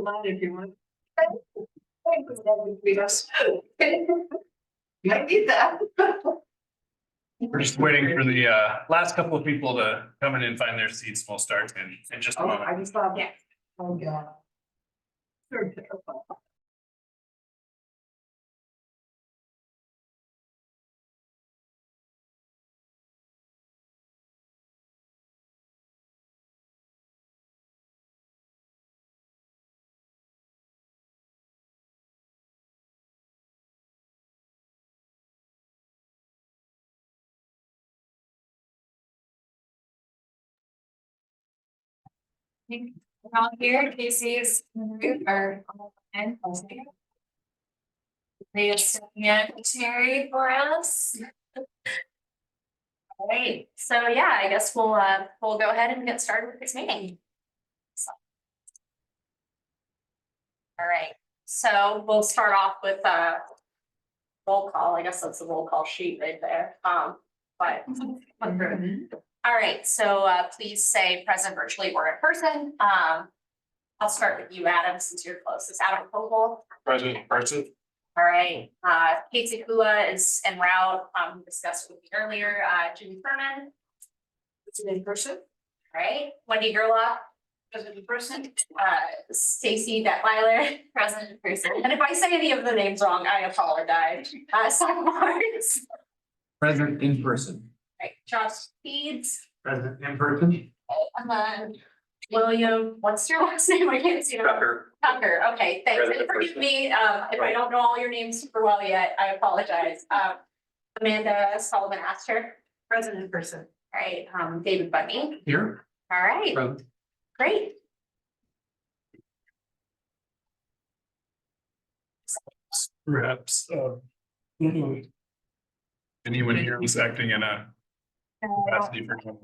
line if you want. Might need that. We're just waiting for the last couple of people to come in and find their seats. We'll start in just a Oh, moment. I just thought, yeah. Oh, God. Sure. Around here, Casey's are and they are secretary for us. All right, so yeah, I guess we'll go ahead and get started with this meeting. All right, so we'll start off with roll call. I guess that's the roll call sheet right there. But all right, so please say present virtually or in person. I'll start with you, Adam, since you're closest. Adam Koval. Present person. All right, Casey Kula is en route. Discussed with me earlier. Jimmy Furman. It's an in-person. All right, Wendy Gerlach. Present in person. Stacy Detweiler, present in person. And if I say any of the names wrong, I apologize. Sam Barnes. Present in person. Right, Josh Speeds. Present in person. William, what's your last name? I can't see it. Tucker, okay, thanks. Present And forgive person. me, if I don't know all your names super well yet, I apologize. Amanda Sullivan Astor. Present in person. All right, David Bunny. Here. All right, Present. great. Perhaps anyone here who's acting in a capacity for.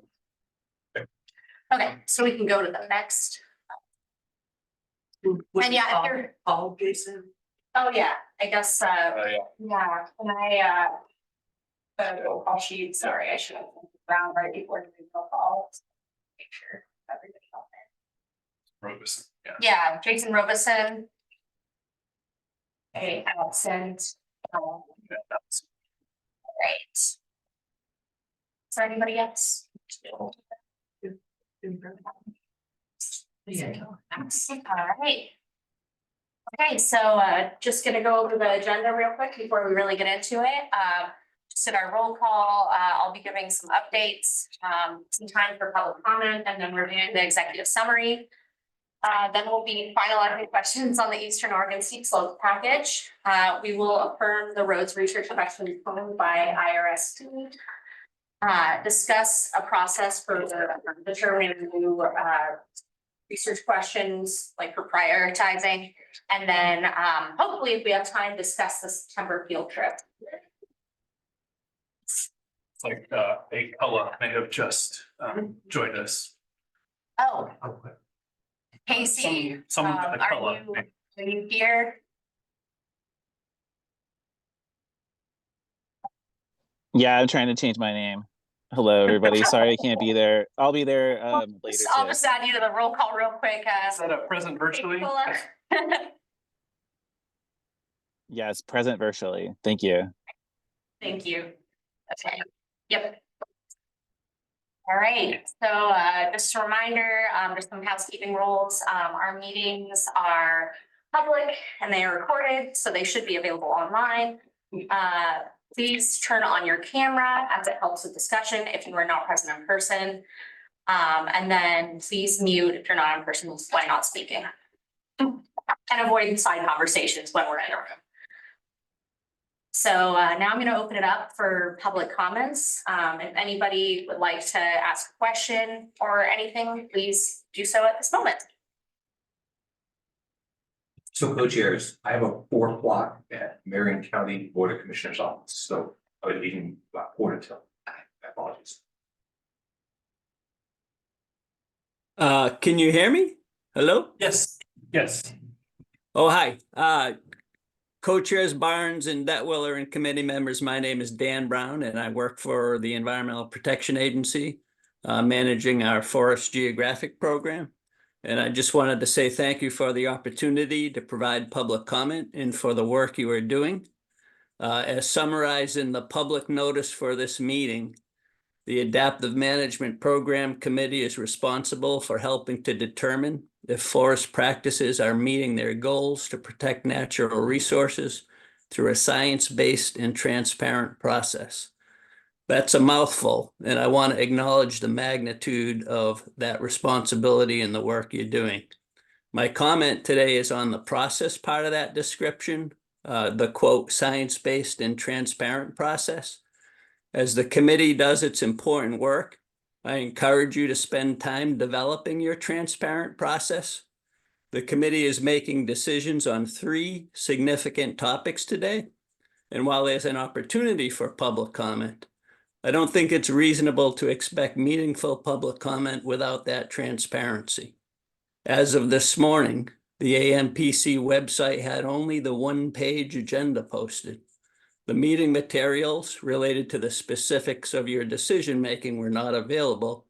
Okay, so we can go to the next. And yeah, if you're, Paul, Jason. oh yeah, I guess, Yeah. yeah, can I, roll call sheet, sorry, I should have round right before doing roll call. Make sure everybody got it. Robison, yeah. Yeah, Jason Robison. Okay, absent. Yeah, that's- Right. Is there anybody else? Yeah. All right. Okay, so just gonna go over the agenda real quick before we really get into it. Just in our roll call, I'll be giving some updates, some time for public comment, and then reviewing the executive summary. Then we'll be finalizing questions on the Eastern Oregon Steep Slope package. We will affirm the roads research questions posed by IRST. Discuss a process for determining new research questions, like for prioritizing, and then hopefully, if we have time, discuss the September field trip. It's like a color may have just joined us. Oh, Casey, Someone got a are color. you here? Yeah, I'm trying to change my name. Hello, everybody. Sorry I can't be there. I'll be there later I'll today. just add you to the roll call real quick. Is that a present virtually? Yeah, it's present virtually. Thank you. Thank you. Okay, yep. All right, so just a reminder, just some housekeeping rules. Our meetings are public and they are recorded, so they should be available online. Please turn on your camera as it helps with discussion if you are not present in person. And then please mute if you're not in person when not speaking. And avoid side conversations when we're in a room. So now I'm going to open it up for public comments. If anybody would like to ask a question or anything, please do so at this moment. So co-chairs, I have a 4 o'clock at Marion County Board of Commissioners office, so I would leave about 4 till. My apologies. Can you hear me? Hello? Yes, yes. Oh, hi. Co-chairs Barnes and Detweiler and committee members, my name is Dan Brown and I work for the Environmental Protection Agency, managing our forest geographic program. And I just wanted to say thank you for the opportunity to provide public comment and for the work you are doing. As summarized in the public notice for this meeting, the Adaptive Management Program Committee is responsible for helping to determine if forest practices are meeting their goals to protect natural resources through a science-based and transparent process. That's a mouthful, and I want to acknowledge the magnitude of that responsibility and the work you're doing. My comment today is on the process part of that description, the quote, science-based and transparent process. As the committee does its important work, I encourage you to spend time developing your transparent process. The committee is making decisions on 3 significant topics today. And while there's an opportunity for public comment, I don't think it's reasonable to expect meaningful public comment without that transparency. As of this morning, the AMPC website had only the 1-page agenda posted. The meeting materials related to the specifics of your decision-making were not available,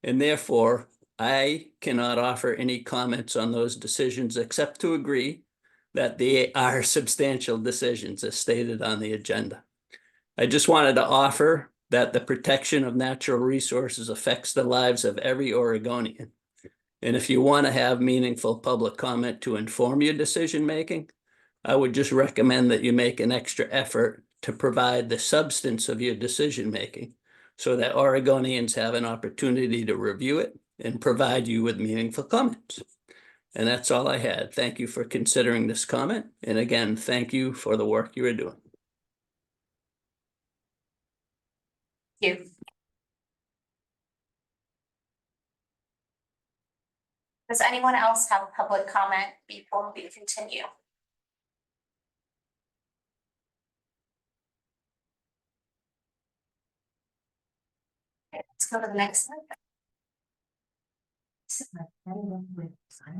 and therefore I cannot offer any comments on those decisions except to agree that they are substantial decisions as stated on the agenda. I just wanted to offer that the protection of natural resources affects the lives of every Oregonian. And if you want to have meaningful public comment to inform your decision-making, I would just recommend that you make an extra effort to provide the substance of your decision-making so that Oregonians have an opportunity to review it and provide you with meaningful comments. And that's all I had. Thank you for considering this comment. And again, thank you for the work you are doing. Thank you. Does anyone else have public comment before we continue? Okay, let's go to the next slide. Thank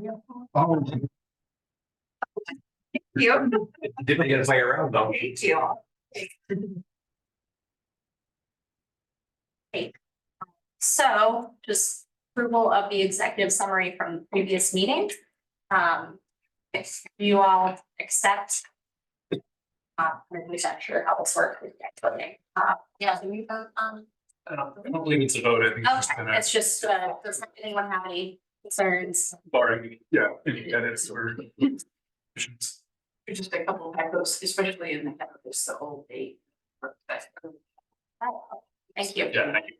you. Didn't get to play around though. Thank you. Okay. So just approval of the executive summary from the previous meeting. If you all accept. I'm not sure how this works. Yeah, do we vote on? I don't believe it's a vote. I think it's just Okay, it's just, does anyone have any concerns? barring, any edits or. Additions. There's just a couple of typos, especially in the head of this, the whole date. Oh, thank you. Yeah, thank you.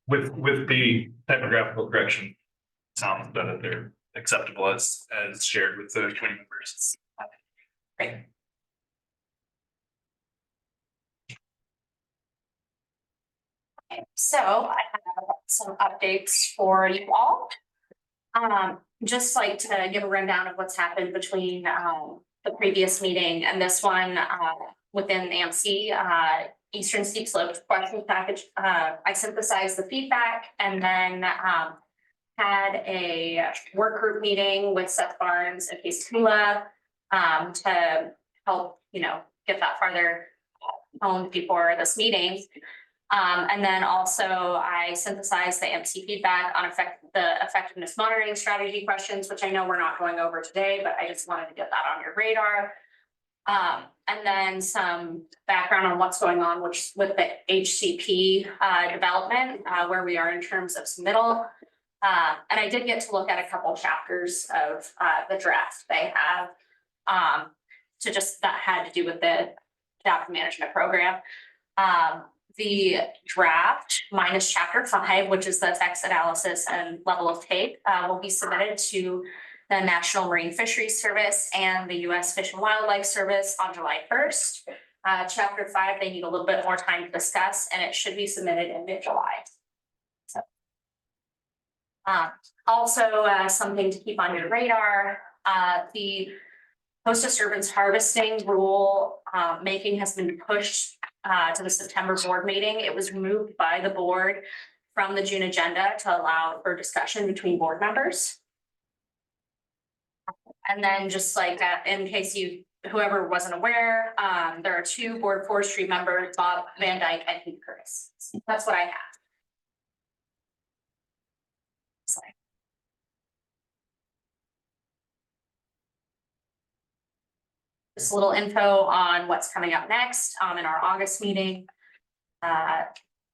With the typographical correction, sounds that they're acceptable as shared with the committee members. Great. Okay, so I have some updates for you all. Just like to give a rundown of what's happened between the previous meeting and this one within AMC Eastern Steep Slope question package. I synthesized the feedback and then had a work group meeting with Seth Barnes and Case Kula to help, get that farther home before this meeting. And then also I synthesized the AMC feedback on the effectiveness monitoring strategy questions, which I know we're not going over today, but I just wanted to get that on your radar. And then some background on what's going on with the HCP development, where we are in terms of submittal. And I did get to look at a couple chapters of the draft they have that had to do with the adaptive management program. The draft minus chapter 5, which is the text analysis and level of take, will be submitted to the National Marine Fisheries Service and the U.S. Fish and Wildlife Service on July 1st. Chapter 5, they need a little bit more time to discuss, and it should be submitted in mid-July. So, also, something to keep on your radar, the post-disturbance harvesting rule making has been pushed to the September board meeting. It was removed by the board from the June agenda to allow for discussion between board members. And then just like in case you whoever wasn't aware, there are two board forestry members, Bob Van Dyke and Pete Curtis. That's what I have. Sorry. Just a little info on what's coming up next, in our August meeting.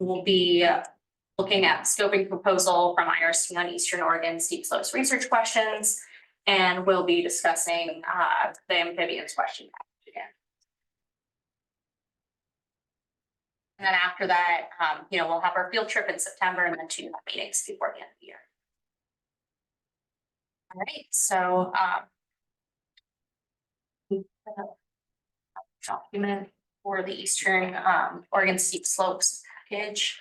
We'll be looking at scoping proposal from IRC on Eastern Oregon steep slopes research questions. And we'll be discussing, the amphibians question again. And then after that, we'll have our field trip in September and then 2 meetings before the end of the year. All right, so, document for the Eastern Oregon steep slopes package.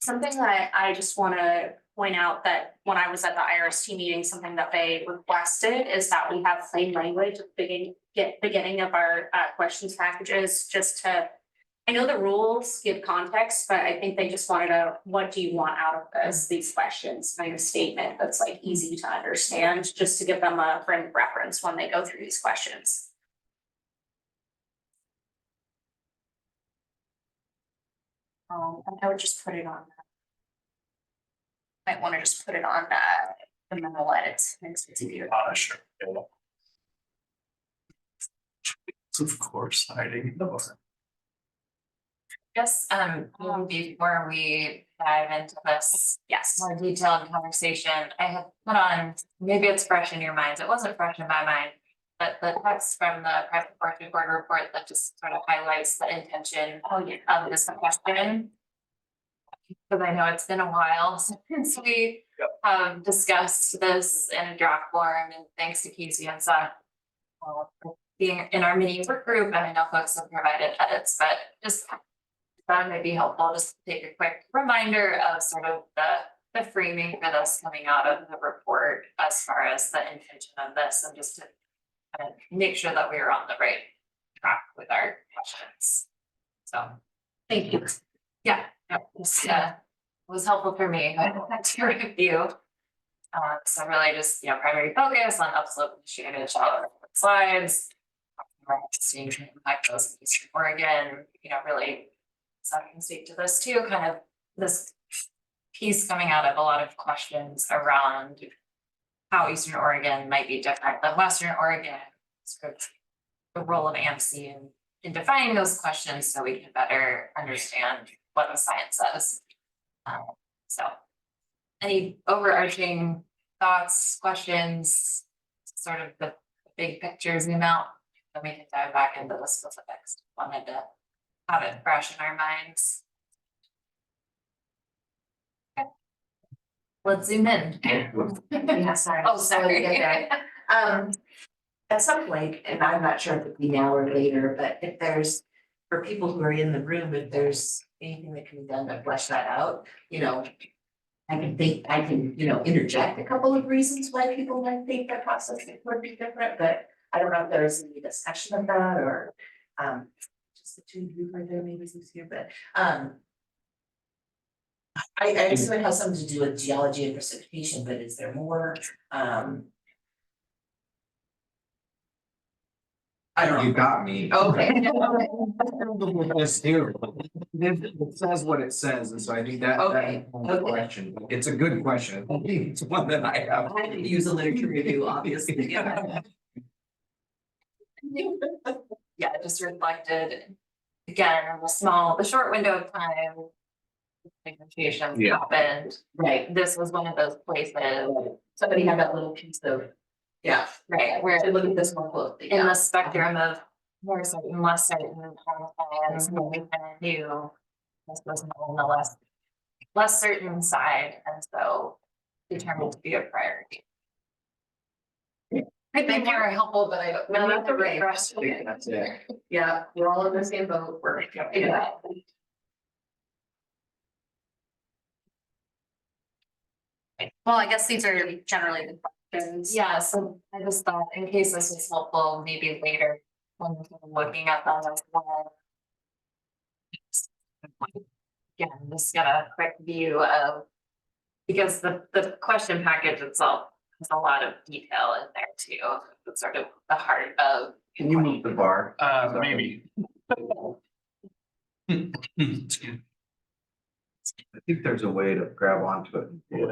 Something that I just want to point out that when I was at the IRST meeting, something that they requested is that we have plain language at the beginning of our questions packages, just to, I know the rules give context, but I think they just wanted to, what do you want out of these questions, kind of statement that's like easy to understand, just to give them a frame of reference when they go through these questions. And I would just put it on. Might want to just put it on the memo edits. Makes it easier. Sure. Of course, hiding. Just before we dive into this Yes. more detailed conversation, I had put on, maybe it's fresh in your minds, it wasn't fresh in my mind. But the text from the private forestry board report that just sort of highlights the intention of this question. Because I know it's been a while since we discussed this in a draft form, and thanks to Casey and Seth for being in our mini work group, and I know folks have provided edits, but just thought it might be helpful just to take a quick reminder of sort of the framing for this coming out of the report as far as the intention of this, and just to kind of make sure that we are on the right track with our questions. So, Thank you. yeah, it was helpful for me to review. So really just, primary focus on upslope initiated shallow slides. Seeing impact those in Eastern Oregon, really, so I can speak to this too, kind of this piece coming out of a lot of questions around how Eastern Oregon might be different than Western Oregon, sort of the role of AMC in defining those questions so we can better understand what the science says. So any overarching thoughts, questions, sort of the big picture zoom out, then we can dive back into the specifics. Wanted to have it fresh in our minds. Okay. Let's zoom in. Yeah, sorry. Oh, sorry. At some point, and I'm not sure if it'll be now or later, but if there's, for people who are in the room, if there's anything that can be done to flesh that out, I can, interject a couple of reasons why people might think that process would be different, but I don't know if there's any discussion of that or, just the two of you right there, maybe it's easier, but, I assume it has something to do with geology and precipitation, but is there more, I don't know. You got me. Okay. It's terrible. It says what it says, and so I think that. Okay, That's the okay. question. It's a good question. I think it's one that I have. I had to use a literature review, obviously. Yeah, just reflected again, the short window of time. Negotiations Yeah. happened, Right, this was one of those places, somebody had that little piece of, yeah, right, where to look at this more closely. in the spectrum of more certain, less certain plans, what we kind of knew. This was on the less certain side, and so determined to be a priority. I think more helpful, but I don't. No, that's okay. I think that's it. Yeah, we're all in the same boat, yeah. Well, I guess these are generally the questions. Yeah, so I just thought in case this was helpful, maybe later when we're looking at them as well. Again, just get a quick view of, because the question package itself there's a lot of detail in there too. It's sort of the heart of. Can you move the bar? Maybe. I think there's a way to grab onto it. There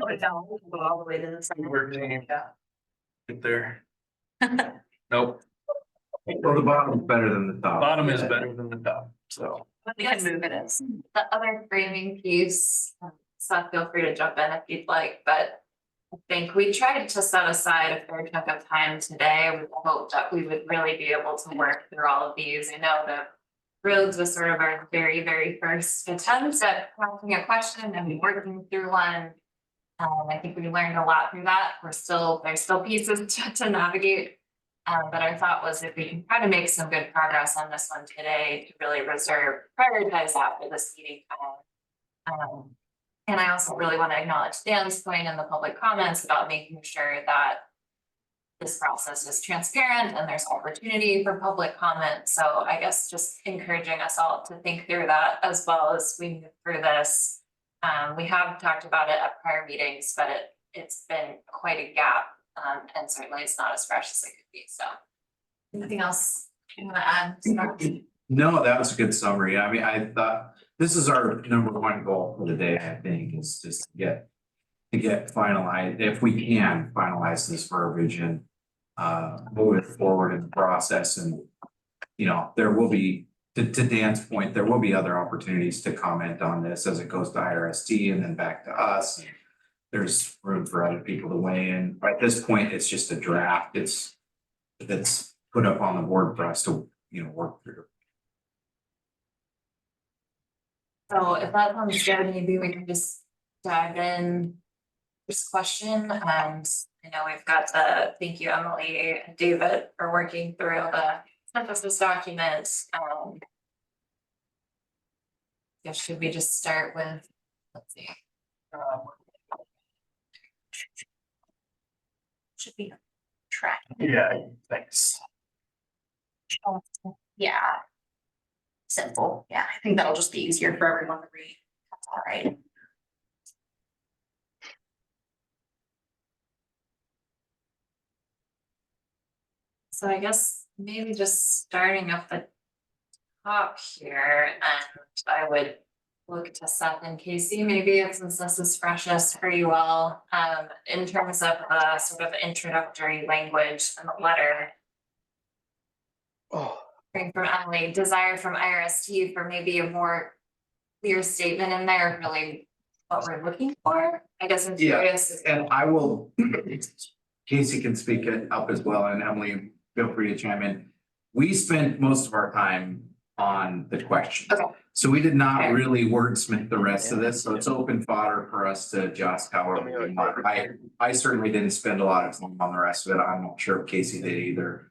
we go. Go all the way to the side. Work team. Yeah. Get there. Nope, Well, the bottom's better than the top. bottom is better than the top, so. We can move it as. The other framing piece, so feel free to jump in if you'd like, but I think we tried to set aside a fair chunk of time today. We hoped that we would really be able to work through all of these. I know that roads was sort of our very, very first attempt at asking a question and working through one. I think we learned a lot through that. There's still pieces to navigate. But our thought was if we can try to make some good progress on this one today, to really prioritize that for this meeting. And I also really want to acknowledge Dan's point in the public comments about making sure that this process is transparent and there's opportunity for public comment. So I guess just encouraging us all to think through that as well as we move through this. We have talked about it at prior meetings, but it's been quite a gap. And certainly it's not as fresh as it could be, so. Anything else you wanna add? No, that was a good summary. I mean, I thought this is our number one goal for the day, I think, is just to get finalized, if we can finalize this verbiage and move it forward in the process. And you know, there will be, to Dan's point, there will be other opportunities to comment on this as it goes to IRST and then back to us. There's room for other people to weigh in. At this point, it's just a draft. That's put up on the board for us to, you know, work through. So if that sounds good, maybe we can just dive in. This question, and I know we've got thank you, Emily and David, for working through the synthesis document. Yeah, should we just start with, let's see. Should be track. Yeah, thanks. Yeah. Simple, yeah, I think that'll just be easier for everyone to read, that's all right. So I guess maybe just starting up the top here, and I would look to Seth and Casey, maybe since this is freshest for you all, in terms of sort of introductory language in the letter. Hearing from Emily, desire from IRST for maybe a more clear statement in there, of really what we're looking for. I guess I'm Yeah. curious. And I will, Casey can speak it up as well, and Emily, feel free to chime in. We spent most of our time on the questions. Okay. So we did not Okay. really wordsmith the rest of this, so it's open fodder for us to adjust however we want. I certainly didn't spend a lot of time on the rest of it. I'm not sure if Casey did either.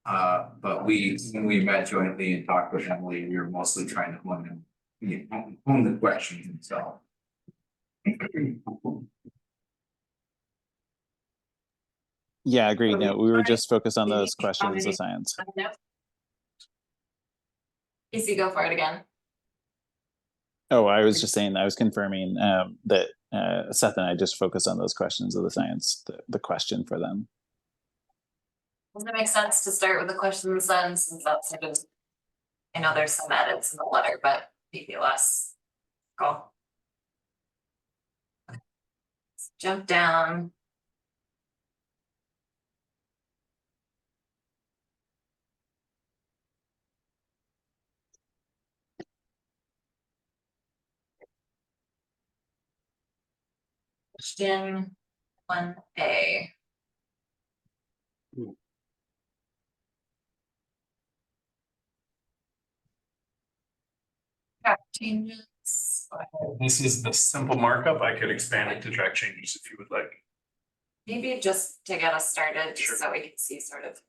But when we met jointly and talked with Emily, we were mostly trying to hone the questions themselves. Yeah, agreed. Okay, No, we were alright. just focused on those Maybe- questions of science. No. Casey, go for it again. Oh, I was just saying, I was confirming that Seth and I just focused on those questions of the science, the question for them. Does it make sense to start with the questions then, since that's sort of, I know there's some edits in the letter, but maybe less. Cool. Let's jump down. Question 1A. Track changes. This is the simple markup. I could expand it to track changes if you would like. Maybe just to get us started, Sure. just so we can see sort of.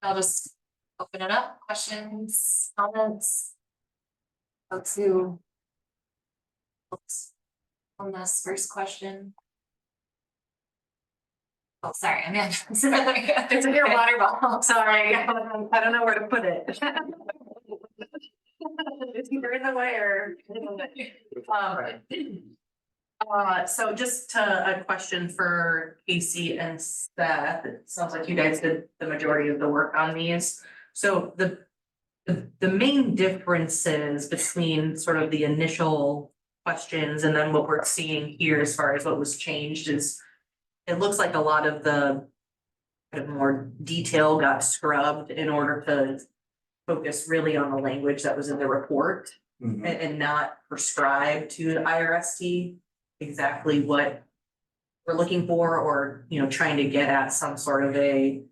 I'll just open it up, questions, comments. Folks who. Folks on this first question. Oh, sorry, I mean, it's in your water bottle, sorry. I don't know where to put it. It's either in the way or. So just a question for Casey and Seth. It sounds like you guys did the majority of the work on these. So the main differences between sort of the initial questions and then what we're seeing here as far as what was changed is it looks like a lot of the kind of more detail got scrubbed in order to focus really on the language that was in the report and not prescribe to the IRST exactly what we're looking for, or, you know, trying to get at some sort of a,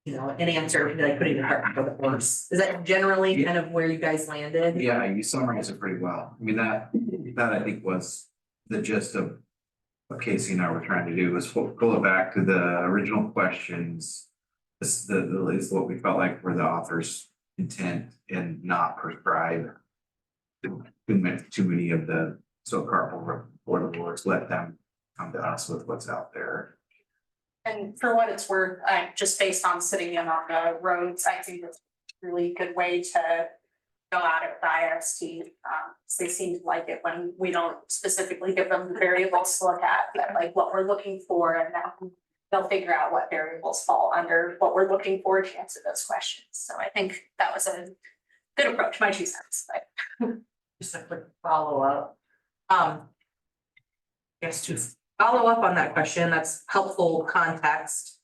you know, an answer, like putting the cart before the horse. Is that generally kind of where you guys landed? Yeah, you summarized it pretty well. I mean, that I think was the gist of what Casey and I were trying to do, was pull it back to the original questions. This is what we felt like were the author's intent, and not prescribe too many of the so-called reportables. Let them come to us with what's out there. And for what it's worth, just based on sitting in on the roads, I think it's a really good way to go at it with IRST. So they seem to like it when we don't specifically give them the variables to look at, but like what we're looking for, and then they'll figure out what variables fall under what we're looking for to answer those questions. So I think that was a good approach, my 2 cents, but. Just a quick follow-up. Yes, to follow up on that question, that's helpful context.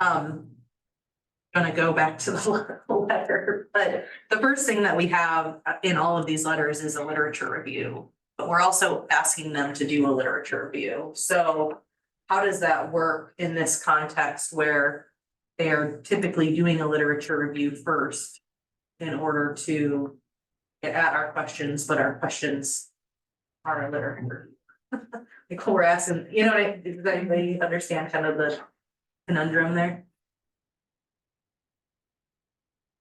Gonna go back to the letter, but the first thing that we have in all of these letters is a literature review. But we're also asking them to do a literature review. So how does that work in this context where they're typically doing a literature review first in order to get at our questions, but our questions are a literature review? Like we're asking, you know, does anybody understand kind of the conundrum there?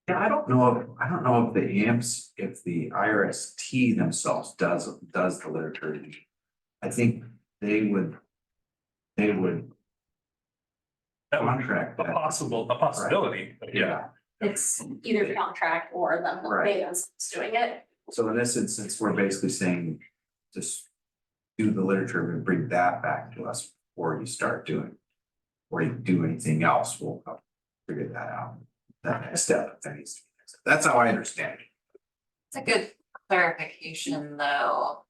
Yeah, I don't know if the AMPS, if the IRST themselves does the literature review. I think they would That would contract be a that. possibility, but yeah. It's either contract or them, Right. they themselves doing it. So in this instance, we're basically saying, just do the literature and bring that back to us before you start doing. Or you do anything else, we'll figure that out. That next step, if that needs to be. That's how I understand it. It's a good clarification, though.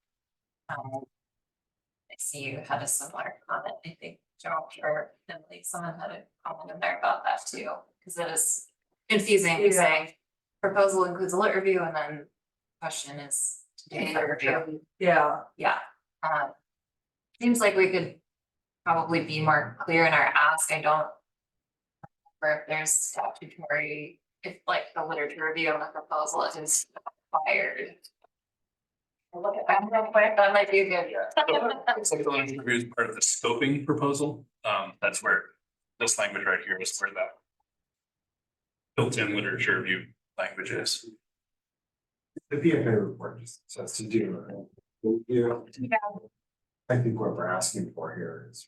I see you had a similar comment, I think, Joe, or Emily, someone had a comment in there about that too, because it is confusing, you're saying. Proposal includes a lit review, and then question is to do a lit review. Yeah. Yeah, seems like we could probably be more clear in our ask. I don't remember if there's statutory, if like the literature review on the proposal is required. I'll look at that real quick, that might be a good. It's like the literature review is part of the scoping proposal. That's where this language right here is where that built-in literature review language is. The PFA report just says to do. Yeah. I think what we're asking for here is.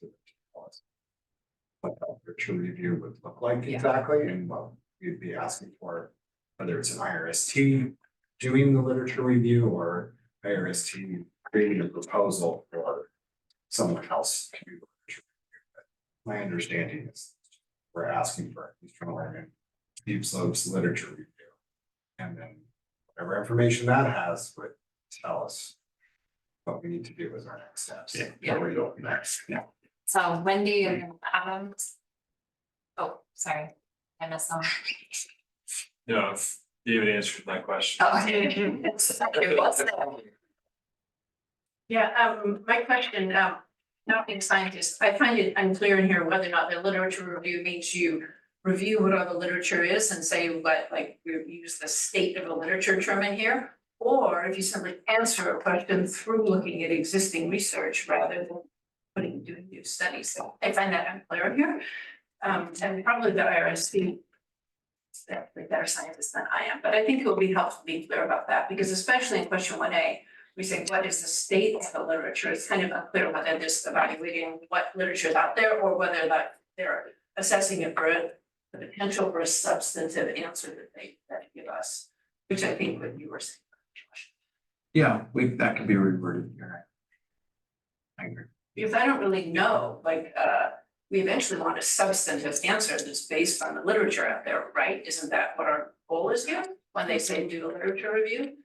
What the literature review would look like exactly, and what we'd be asking for, whether it's an IRST doing the literature review or IRST creating a proposal for someone else to do the literature review. But my understanding is we're asking for Eastern Oregon steep slopes literature review. And then whatever information that has would tell us what we need to do as our next steps. Yeah. Where we go next. Yeah. So Wendy and Adams. Oh, sorry, I missed some. Yeah, if David answered my question. Yeah, my question, not being scientist, I find it unclear in here whether or not the literature review means you review what all the literature is and say what, like, we use the state of the literature term in here. Or if you simply answer a question through looking at existing research rather than doing new studies. So I find that unclear here. and probably the IRSP. They're better scientists than I am, but I think it will be helpful to be clear about that, because especially in question 1A, we say, what is the state of the literature? It's kind of unclear whether they're just evaluating what literature is out there or whether that they're assessing it for the potential for a substantive answer that give us, which I think what you were saying. Yeah, that could be reworded, you're right. I agree. Because I don't really know, we eventually want a substantive answer that's based on the literature out there, right? Isn't that what our goal is here, when they say do a literature review?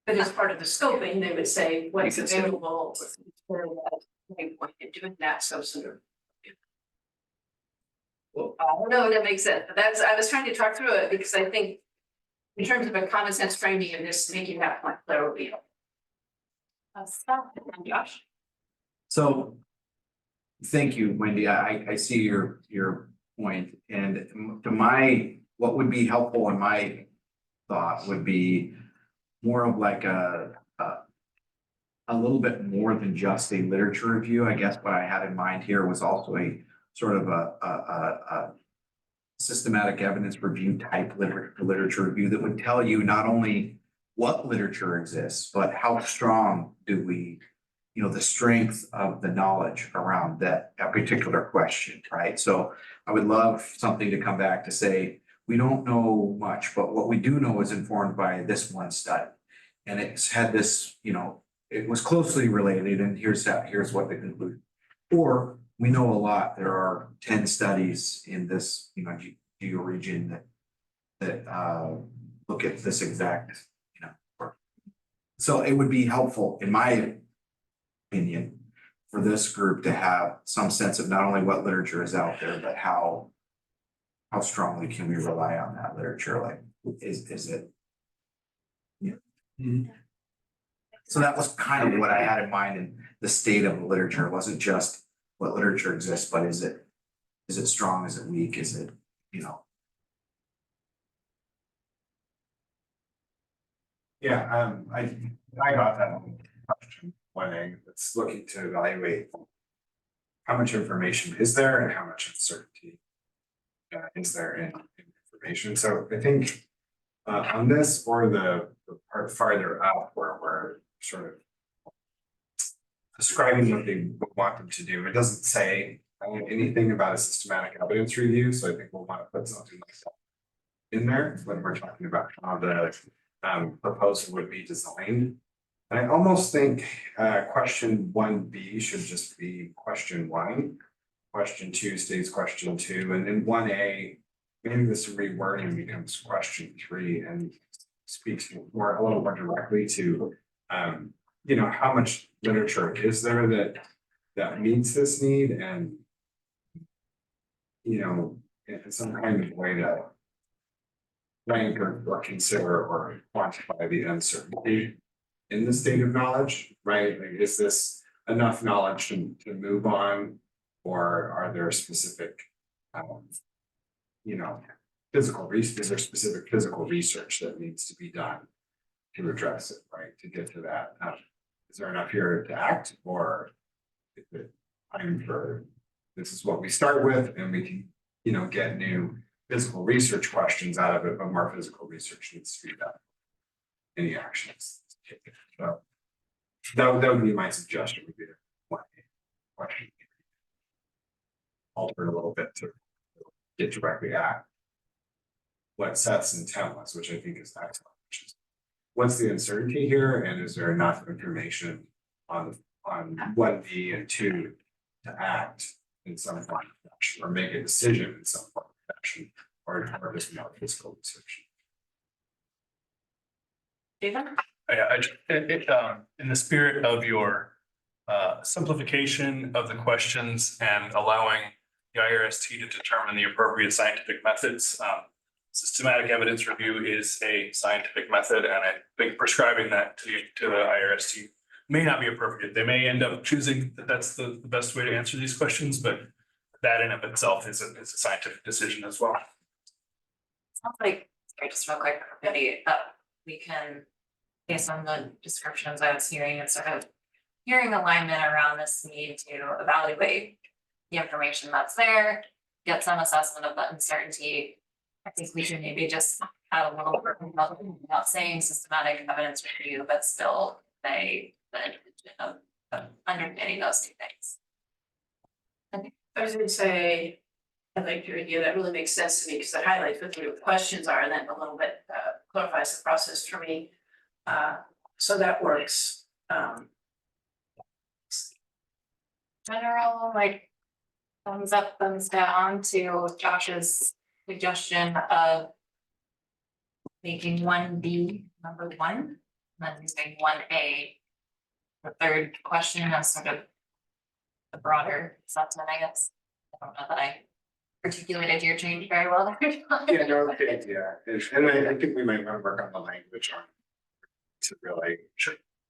But as part of the scoping, they would say what's available, they point to doing that substantive. Well, I don't know if that makes sense, but I was trying to talk through it because I think in terms of a common sense framing and this making that point clear would be helpful. Josh? So, thank you, Wendy. I see your point, and what would be helpful in my thought would be more of like a little bit more than just a literature review. I guess what I had in mind here was also a sort of a systematic evidence review type literature review that would tell you not only what literature exists, but how strong do we, the strength of the knowledge around that particular question, right? So I would love something to come back to say, we don't know much, but what we do know is informed by this one study. And it's had this, it was closely related, and here's what the conclusion. Or we know a lot. There are 10 studies in this, geo region that look at this exact, work. So it would be helpful, in my opinion, for this group to have some sense of not only what literature is out there, but how strongly can we rely on that literature? Like, is it? Yeah. Mm-hmm. So that was kind of what I had in mind in the state of the literature. It wasn't just what literature exists, but is it strong? Is it weak? Is it, Yeah, I got that question, one thing that's looking to evaluate how much information is there and how much uncertainty is there in information. So I think on this, or the part farther up where we're sort of describing what they want them to do, it doesn't say anything about a systematic evidence review. So I think we'll want to put something like that in there when we're talking about how the proposal would be designed. And I almost think question 1B should just be question 1. Question 2 stays question 2, and then 1A, maybe this rewording becomes question 3 and speaks a little more directly to how much literature is there that meets this need, and in some kind of way to rank or consider or quantify the uncertainty in the state of knowledge, right? Like, is this enough knowledge to move on, or are there specific, is there specific physical research that needs to be done to address it, right? To get to that, is there enough here to act, or is it time for this is what we start with, and we can, get new physical research questions out of it, but more physical research needs to be done. Any actions? So that would be my suggestion, would be one question. Alter it a little bit to get directly at what Seth's intent was, which I think is excellent. Which is, what's the uncertainty here, and is there enough information on 1B and 2 to act in some form of action, or make a decision in some form of action, or just more physical research? David? Yeah, in the spirit of your simplification of the questions and allowing the IRST to determine the appropriate scientific methods, systematic evidence review is a scientific method, and I think prescribing that to the IRST may not be appropriate. They may end up choosing that that's the best way to answer these questions, but that in of itself is a scientific decision as well. Sounds like, sorry, just real quick, everybody, we can, based on the descriptions I was hearing, and sort of hearing alignment around this need to evaluate the information that's there, get some assessment of the uncertainty. I think we should maybe just add a little bit without saying systematic evidence review, but still say the intention of understanding those two things. I was gonna say, I like your idea, that really makes sense to me, because it highlights what the questions are, and then a little bit clarifies the process for me. So that works. General, like thumbs up, thumbs down to Josh's suggestion of making 1B number 1, and then using 1A. The third question as sort of the broader assessment, I guess. I don't know that I articulated your change very well there. Yeah, no, okay, yeah, and I think we might want to work on the language on. To really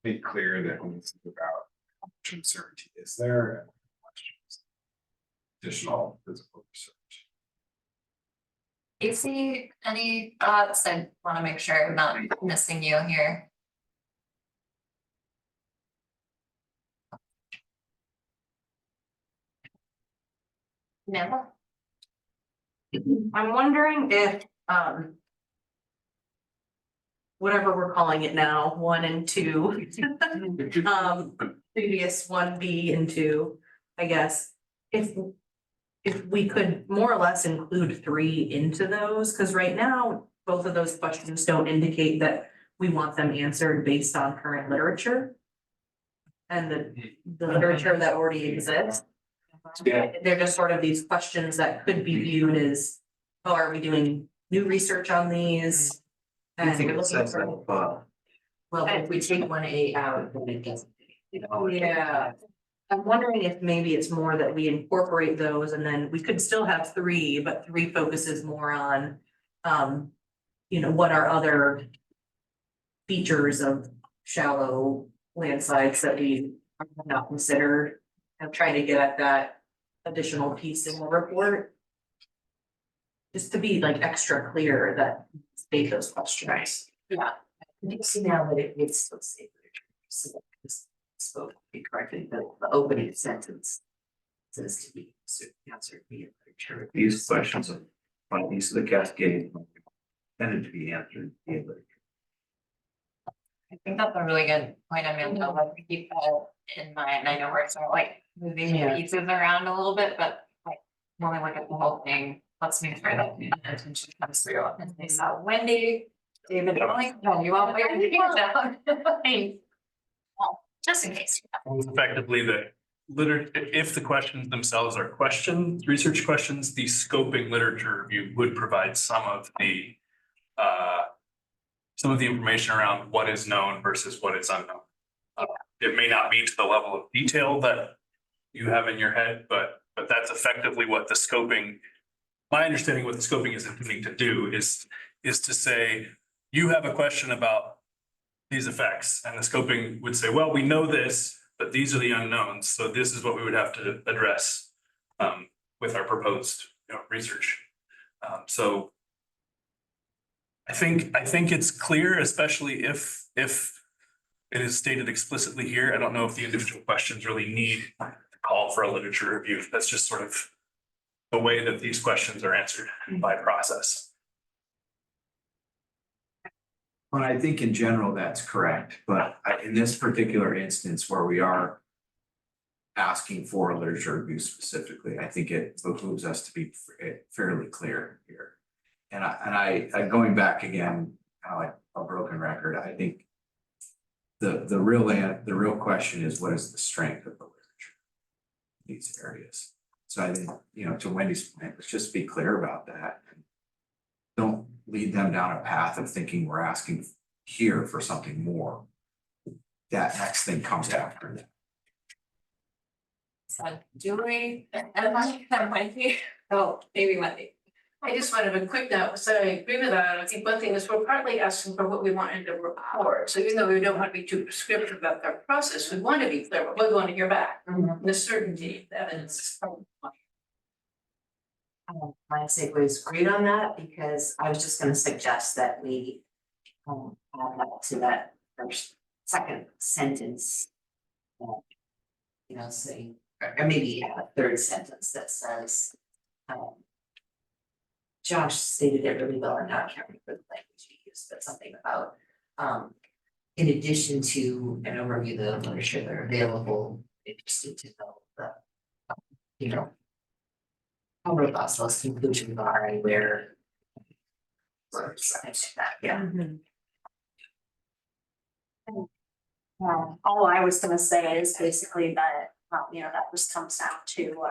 make clear that when we think about how much uncertainty is there and questions. Additional physical research. Casey, any thoughts? I want to make sure I'm not missing you here. Never. I'm wondering if, whatever we're calling it now, 1 and 2, previous 1B and 2, I guess, if we could more or less include 3 into those, because right now, both of those questions don't indicate that we want them answered based on current literature. And the literature that already exists. Yeah. They're just sort of these questions that could be viewed as, oh, are we doing new research on these? I And think we're it looking says for- that above. Well, if we take 1A out, then it doesn't. Yeah. I'm wondering if maybe it's more that we incorporate those and then we could still have 3, but 3 focuses more on, what are other features of shallow landslides that we have not considered. I'm trying to get at that additional piece in the report. Just to be like extra clear that state those questions. Yeah. I think see now that it's still safe literature, so that it's spoke to be corrected, but the opening sentence says to be answered via literature. These questions are, these are the cascade tended to be answered via literature. I think that's a really good point, Amanda. Like keep that in mind. I know we're sort of like moving the Yeah. pieces around a little bit, but like when we look at the whole thing, let's make sure that the attention comes through. And they saw Wendy, David, you all wait to get down. Well, just in case. Effectively, if the questions themselves are questions, research questions, the scoping literature review would provide some of the information around what is known versus what is unknown. It may not be to the level of detail that you have in your head, but that's effectively what the scoping. My understanding what the scoping is intending to do is to say, you have a question about these effects, and the scoping would say, well, we know this, but these are the unknowns, so this is what we would have to address with our proposed research. So I think it's clear, especially if it is stated explicitly here. I don't know if the individual questions really need to call for a literature review. That's just sort of the way that these questions are answered by process. Well, I think in general, that's correct, but in this particular instance where we are asking for a literature review specifically, I think it behooves us to be fairly clear here. And I going back again, kind of like a broken record, I think the real question is, what is the strength of the literature in these areas? So I think, to Wendy's point, let's just be clear about that. Don't lead them down a path of thinking we're asking here for something more. That next thing comes after that. So do we, that might be, oh, maybe Wendy. I just wanted a quick note, so I agree with that. I think one thing is we're partly asking for what we want in the report. So even though we don't want to be too prescriptive about our process, we want to be clear about what we want to hear back. The certainty, the evidence. My segue is great on that, because I was just gonna suggest that we add that to that second sentence. Say, or maybe a third sentence that says, Josh stated it really well, and now I can't remember the language he used, but something about, in addition to an overview of the literature that are available, interested to know the, you know, how robust those conclusions are and where. Yeah. All I was gonna say is basically that, that just comes down to,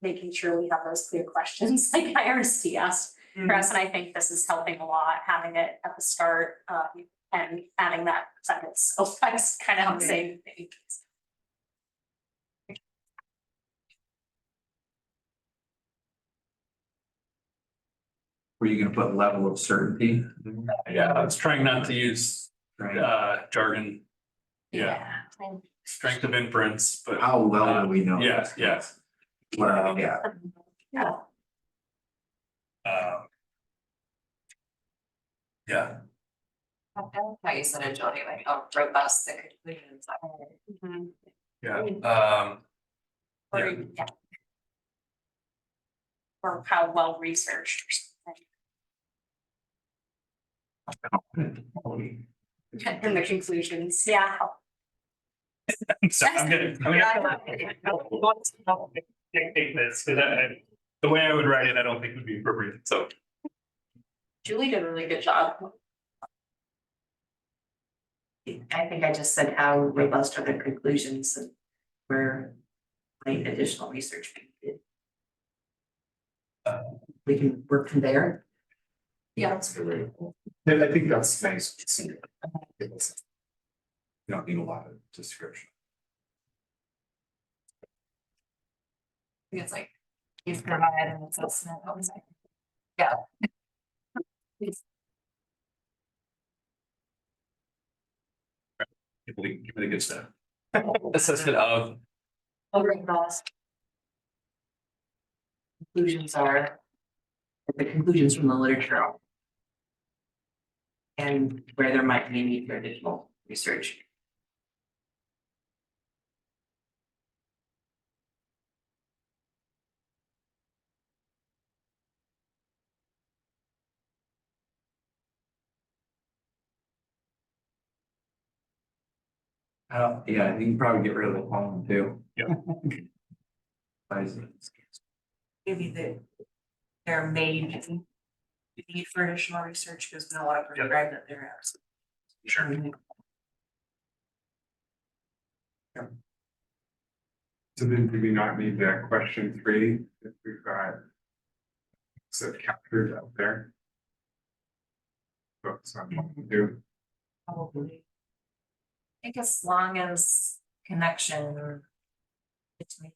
making sure we have those clear questions, like IRC asked for us, and I think this is helping a lot, having it at the start, and adding that sentence, that's kind of the same thing. Were you gonna put level of certainty? Yeah, I was trying not to use Right. jargon. Yeah, strength of inference, but How well do we know? yes, yes. Well, yeah, Yeah. Yeah, How you said it, Jody, like how robust the conclusions are. Mhm. yeah, Or, Yeah. yeah. Or how well researched. In the conclusions, yeah. so I'm gonna dictate this, because the way I would write it, I don't think would be appropriate, so. Julie did a really good job. I think I just said how robust are the conclusions and where might additional research be needed. We can work from there. Yeah. That's really, and I think that's nice to see. You don't need a lot of description. I think it's like, you've provided an assessment, I was like, yeah. Give me the good stuff. Assessment of, Conclusions are the conclusions from the literature. And where there might be a need for additional research. yeah, I think you can probably get rid of the column too. Yep. Maybe they're made need for additional research because no one prescribed that they're absent. sure, So then do we not need that question 3 if we've got. So captured out there. Focus on what we do. Probably. I think as long as connection between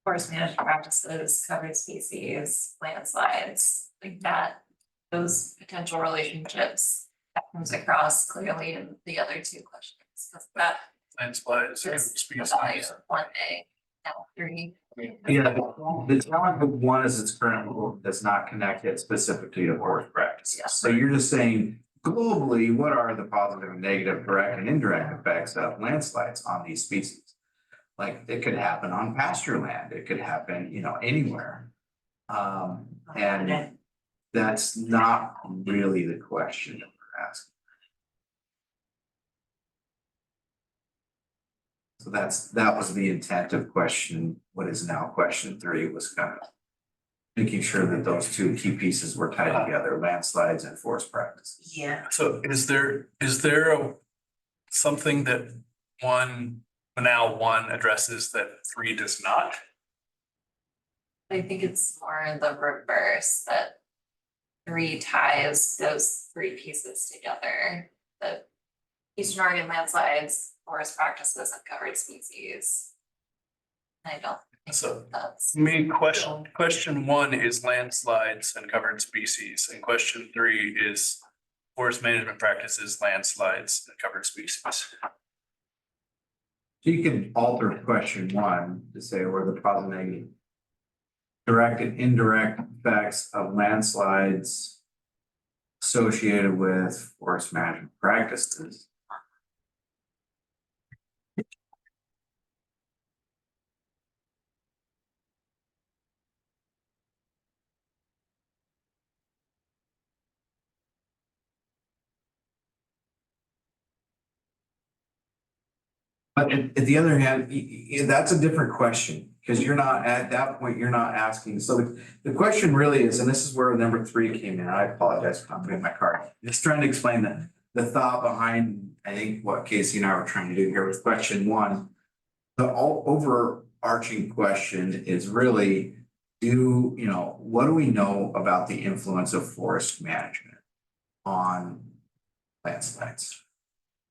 forest management practices, covered species, landslides, like that, those potential relationships that comes across clearly in the other two questions, because that landslides, is the species. value of 1A, now 3. Yeah, the challenge with one is its current rule does not connect it specifically to forest practices. Yeah. So you're just saying globally, what are the positive and negative, direct and indirect effects of landslides on these species? Like it could happen on pasture land, it could happen, anywhere. And that's not really the question that we're asking. So that was the intent of what is now question 3, was kind of making sure that those two key pieces were tied together, landslides and forest practices. Yeah. So is there something that now one addresses that 3 does not? I think it's more the reverse, that 3 ties those 3 pieces together. The Eastern Oregon landslides, forest practices, and covered species. I don't think So that's. question 1 is landslides and covered species, and question 3 is forest management practices, landslides, and covered species. So you can alter question 1 to say where the positive and negative direct and indirect effects of landslides associated with forest management practices. But at the other hand, that's a different question, because you're not, at that point, you're not asking, so the question really is, and this is where number 3 came in, I apologize for not putting my card. Just trying to explain the thought behind, I think, what Casey and I were trying to do here with question 1. The overarching question is really, what do we know about the influence of forest management on landslides?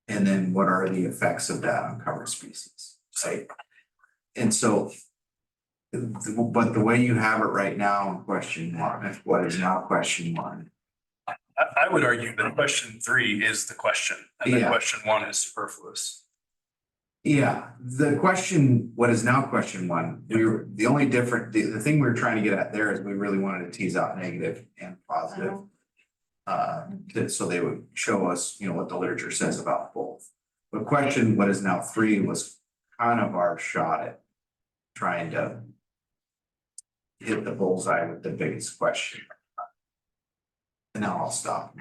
And then what are the effects of that on covered species, right? And so, but the way you have it right now in question 1, what is now question 1. I would argue that question 3 is the question, and then Yeah. question 1 is superfluous. Yeah, the question, what is now question 1, the only different, the thing we were trying to get at there is we really wanted to tease out negative and positive. So they would show us, what the literature says about both. But question, what is now 3, was kind of our shot at trying to hit the bullseye with the biggest question. And now I'll stop.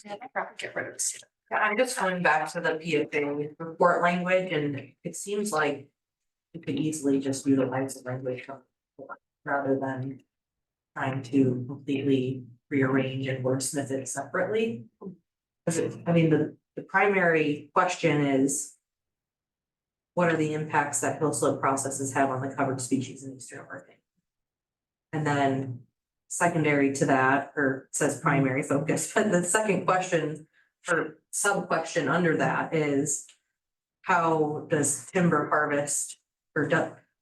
Yeah, I'd probably get rid of this. Yeah, I'm just going back to the PFA report language, and it seems like you could easily just utilize the language from report rather than trying to completely rearrange and wordsmith it separately. Because the primary question is, what are the impacts that hill slope processes have on the covered species in Eastern Oregon? And then secondary to that, or it says primary focus, but the second question or sub question under that is, how does timber harvest or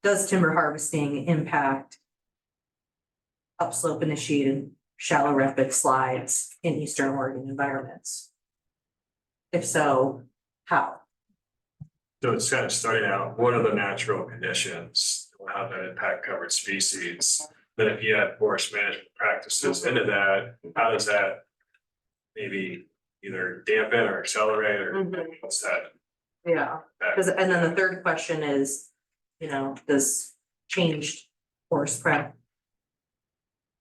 does timber harvesting impact upslope initiated shallow rapid slides in Eastern Oregon environments? If so, how? So it's kind of starting out, what are the natural conditions, how that impact covered species? Then if you add forest management practices into that, how does that maybe either dampen or accelerate, or what's that? Yeah, because, and then the third question is, does changed forest prep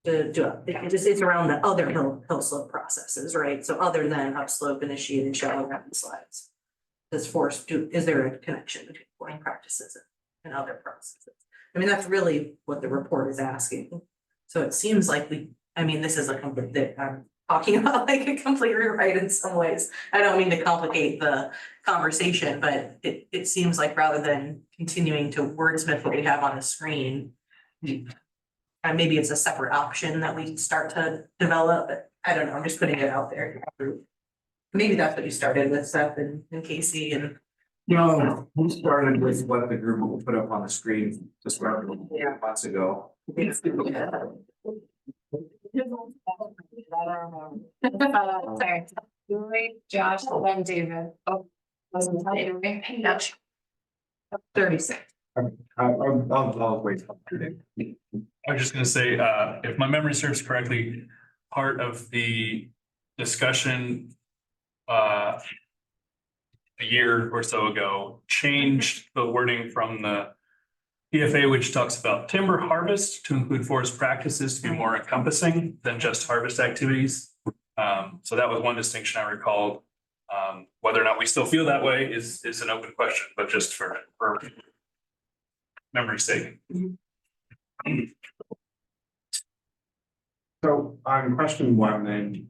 it's around the other hill slope processes, right? So other than upslope initiated shallow rapid slides. Is there a connection between boarding practices and other processes? That's really what the report is asking. So it seems like this is a complete, that I'm talking about like a complete rewrite in some ways. I don't mean to complicate the conversation, but it seems like rather than continuing to wordsmith what we have on the screen, and maybe it's a separate option that we start to develop. I don't know, I'm just putting it out there. Maybe that's what you started with, Seth and Casey and. No, we started with what the group put up on the screen to start with months ago. Sorry. Julie, Josh, and then David. Oh, wasn't telling me. 36. I'll wait. I was just gonna say, if my memory serves correctly, part of the discussion a year or so ago changed the wording from the PFA, which talks about timber harvest, to include forest practices to be more encompassing than just harvest activities. So that was one distinction I recalled. Whether or not we still feel that way is an open question, but just for memory's sake. So on question 1, then,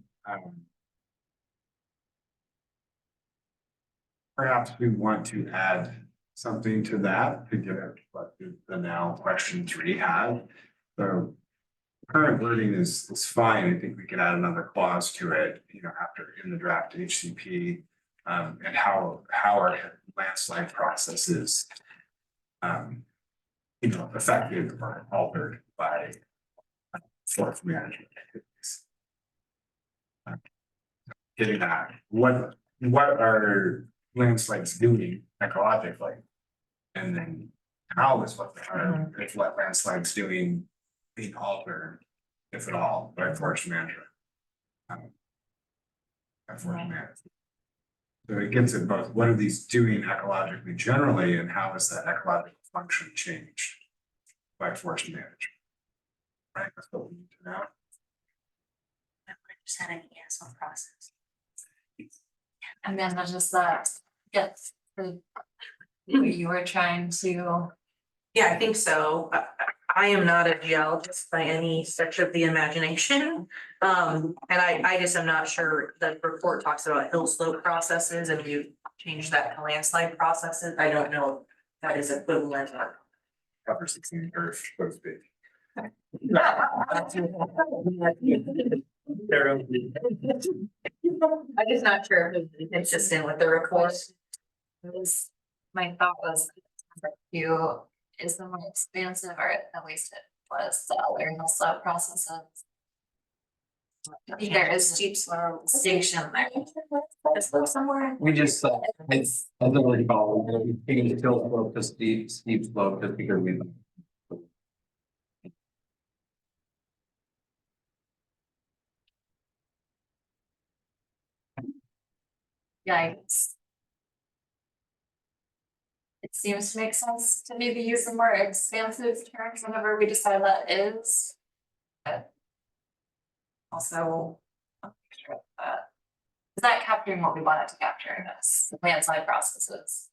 perhaps we want to add something to that to get at what the now question 3 had. So current wording is fine. I think we could add another clause to it, after in the draft HCP, and how our landslide processes, affected or altered by forest management activities. Getting at what are landslides doing ecologically? And then how is what landslides doing being altered, if at all, by forest management? So it gets at both, what are these doing ecologically generally, and how is that ecological function changed by forest management? Right, that's what we need to know. Just had an ESL process. And then there's just that, yes, You were trying to. Yeah, I think so. I am not a geologist by any stretch of the imagination. And I just am not sure the report talks about hill slope processes and you changed that to landslide processes. I don't know if that is equivalent. Covers the same earth, so to speak. I'm just not sure if it's consistent with the report. My thought was, you, is the more expansive, or at least it was the other hill slope processes. There is steep slope distinction there. Is there somewhere? We just, I literally follow, we taking the hill slope to steep slope just because we. Yikes. It seems to make sense to maybe use some more expansive terms whenever we decide that is. But also, I'm not sure if that, is that capturing what we wanted to capture in this landslide processes?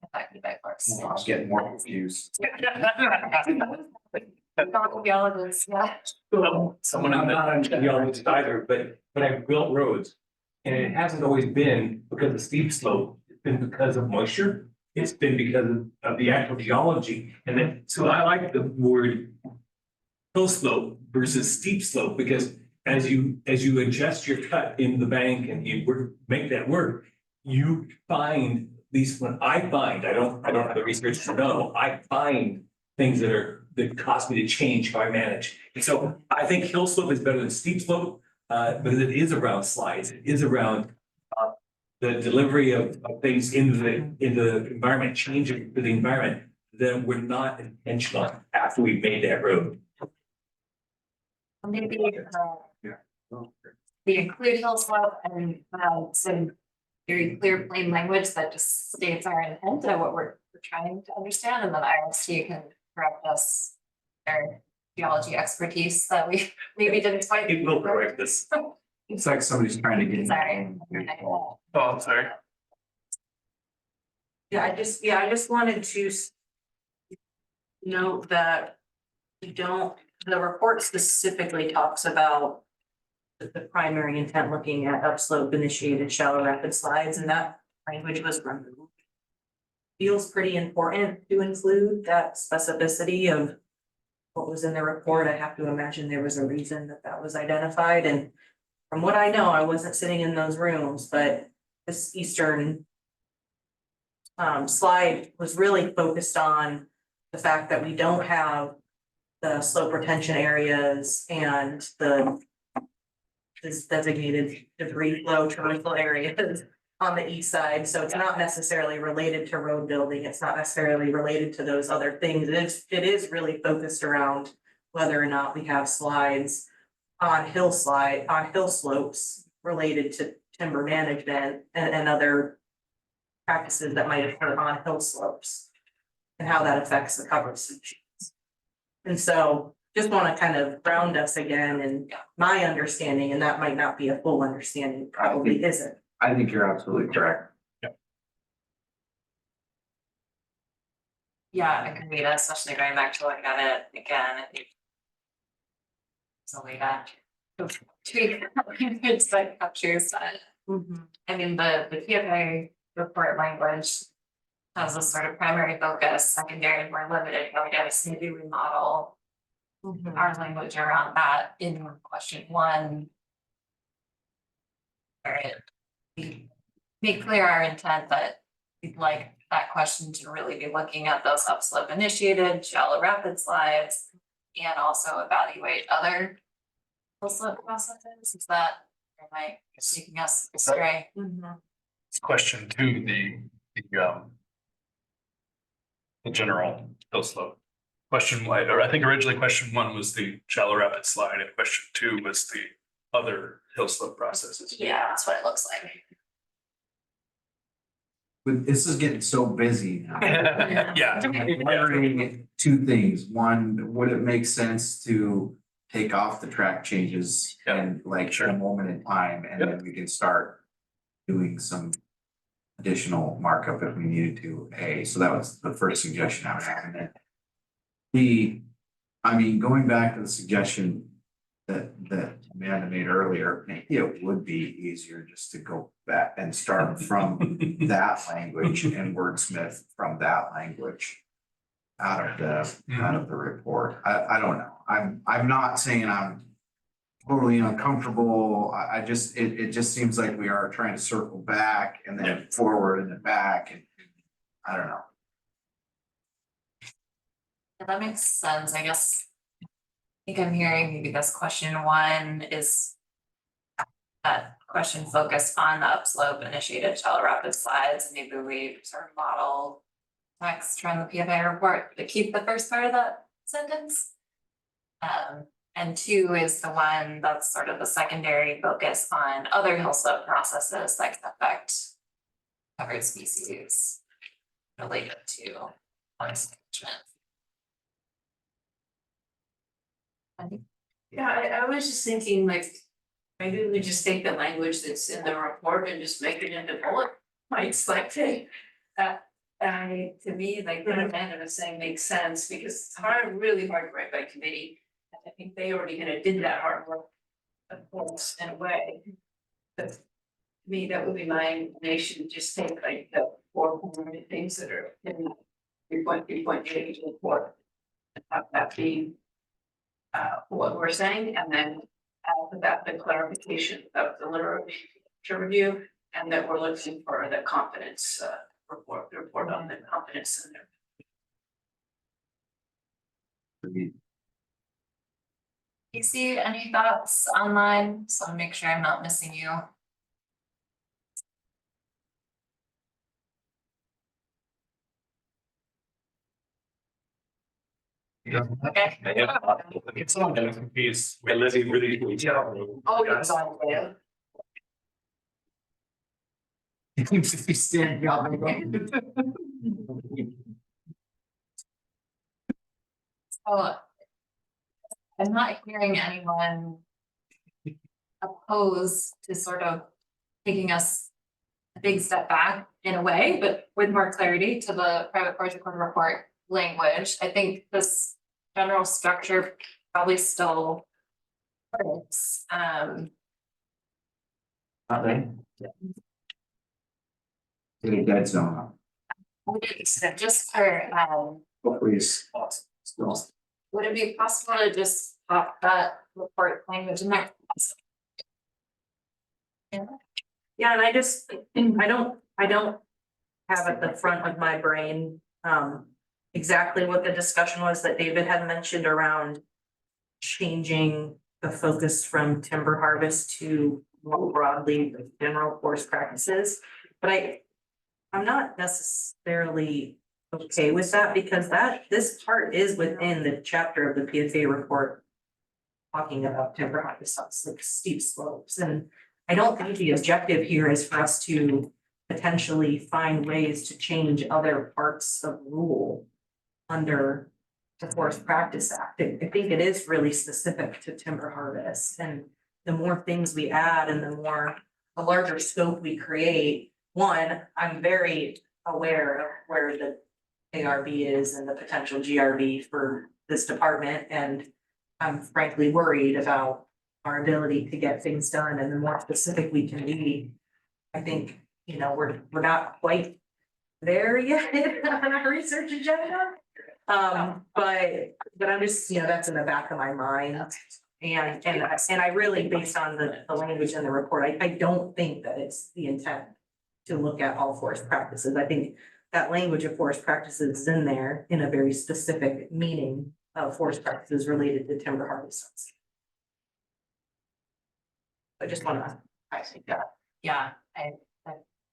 Affected by forest. I was getting more confused. Not geologists, yeah. Well, Someone I'm in the- not a geologist either, but I've built roads. And it hasn't always been because of steep slope, it's been because of moisture. It's been because of the actual geology. And then, so I like the word hill slope versus steep slope, because as you adjust your cut in the bank and you make that work, you find, at least when I find, I don't have the research to know, I find things that cause me to change how I manage. And so I think hill slope is better than steep slope, because it is around slides, it is around the delivery of things in the environment, changing for the environment that were not intentional after we made that road. Maybe we include hill slope and some very clear plain language that just states our intent and what we're trying to understand, and then IRST can correct us. Their geology expertise that we maybe didn't quite. It will correct this. It's like somebody's trying to get. Sorry. Oh, I'm sorry. Yeah, I just wanted to note that the report specifically talks about the primary intent looking at upslope initiated shallow rapid slides, and that language was removed. Feels pretty important to include that specificity of what was in the report. I have to imagine there was a reason that was identified, and from what I know, I wasn't sitting in those rooms, but this eastern slide was really focused on the fact that we don't have the slope retention areas and this designated debris flow traversal areas on the east side. So it's not necessarily related to road building. It's not necessarily related to those other things. It is really focused around whether or not we have slides on hill slopes related to timber management and other practices that might occur on hill slopes and how that affects the cover sections. And so just want to kind of ground us again in my understanding, and that might not be a full understanding, probably isn't. I think you're absolutely correct. Yeah, agreed, especially going back to looking at it again, I think. So we got. Tweak, it's like captures that. I mean, the PFA report language has a sort of primary focus, secondary more limited focus, maybe we model our language around that in question 1. Where we make clear our intent that we'd like that question to really be looking at those upslope initiated shallow rapid slides and also evaluate other slope processes. Is that, am I taking us astray? It's question 2, the general hill slope. Question 1, or I think originally question 1 was the shallow rapid slide, and question 2 was the other hill slope processes. Yeah, that's what it looks like. But this is getting so busy now. Yeah. I'm wondering 2 things. One, would it make sense to take off the track changes and like Sure. a moment in time, and then we can start doing some additional markup if we needed to, so that was the first suggestion I was having there. I mean, going back to the suggestion that Amanda made earlier, maybe it would be easier just to go back and start from that language and wordsmith from that language out of the report. I don't know. I'm not saying I'm totally uncomfortable. I just, it just seems like we are trying to circle back and then forward and then back, and I don't know. Yeah, that makes sense, I guess. I think I'm hearing maybe this question one is. That question focused on the upslope initiated shallow rapid slides, and maybe we sort of model. Text from the PFA report to keep the first part of that sentence. And two is the one that's sort of the secondary focus on other hill slope processes that can affect covered species related to forest management. Yeah, I was just thinking like, maybe we just take the language that's in the report and just make it into bullet points, like, hey, to me, like what Amanda was saying makes sense, because it's hard, really hard to write by committee. And I think they already kind of did that hard work, of course, in a way. But to me, that would be my inclination, just take like the 4 things that are in 3.3.8 report. And have that be what we're saying, and then add to that the clarification of the literature review, and that we're looking for the confidence report on the confidence in there. Casey, any thoughts online? So I'll make sure I'm not missing you. Okay. It's all in a piece. We're living really. Oh, it's on there. So I'm not hearing anyone opposed to sort of taking us a big step back in a way, but with more clarity to the private project report language. I think this general structure probably still works. Get a dead zone. So just for Hopefully it's still. would it be possible to just pop that report language in there? Yeah, and I don't have at the front of my brain, exactly what the discussion was that David had mentioned around changing the focus from timber harvest to more broadly the general forest practices. But I'm not necessarily okay with that, because this part is within the chapter of the PFA report talking about timber harvest on steep slopes, and I don't think the objective here is for us to potentially find ways to change other parts of rule under the Forest Practice Act. I think it is really specific to timber harvest, and the more things we add and the larger scope we create, one, I'm very aware of where the ARB is and the potential GRB for this department, and I'm frankly worried about our ability to get things done, and the more specific we can be, I think, we're not quite there yet on our research agenda. But I'm just, that's in the back of my mind. And I really, based on the language in the report, I don't think that it's the intent to look at all forest practices. I think that language of forest practices is in there in a very specific meaning of forest practices related to timber harvest. I just wanna, I think that, yeah, the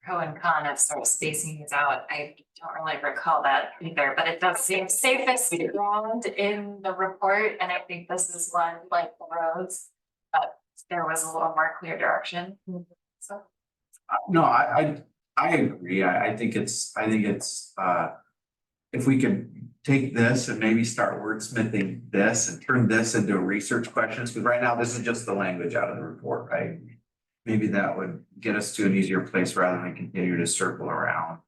pro and con of sort of spacing these out, I don't really recall that either, but it does seem safest ground in the report, and I think this is one like the roads. But there was a little more clear direction, so. No, I agree. I think it's, if we could take this and maybe start wordsmithing this and turn this into research questions, because right now this is just the language out of the report, right? maybe that would get us to an easier place rather than continue to circle around.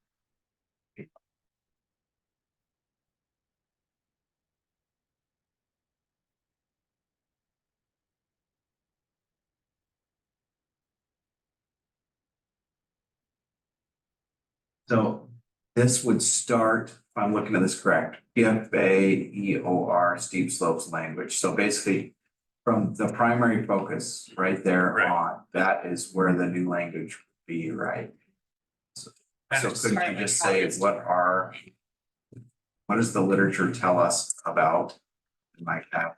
So this would start, if I'm looking at this correct, PFA-EOR steep slopes language. So basically, from the primary focus right there Right. on, that is where the new language would be, right? So couldn't you just say what does the literature tell us about like that?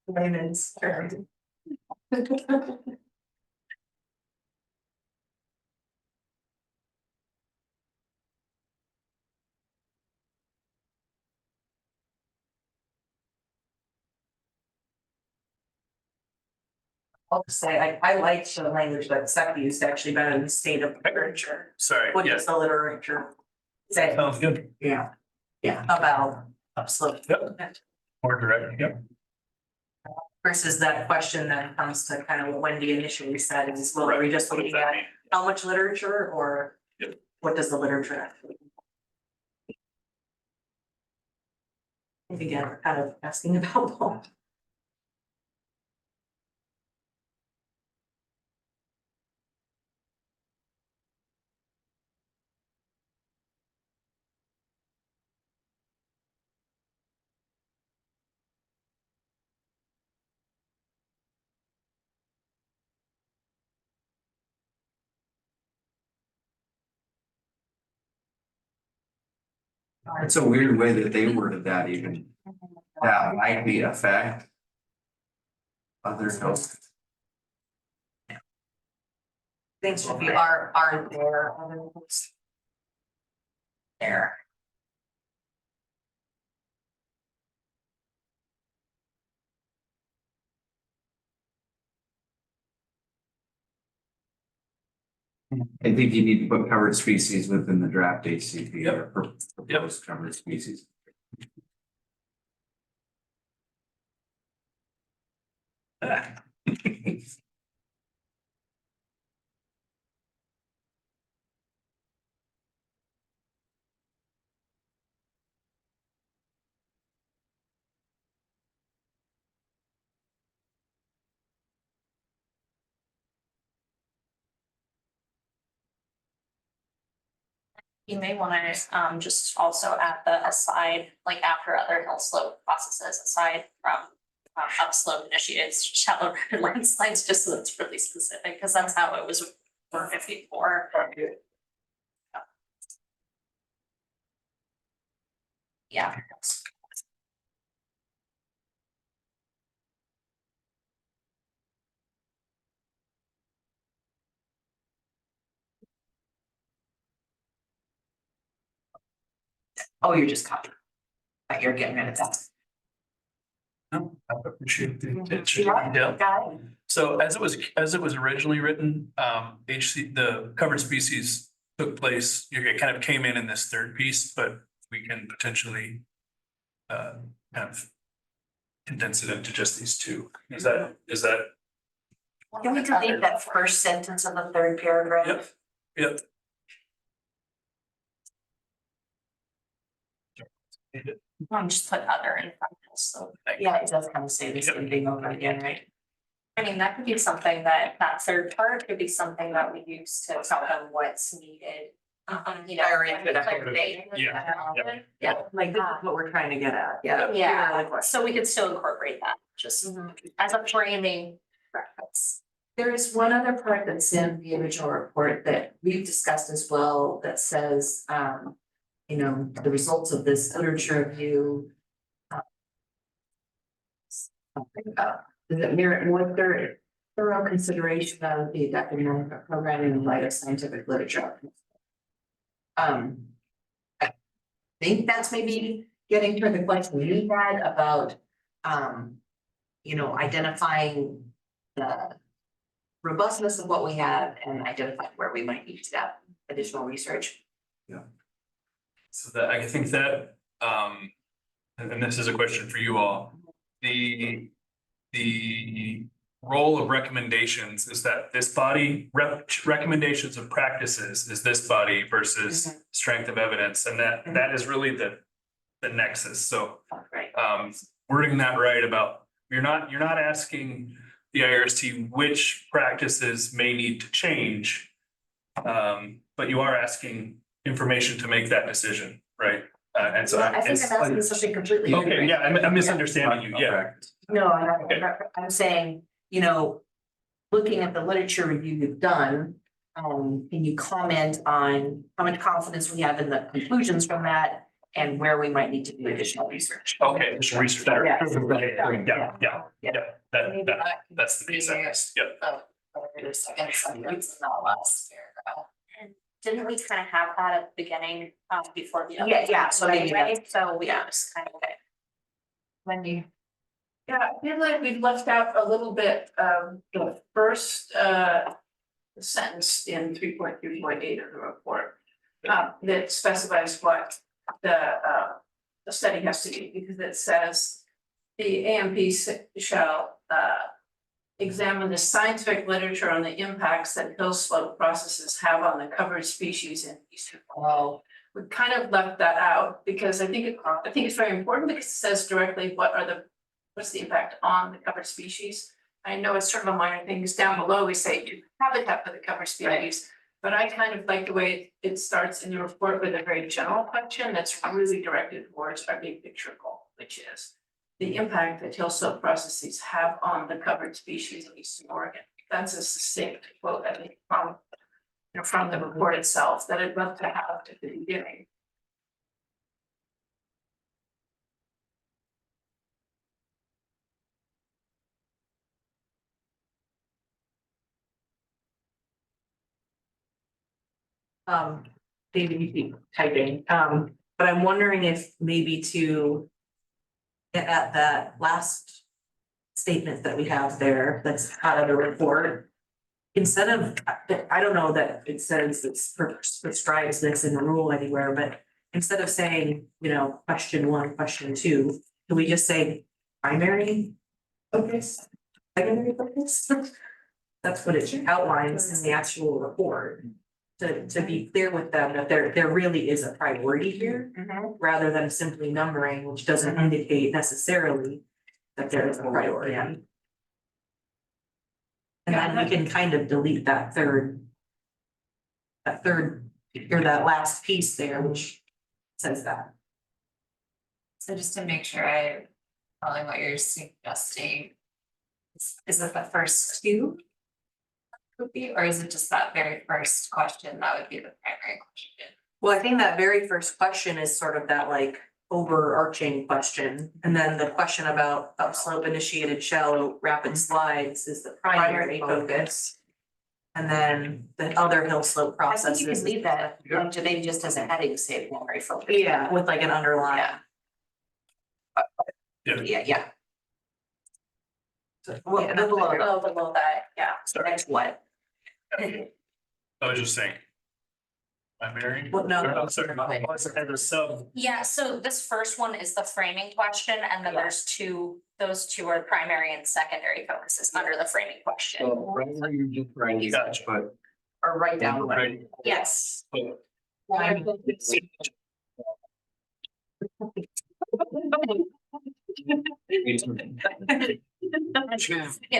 Layman's term. I'll just say, I like the language that Seth used actually better than the state of literature. Sorry, What yes, does the literature say? sounds good. Yeah, yeah, about upslope. Yep. More direct, yep. Versus that question that comes to kind of what Wendy initially said is, well, are we just What does looking that at mean? how much literature or? Yep. What does the literature actually? Again, we're kind of asking about both. It's a weird way that they worded that even, that likely affect other health. Things should be are there. There. I think you need to put covered species within the draft ACP Yep. or proposed covered species. You may want to just also add the aside, like after other hill slope processes, aside from upslope initiates shallow rapid landslides, just so it's really specific, because that's how it was worded before. Yeah. Oh, you're just copying. But you're getting rid of that. No, I appreciate the attention. Yeah. So as it was originally written, the covered species took place, it kind of came in this third piece, but we can potentially kind of condense it into just these two. Is that? Can we delete that first sentence of the third paragraph? Yep. Just put other in front of this, so. Yeah, it does kind of say the same thing over again, right? I mean, that could be something that third part could be something that we use to tell them what's needed. You know, Or into the- like they. Yeah. Yeah, like this is what we're trying to get at, yeah. Yeah, so we could still incorporate that, just Mhm. as a framing reference. There is one other part that's in the original report that we've discussed as well that says, you know, the results of this literature review. Does it merit more thorough consideration of the adaptive management program in light of scientific literature? I think that's maybe getting to the question we had about, you know, identifying the robustness of what we have and identifying where we might need to have additional research. So that, I think that, and this is a question for you all, the role of recommendations is that this body, recommendations of practices is this body versus strength of evidence, and that is really the nexus, so. Right. Wording that right about, you're not asking the IRST which practices may need to change. But you are asking information to make that decision, right? And so. I think I'm asking something completely different. Okay, yeah, I'm misunderstanding you, yeah. No, I'm saying, you know, looking at the literature review you've done, can you comment on how much confidence we have in the conclusions from that and where we might need to do additional research? Okay, just research that. Yeah. That's the piece I missed, yep. The second sentence, not last paragraph. Didn't we kind of have that at the beginning, before the. Yeah, so maybe Anyway, so we just kind of. Wendy. Yeah, I feel like we've left out a little bit of the first sentence in 3.3.8 of the report. That specifies what the study has to be, because it says the AMP shall examine the scientific literature on the impacts that hill slope processes have on the covered species in eastern Ohio. We kind of left that out because I think it's very important, because it says directly what's the impact on the covered species. I know it's sort of a minor thing, because down below we say habitat for the covered species. But I kind of like the way it starts in the report with a very general question that's really directed towards our big picture goal, which is the impact that hill slope processes have on the covered species of Eastern Oregon. That's a succinct quote, I think, from the report itself, that I'd love to have at the beginning. David, you keep typing, but I'm wondering if maybe to get at that last statement that we have there, that's out of the report. Instead of, I don't know that it says it's prescribes this in the rule anywhere, but instead of saying, you know, question 1, question 2, can we just say primary focus, secondary focus? That's what it outlines in the actual report. To be clear with them that there really is a priority here, rather than simply numbering, which doesn't indicate necessarily that there is a priority. And then we can kind of delete that third, or that last piece there, which says that. So just to make sure I'm following what you're suggesting, is it the first two? Would be, or is it just that very first question that would be the primary question? Well, I think that very first question is sort of that like overarching question, and then the question about upslope initiated shallow rapid slides is the primary focus. And then the other hill slope I think processes. you can leave that, maybe just as a heading, say primary focus. Yeah, with like an underline. Yeah. Well, Yeah, below Below that, yeah. so next what? I was just saying. Am I married? Well, no. I'm sorry, as a sub. Yeah, so this first one is the framing question, and then there's those two are primary and secondary focuses under the framing question. So, right where you just write, Gotcha. but. Or write down what? Right. Yes. It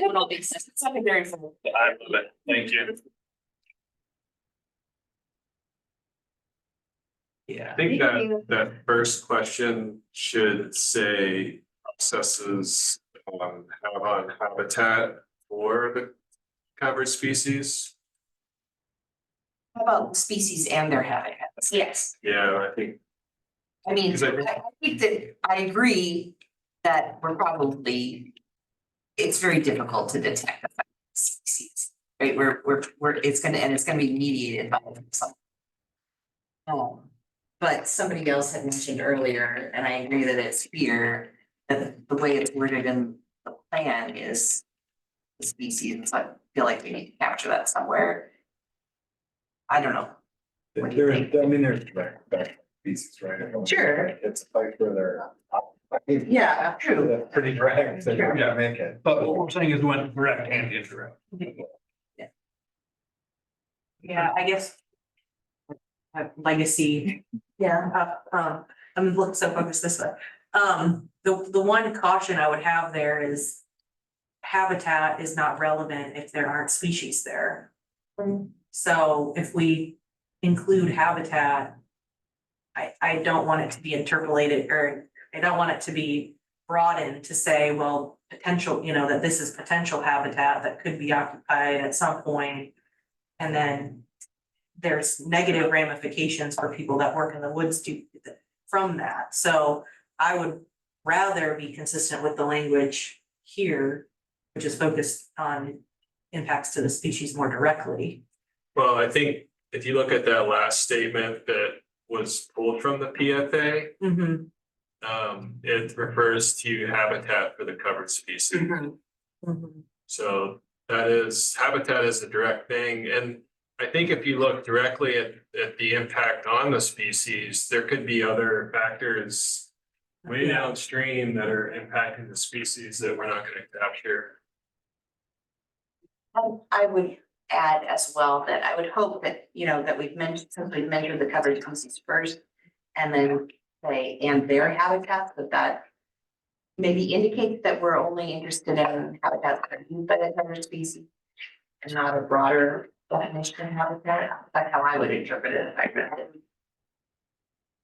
would all be secondary. I love it, thank you. Yeah. I think that first question should say processes have on habitat for the covered species. How about species and their habitats? Yes. Yeah, I think. I mean, Because I think that I agree that we're probably, it's very difficult to detect the species, right? It's gonna be mediated by some. But somebody else had mentioned earlier, and I agree that it's here, that the way it's worded in the plan is the species, so I feel like we need to capture that somewhere. I don't know. What do you think? I mean, there's Pieces, right? Sure. It's like where they're. Yeah, true. That's pretty direct, so you're gonna make it. But what we're saying is when direct and indirect. Yeah, I guess. Legacy, Yeah. I'm looking so focused this way. The one caution I would have there is. Habitat is not relevant if there aren't species there. So if we include habitat. I don't want it to be interpolated, or I don't want it to be broadened to say, well, potential, you know, that this is potential habitat that could be occupied at some point. And then there's negative ramifications for people that work in the woods from that. So I would rather be consistent with the language here, which is focused on impacts to the species more directly. Well, I think if you look at that last statement that was pulled from the PFA, it refers to habitat for the covered species. So that is, habitat is a direct thing, and I think if you look directly at the impact on the species, there could be other factors way downstream that are impacting the species that we're not going to capture. I would add as well that I would hope that, you know, that we've mentioned, since we've measured the covered species first. And then say, and their habitats, that maybe indicates that we're only interested in habitats that are used by the covered species. And not a broader definition of habitat. That's how I would interpret it if I read it.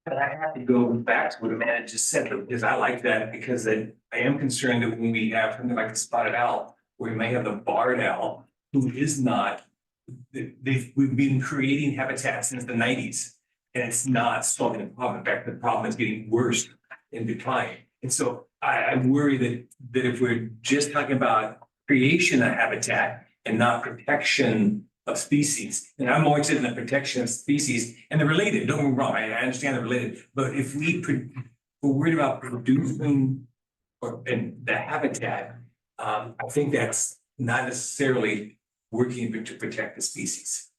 But I have to go back to what Amanda just said, because I like that, because I am concerned that when we have something like a spotted owl, where we may have the barred owl, who is not, we've been creating habitat since the 90s, and it's not solving the problem. In fact, the problem is getting worse in decline. And so I worry that if we're just talking about creation of habitat and not protection of species, and I'm more interested in the protection of species, and they're related, don't get me wrong, I understand they're related, but if we're worried about producing and the habitat, I think that's not necessarily working to protect the species.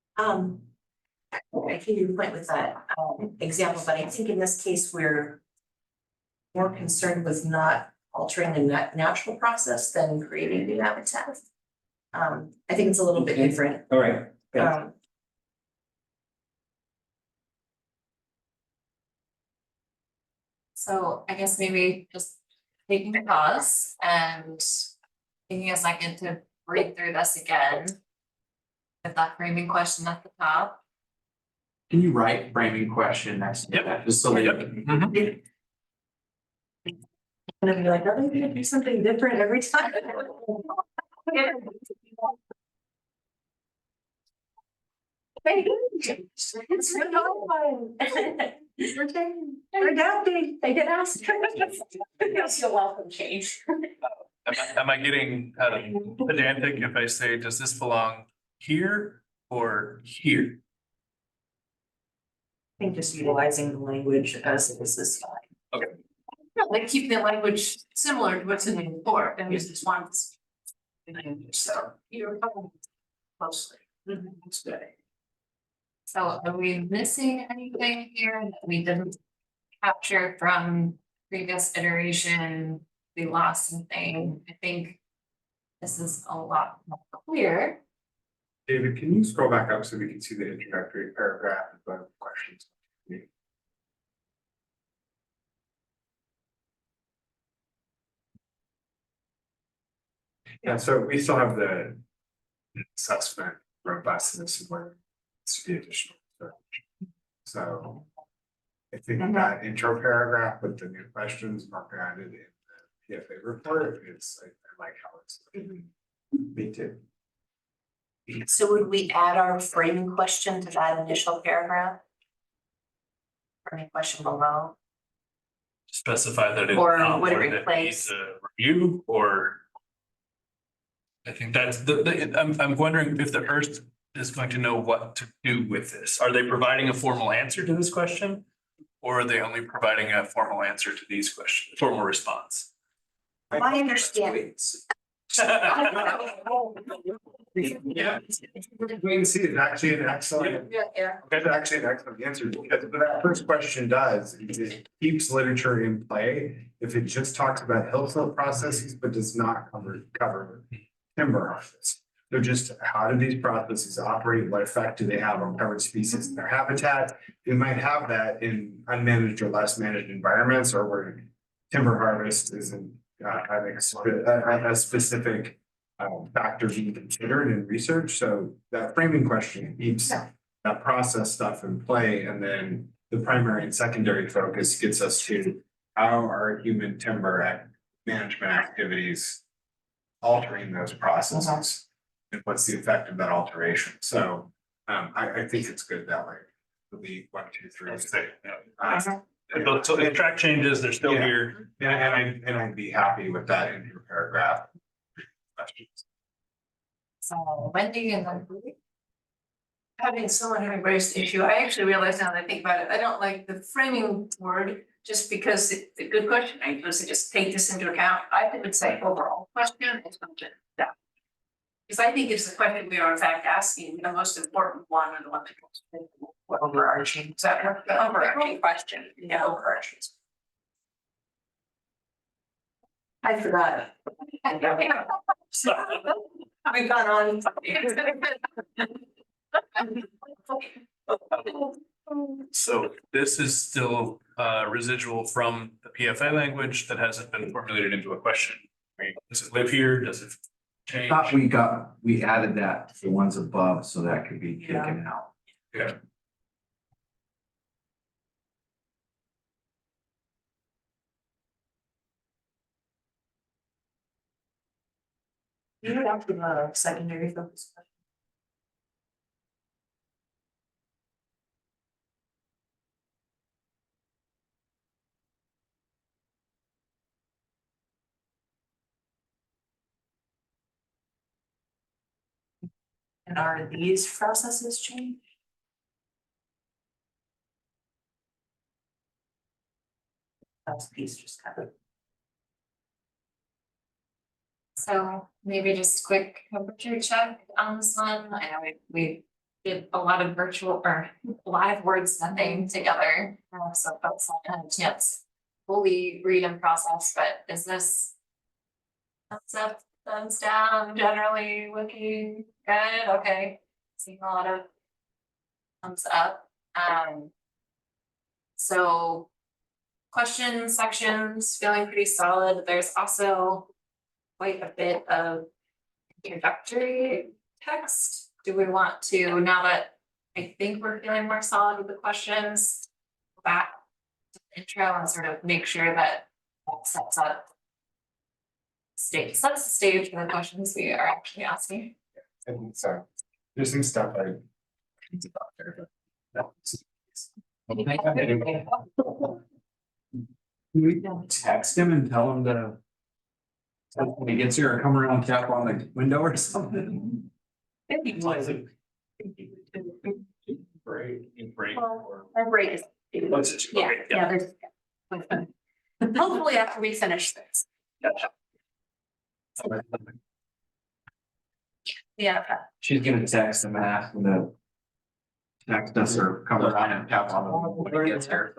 I hear your point with that example, but I think in this case, we're more concerned with not altering the natural process than creating new habitat. I think it's a little bit different. All right. Thanks. So I guess maybe just taking a pause and taking a second to read through this again. With that framing question at the top. Can you write framing question next to that, just so that. And I'm like, are they gonna do something different every time? It's really fun. We're adapting. They get asked. You're welcome, change. Am I getting pedantic if I say, does this belong here or here? I think just utilizing the language as it is this time. Like keeping the language similar to what's in the report, and just ones. So you're following closely. That's good. So are we missing anything here that we didn't capture from previous iteration? We lost something. I think this is a lot more clear. David, can you scroll back up so we can see the introductory paragraph of the questions? Yeah, so we still have the assessment robustness and where it's the additional. So I think that intro paragraph with the new questions marked added in the PFA report is, I like how it's. Me too. So would we add our framing question to that initial paragraph? Framing question below? Specify that it's Or not would it one that replace- needs a review, or. I think that's I'm wondering if the Earth is going to know what to do with this. Are they providing a formal answer to this question? Or are they only providing a formal answer to these questions, formal response? My understanding. Yeah. We can see it's actually an excellent, that's actually an excellent answer, because what that first question does, is it keeps literature in play. If it just talks about hill slope processes, but does not cover timber harvest. They're just, how do these processes operate? What effect do they have on covered species and their habitat? We might have that in unmanaged or less managed environments, or where timber harvest isn't, I think, a specific factor being considered in research. So that framing question keeps that process stuff in play, and then the primary and secondary focus gets us to how are human timber management activities altering those processes, and what's the effect of that alteration. So I think it's good that way. It'll be 1, 2, 3. So the track changes, they're still Yeah. here. And I'd be happy with that in your paragraph. Questions. So Wendy and then Having someone who embraced the issue, I actually realize now that I think about it, I don't like the framing word just because it's a good question. I suppose to just take this into account. I would say overall question is something that. Because I think it's the question we are in fact asking, the most important one, and the one that goes overarching, is that the overarching question, overarching. I forgot. We've gone on. So this is still residual from the PFA language that hasn't been formulated into a question. Right? Does it live here? Does it change? Thought we added that to the ones above, so that could be taken out. Yeah. You would have to secondary focus. And are these processes changed? That's piece just kind of. So maybe just quick temperature check on this one. I know we did a lot of virtual or live word sending together. So folks haven't had a chance to fully read and process, but is this thumbs up, thumbs down, generally looking good? Okay. Seeing a lot of thumbs up. So question sections feeling pretty solid. There's also quite a bit of introductory text. Do we want to, now that I think we're feeling more solid with the questions, go back to the intro and sort of make sure that that sets the stage for the questions we are actually asking? And so there's some stuff I. Can we text him and tell him to? When he gets here, come around, tap on the window or something. Break. Our break is. Okay, There's. Hopefully after we finish this. Yeah. She's gonna text him and ask him to text us or come around and tap on him when he gets here.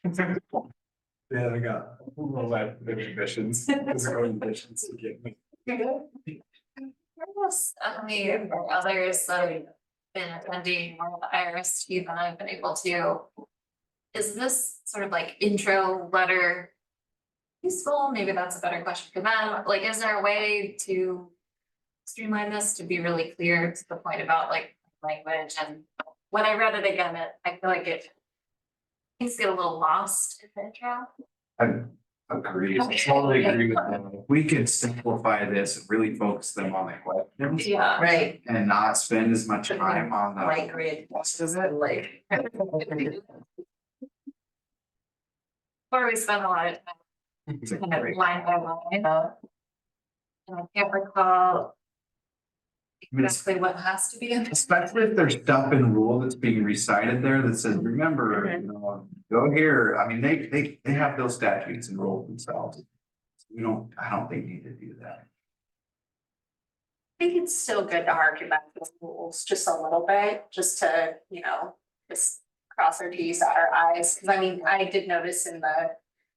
Yeah, I got the ambitions, physical ambitions to get me. How many others that have been attending more of the IRST than I've been able to? Is this sort of like intro letter useful? Maybe that's a better question for them. Like, is there a way to streamline this to be really clear to the point about like language? And when I read it again, I feel like things get a little lost in the intro. I agree, totally agree with them. We could simplify this and really focus them on the questions. Yeah. Right, And not spend as much time on the. light grid, does it like? Or we spend a lot of time kind of line by line. And I can't recall exactly what has to be in this. Especially if there's stuff in rule that's being recited there that says, remember, go here. I mean, they have those statutes and rules themselves. I don't think you need to do that. I think it's still good to harken back to the rules just a little bit, just to, just cross our T's, dot our I's, because I mean, I did notice in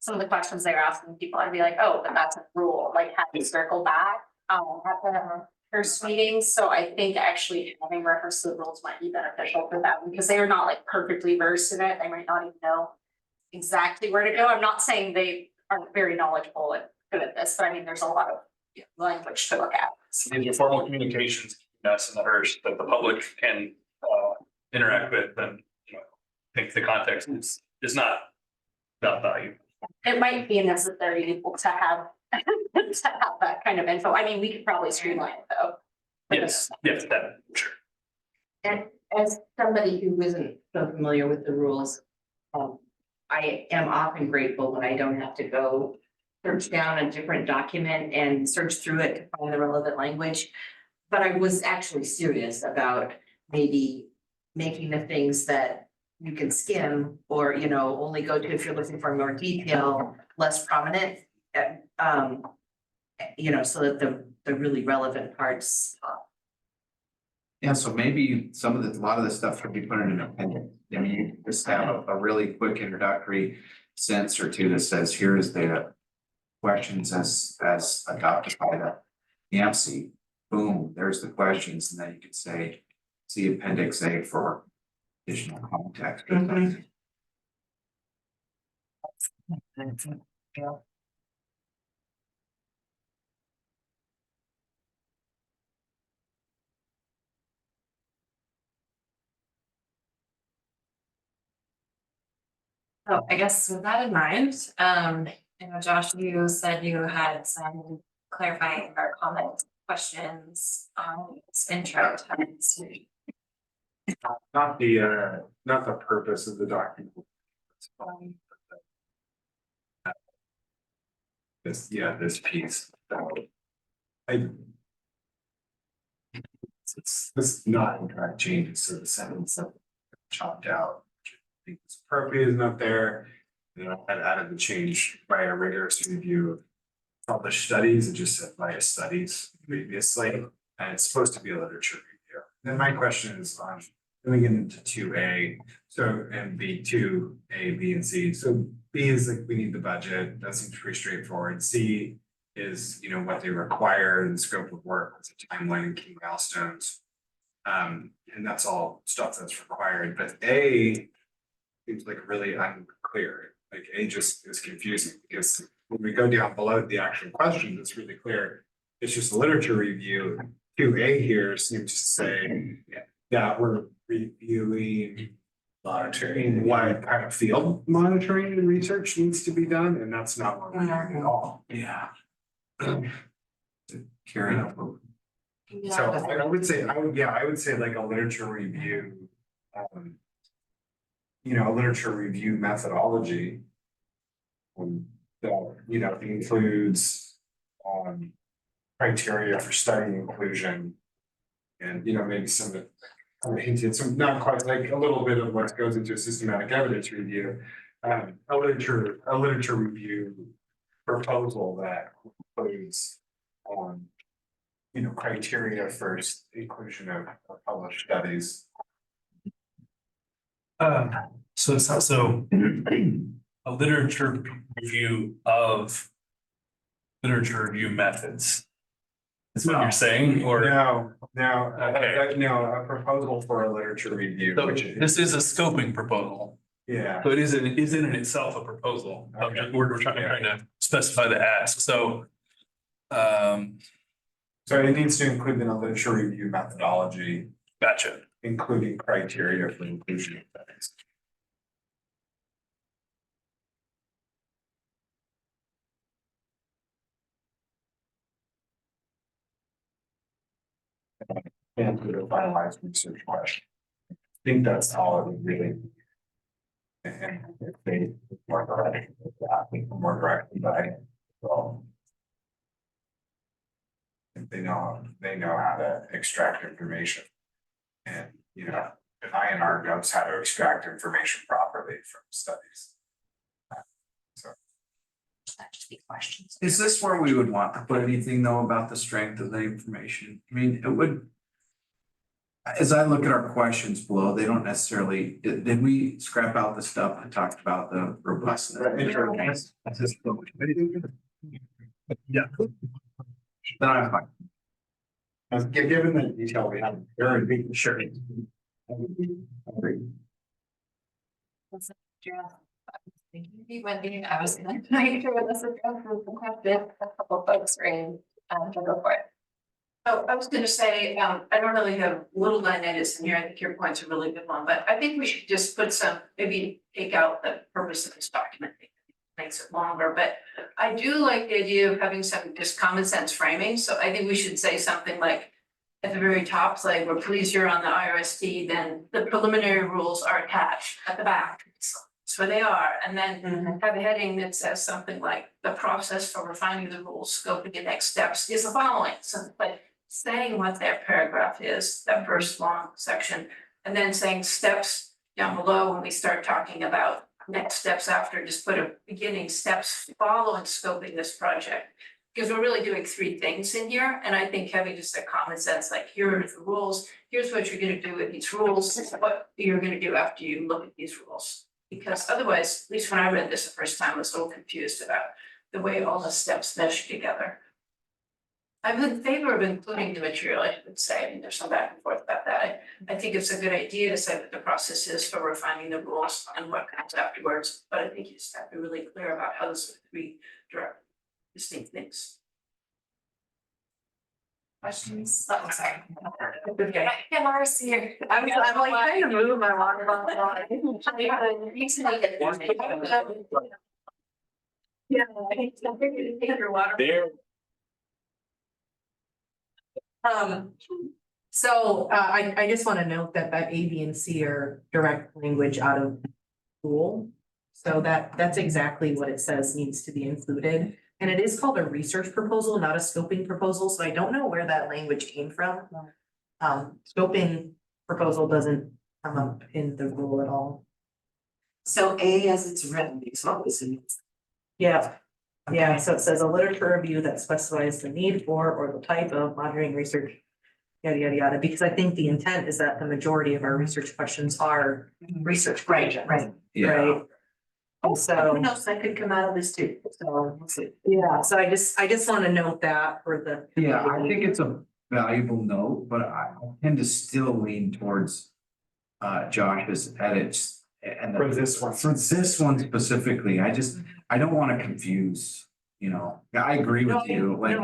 some of the questions they were asking people, I'd be like, oh, but that's a rule, like have to circle back, at the first meeting, so I think actually having reference to the rules might be beneficial for them, because they are not like perfectly versed in it, they might not even know exactly where to go. I'm not saying they aren't very knowledgeable and good at this, but I mean, there's a lot of language to look at. So these are formal communications, us and the HERS that the public can interact with, and I think the context is not without value. It might be necessary to have that kind of info. I mean, we could probably streamline it though. Yes, that, sure. And as somebody who isn't so familiar with the rules, I am often grateful when I don't have to go search down a different document and search through it to find the relevant language. But I was actually serious about maybe making the things that you can skim or, only go to if you're looking for more detail, less prominent. So that the really relevant parts. Yeah, so maybe a lot of this stuff could be put in an appendix. I mean, you just have a really quick introductory sentence or two that says, here's the questions as adopted by the AMC. Boom, there's the questions, and then you could say, see appendix A for additional context. So I guess with that in mind, Josh, you said you had some clarifying or comment questions on this intro to. Not the purpose of the document. It's fine. This piece. It's this not incorrect changes, so the sentence that chopped out. Which I think is appropriate is not there. I added the change by a rigorous review of published studies. It just said by studies previously, and it's supposed to be a literature review. Then my question is on going into 2A, so and B2, A, B, and C. So B is like we need the budget. That seems pretty straightforward. C is what they require and the scope of work, what's the timeline and key milestones. And that's all stuff that's required. But A seems like really unclear. Like A just is confusing because when we go down below the actual question, it's really clear. It's just a literature review. 2A here seems to say that we're reviewing monitoring what kind of field monitoring and research needs to be done, and that's not what we're doing at all. Yeah. Carry over. So I would say like a literature review. A literature review methodology. That includes criteria for study inclusion. And maybe some of hinted some not quite like a little bit of what goes into a systematic evidence review. A literature review proposal that includes criteria for inclusion of published studies. So a literature review of literature review methods. Is what you're saying, or? No, Okay. a proposal for a literature review, So which is, this is a scoping proposal. yeah. So it is in itself a proposal. Okay. We're trying to specify the ask, so. So it needs to include in a literature review methodology, Gotcha. including criteria for inclusion of studies. And to the finalized research question. I think that's all it would really. And if they more directly, more directly by, well. If they know how to extract information. And, an INR knows how to extract information properly from studies. So. that just be questions. Is this where we would want to put anything though about the strength of the information? I mean, it would. As I look at our questions below, they don't necessarily, did we scrap out the stuff that talked about the robustness? Yeah. Then I'm fine. As given the detail we have, very big, sure. Agreed. Thank you, Wendy. I was gonna make sure this addresses the question, a couple folks raised, to go for it. Oh, I was gonna say, I don't really have little line edits in here, I think your point's a really good one, but I think we should just put some, maybe take out the purpose of this document. Makes it longer, but I do like the idea of having some just common sense framing, so I think we should say something like. At the very top, it's like, we're pleased you're on the IRSD, then the preliminary rules are attached at the back. That's where they are, and then have a heading that says something like, the process for refining the rules, scoping and next steps is the following, so like. Saying what that paragraph is, that first long section, and then saying steps down below when we start talking about next steps after, just put a beginning steps following scoping this project. Because we're really doing three things in here, and I think having just a common sense, like here are the rules, here's what you're gonna do with these rules, what you're gonna do after you look at these rules. Because otherwise, at least when I read this the first time, I was a little confused about the way all the steps mesh together. I'm in favor of including the material, I would say, I mean, there's some back and forth about that. I think it's a good idea to say what the process is for refining the rules and what comes afterwards, but I think you just have to be really clear about how those three direct distinct things. Questions? Oh, sorry. Okay. Yeah, Marcy here. I'm like trying to move my water bottle. Yeah, I think so. Take your water. There. So I just want to note that A, B, and C are direct language out of school. So that's exactly what it says needs to be included. And it is called a research proposal, not a scoping proposal, so I don't know where that language came from. Scoping proposal doesn't come up in the rule at all. So A as it's written, it's always in. Yeah. Yeah, so it says a literature review that specifies the need for or the type of monitoring research. Yada, yada, yada, because I think the intent is that the majority of our research questions are research questions. Right. Yeah, Right? And so. Who knows, that could come out of this too, so we'll see. Yeah, so I just want to note that for the. yeah, I think it's a valuable note, but I tend to still lean towards Josh's edits. And For this one. For this one specifically, I don't want to confuse, you know, I agree with you, like.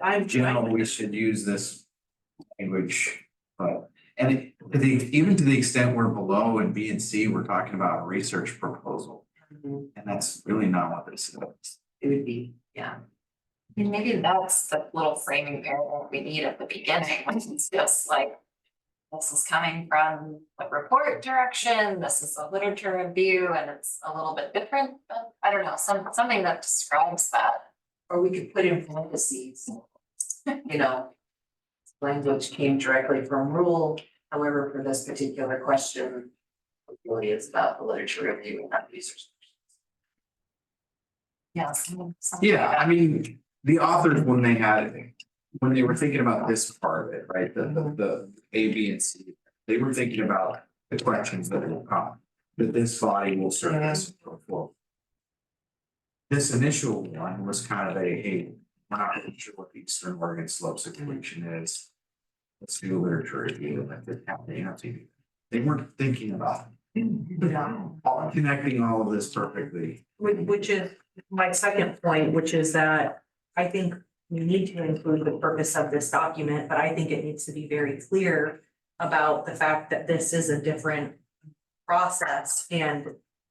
I'm. General, we should use this language, but, and even to the extent we're below in B and C, we're talking about a research proposal. And that's really not what this is. It would be, yeah. And maybe that's the little framing paragraph we need at the beginning, which is just like. This is coming from a report direction, this is a literature review, and it's a little bit different, but I don't know, something that describes that. Or we could put in parentheses, you know. Language came directly from rule, however, for this particular question. It really is about the literature review and not research. Yes. Yeah, I mean, the authors, when they were thinking about this part of it, right, the A, B, and C, they were thinking about the questions that will come, that this body will serve as and so forth. This initial one was kind of hey, we're not really sure what the Eastern Oregon slopes equation is. Let's do a literature review, like they're happening, they weren't thinking about connecting all of this perfectly. Which is my second point, which is that I think we need to include the purpose of this document, but I think it needs to be very clear about the fact that this is a different process and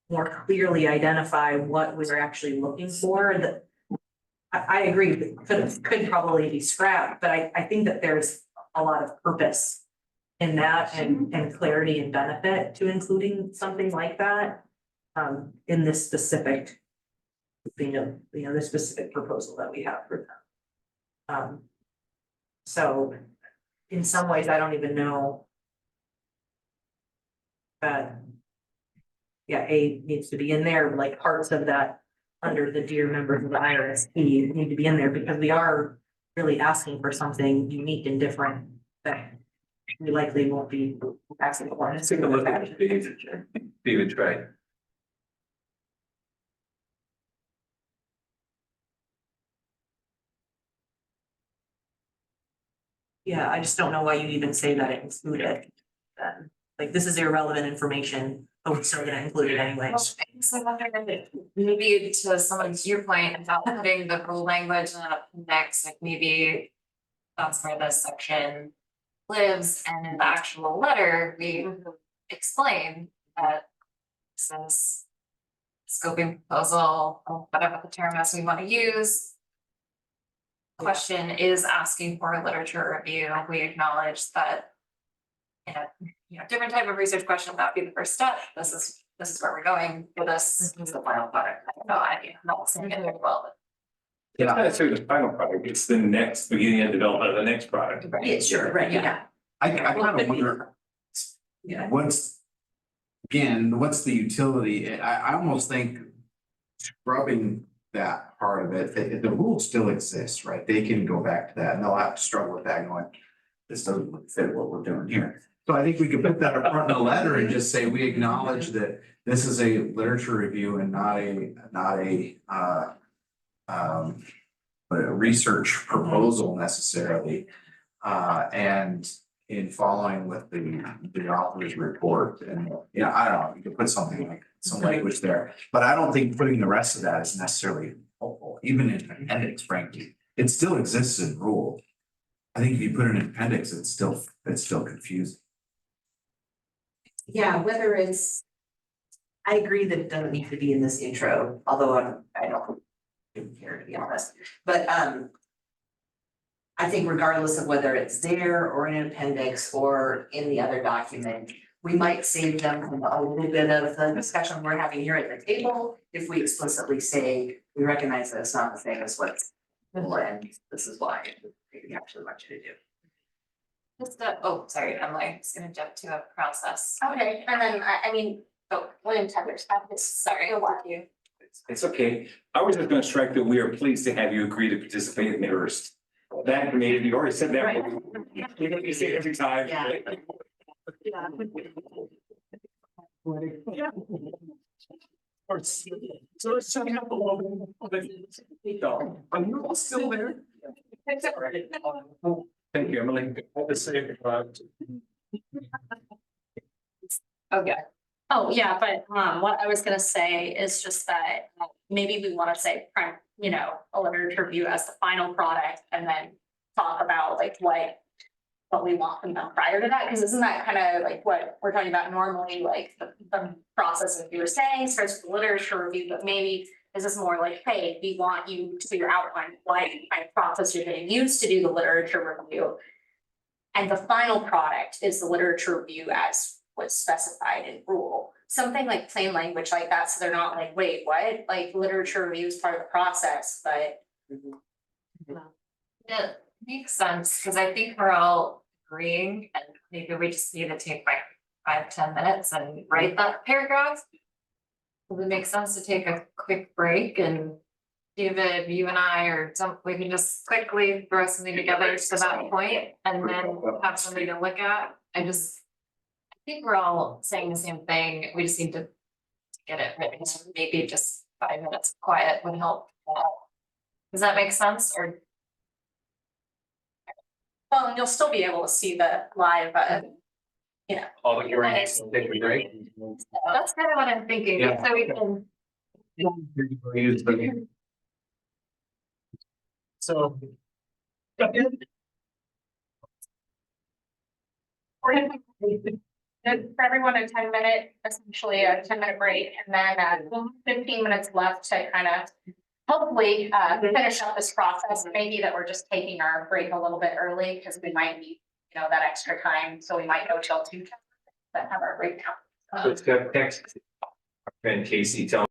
more clearly identify what we're actually looking for. That I agree, that could probably be scrapped, but I think that there's a lot of purpose in that and clarity and benefit to including something like that in this specific, this specific proposal that we have for them. So in some ways, I don't even know that, yeah, A needs to be in there, like parts of that under the dear members of the IRSP need to be in there because we are really asking for something unique and different that we likely won't be asking for. Let's take a look at it. David tried. Yeah, I just don't know why you even say that it included. Like, this is irrelevant information, but we're still gonna include it anyways. So I wonder, maybe to someone's your point about putting the rule language in an appendix, like maybe that's where this section lives, and in the actual letter, we explain that this is scoping proposal, or whatever the term is we want to use. Question is asking for a literature review. We acknowledge that in a, different type of research question, that would be the first step. This is where we're going for this. This is the final product. I have no idea. I'm not saying it very well, but It's not necessarily the final product, it's the next beginning of development of the next product. Yeah, sure, right, yeah. I kind of wonder. Yeah. What's the utility? I almost think scrubbing that part of it, the rule still exists, right? They can go back to that and they'll have to struggle with that going, this doesn't fit what we're doing here. So I think we could put that up front in the letter and just say, we acknowledge that this is a literature review and not a research proposal necessarily. And in following with the author's report and, I don't know, you could put something like some language there. But I don't think putting the rest of that is necessarily helpful, even in an appendix, frankly. It still exists in rule. I think if you put it in an appendix, it's still confusing. Yeah, whether it's, I agree that it doesn't need to be in this intro, although I don't care, to be honest, but I think regardless of whether it's there or in an appendix or in the other document, we might save them from a little bit of the discussion we're having here at the table if we explicitly say, we recognize that it's not the same as what's and this is why we actually want you to do. sorry, I'm like, just gonna jump to a process. Okay, and then I mean, William Tethers, sorry, go with you. It's okay. I was just gonna strike that we are pleased to have you agree to participate in the IRST. That, maybe you already said that. Right. You say it every time. Yeah. So let's set up a little bit. Are you all still there? Thank you, Emily. The same. Okay. Oh, yeah, but what I was gonna say is just that maybe we wanna say, a literature review as the final product and then talk about like what we want from them prior to that, because isn't that kind of like what we're talking about normally, like the process that you were saying starts with the literature review, but maybe this is more like, hey, we want you to outline what kind of process you're gonna use to do the literature review. And the final product is the literature review as was specified in rule. Something like plain language like that, so they're not like, wait, what? Like literature review is part of the process, but. It makes sense, because I think we're all agreeing, and maybe we just need to take like 5-10 minutes and write that paragraph. Would it make sense to take a quick break, and David, you and I, or we can just quickly throw something together to that point and then have something to look at? I think we're all saying the same thing, we just need to get it written, maybe just 5 minutes of quiet would help. Does that make sense, or? Well, and you'll still be able to see the live, All the hearings, take a break. That's kind of what I'm thinking, Yeah. so we can. So. we're gonna give everyone a 10-minute, essentially a 10-minute break, and then 15 minutes left to kind of hopefully finish up this process. Maybe that we're just taking our break a little bit early because we might need, that extra time, so we might go till 2, but have our break now. Let's go text. Our friend Casey, tell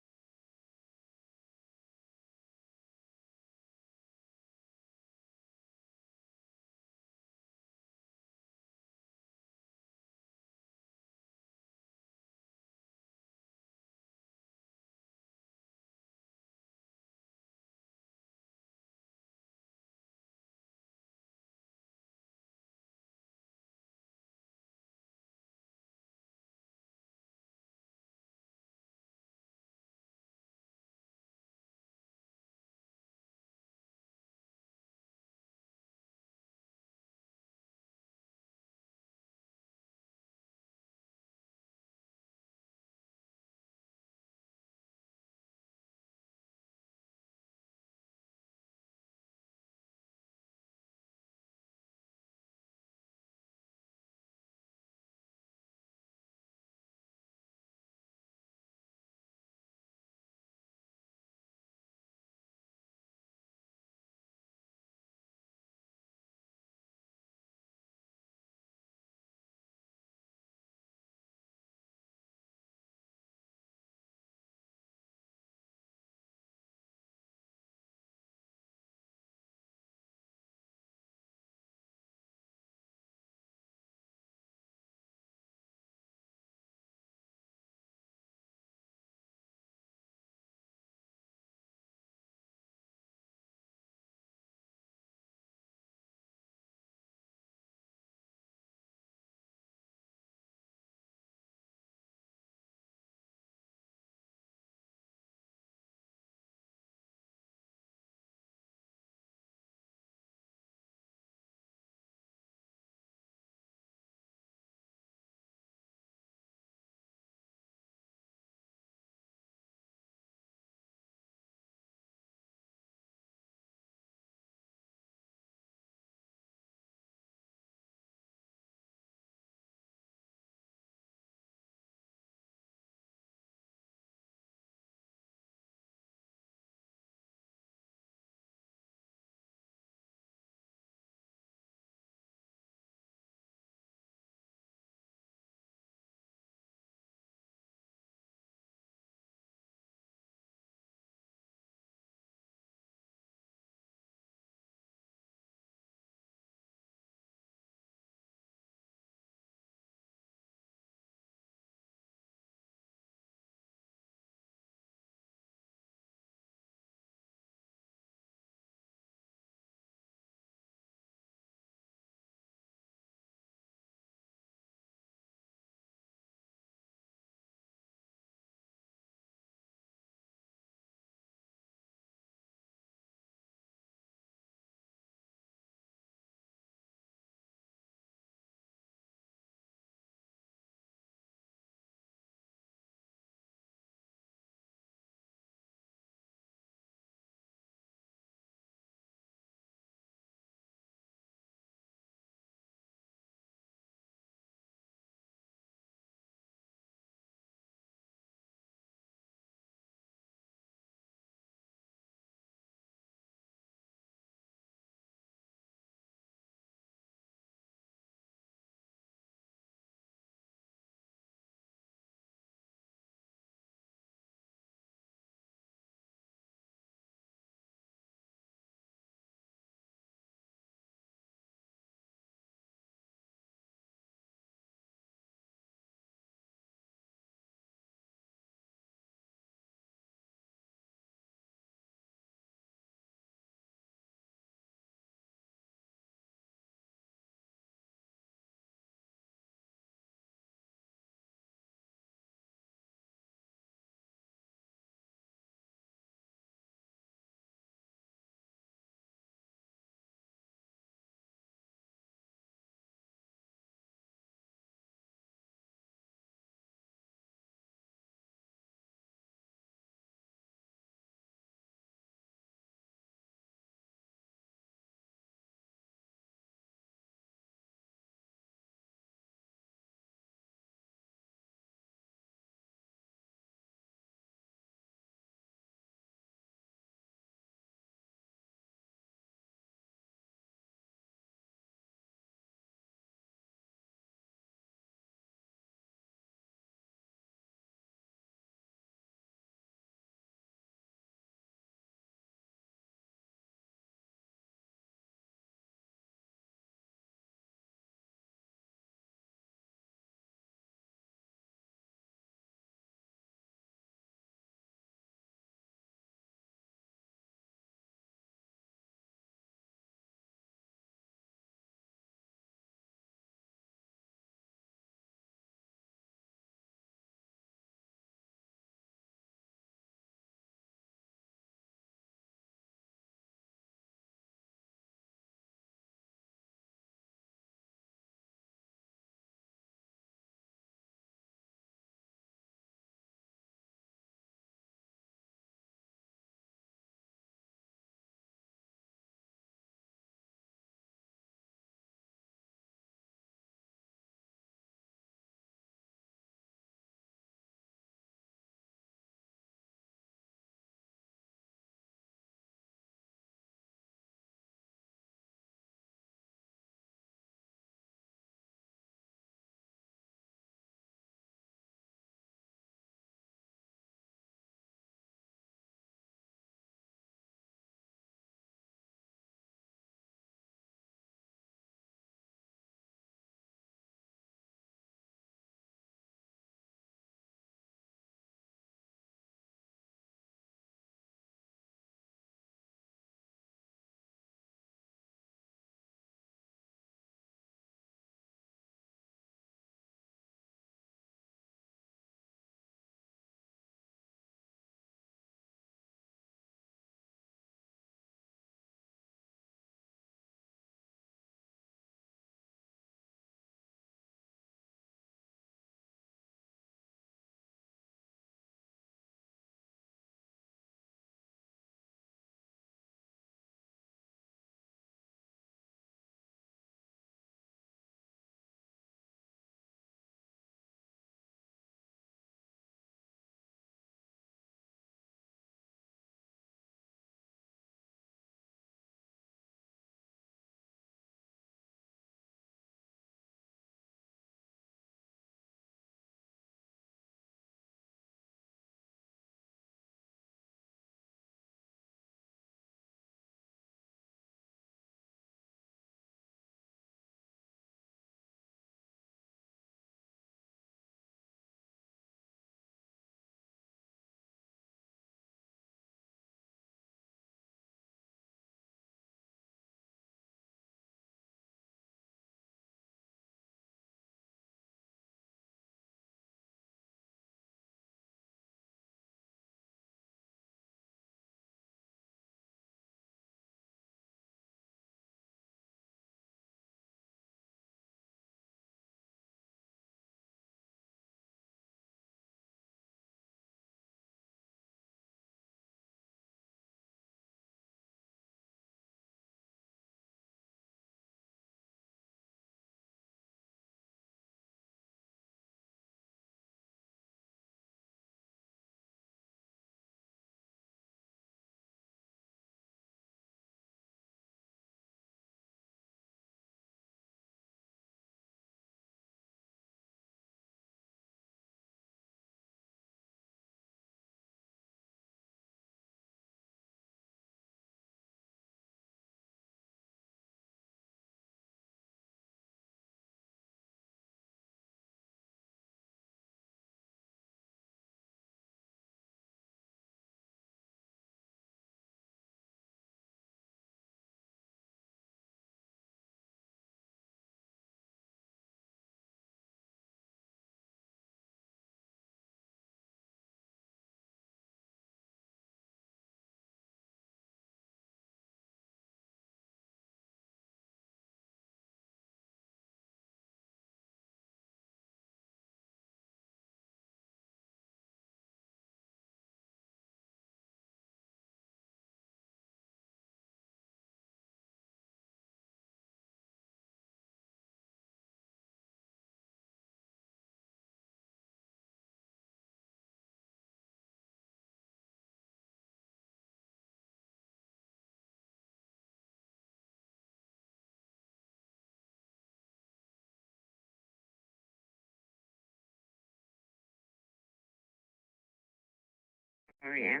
Oh, yeah.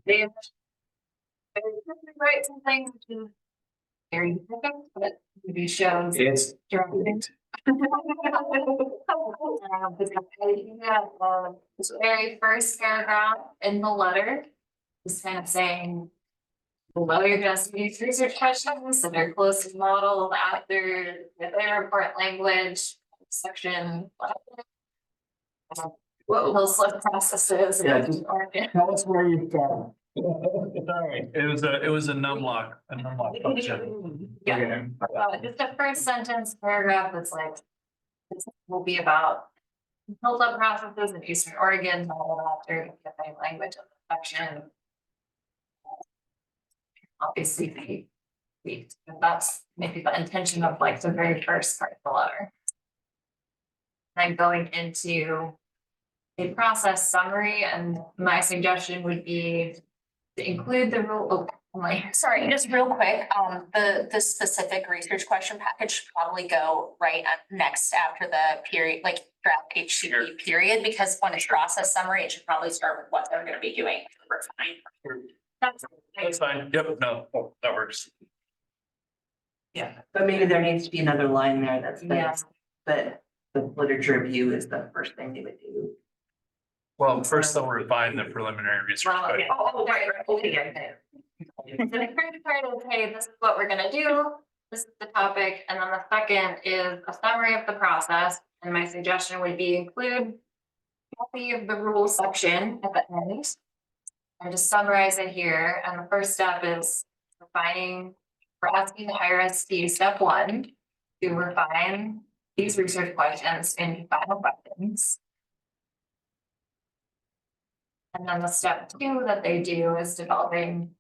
They've write some things which is very difficult, but maybe shows. It's direction. This very first paragraph in the letter is kind of saying, below you're gonna see these research questions that are closely modeled after the report language section. What will slip processes. Yeah, just tell us where you've got. It was a numlock function. Yeah, just the first sentence paragraph that's like, This will be about build up processes in Eastern Oregon, all of that through the PFA language of the section. Obviously, that's maybe the intention of like the very first part of the letter. Then going into a process summary, and my suggestion would be to include the rule. Oh, Sorry, just real quick, the specific research question package should probably go right at next after the period, like draft HCP period, because when it's process summary, it should probably start with what they're gonna be doing. That's fine. Yep, no, that works. Yeah, but maybe there needs to be another line there that Yeah. says that the literature review is the first thing they would do. Well, first they'll refine the preliminary research. Well, but- okay. So the first part is, hey, this is what we're gonna do, this is the topic, and then the second is a summary of the process. And my suggestion would be include copy of the rules section at the end. And just summarize it here, and the first step is refining, we're asking the IRSD, step one, to refine these research questions into final questions. And then the step two that they do is developing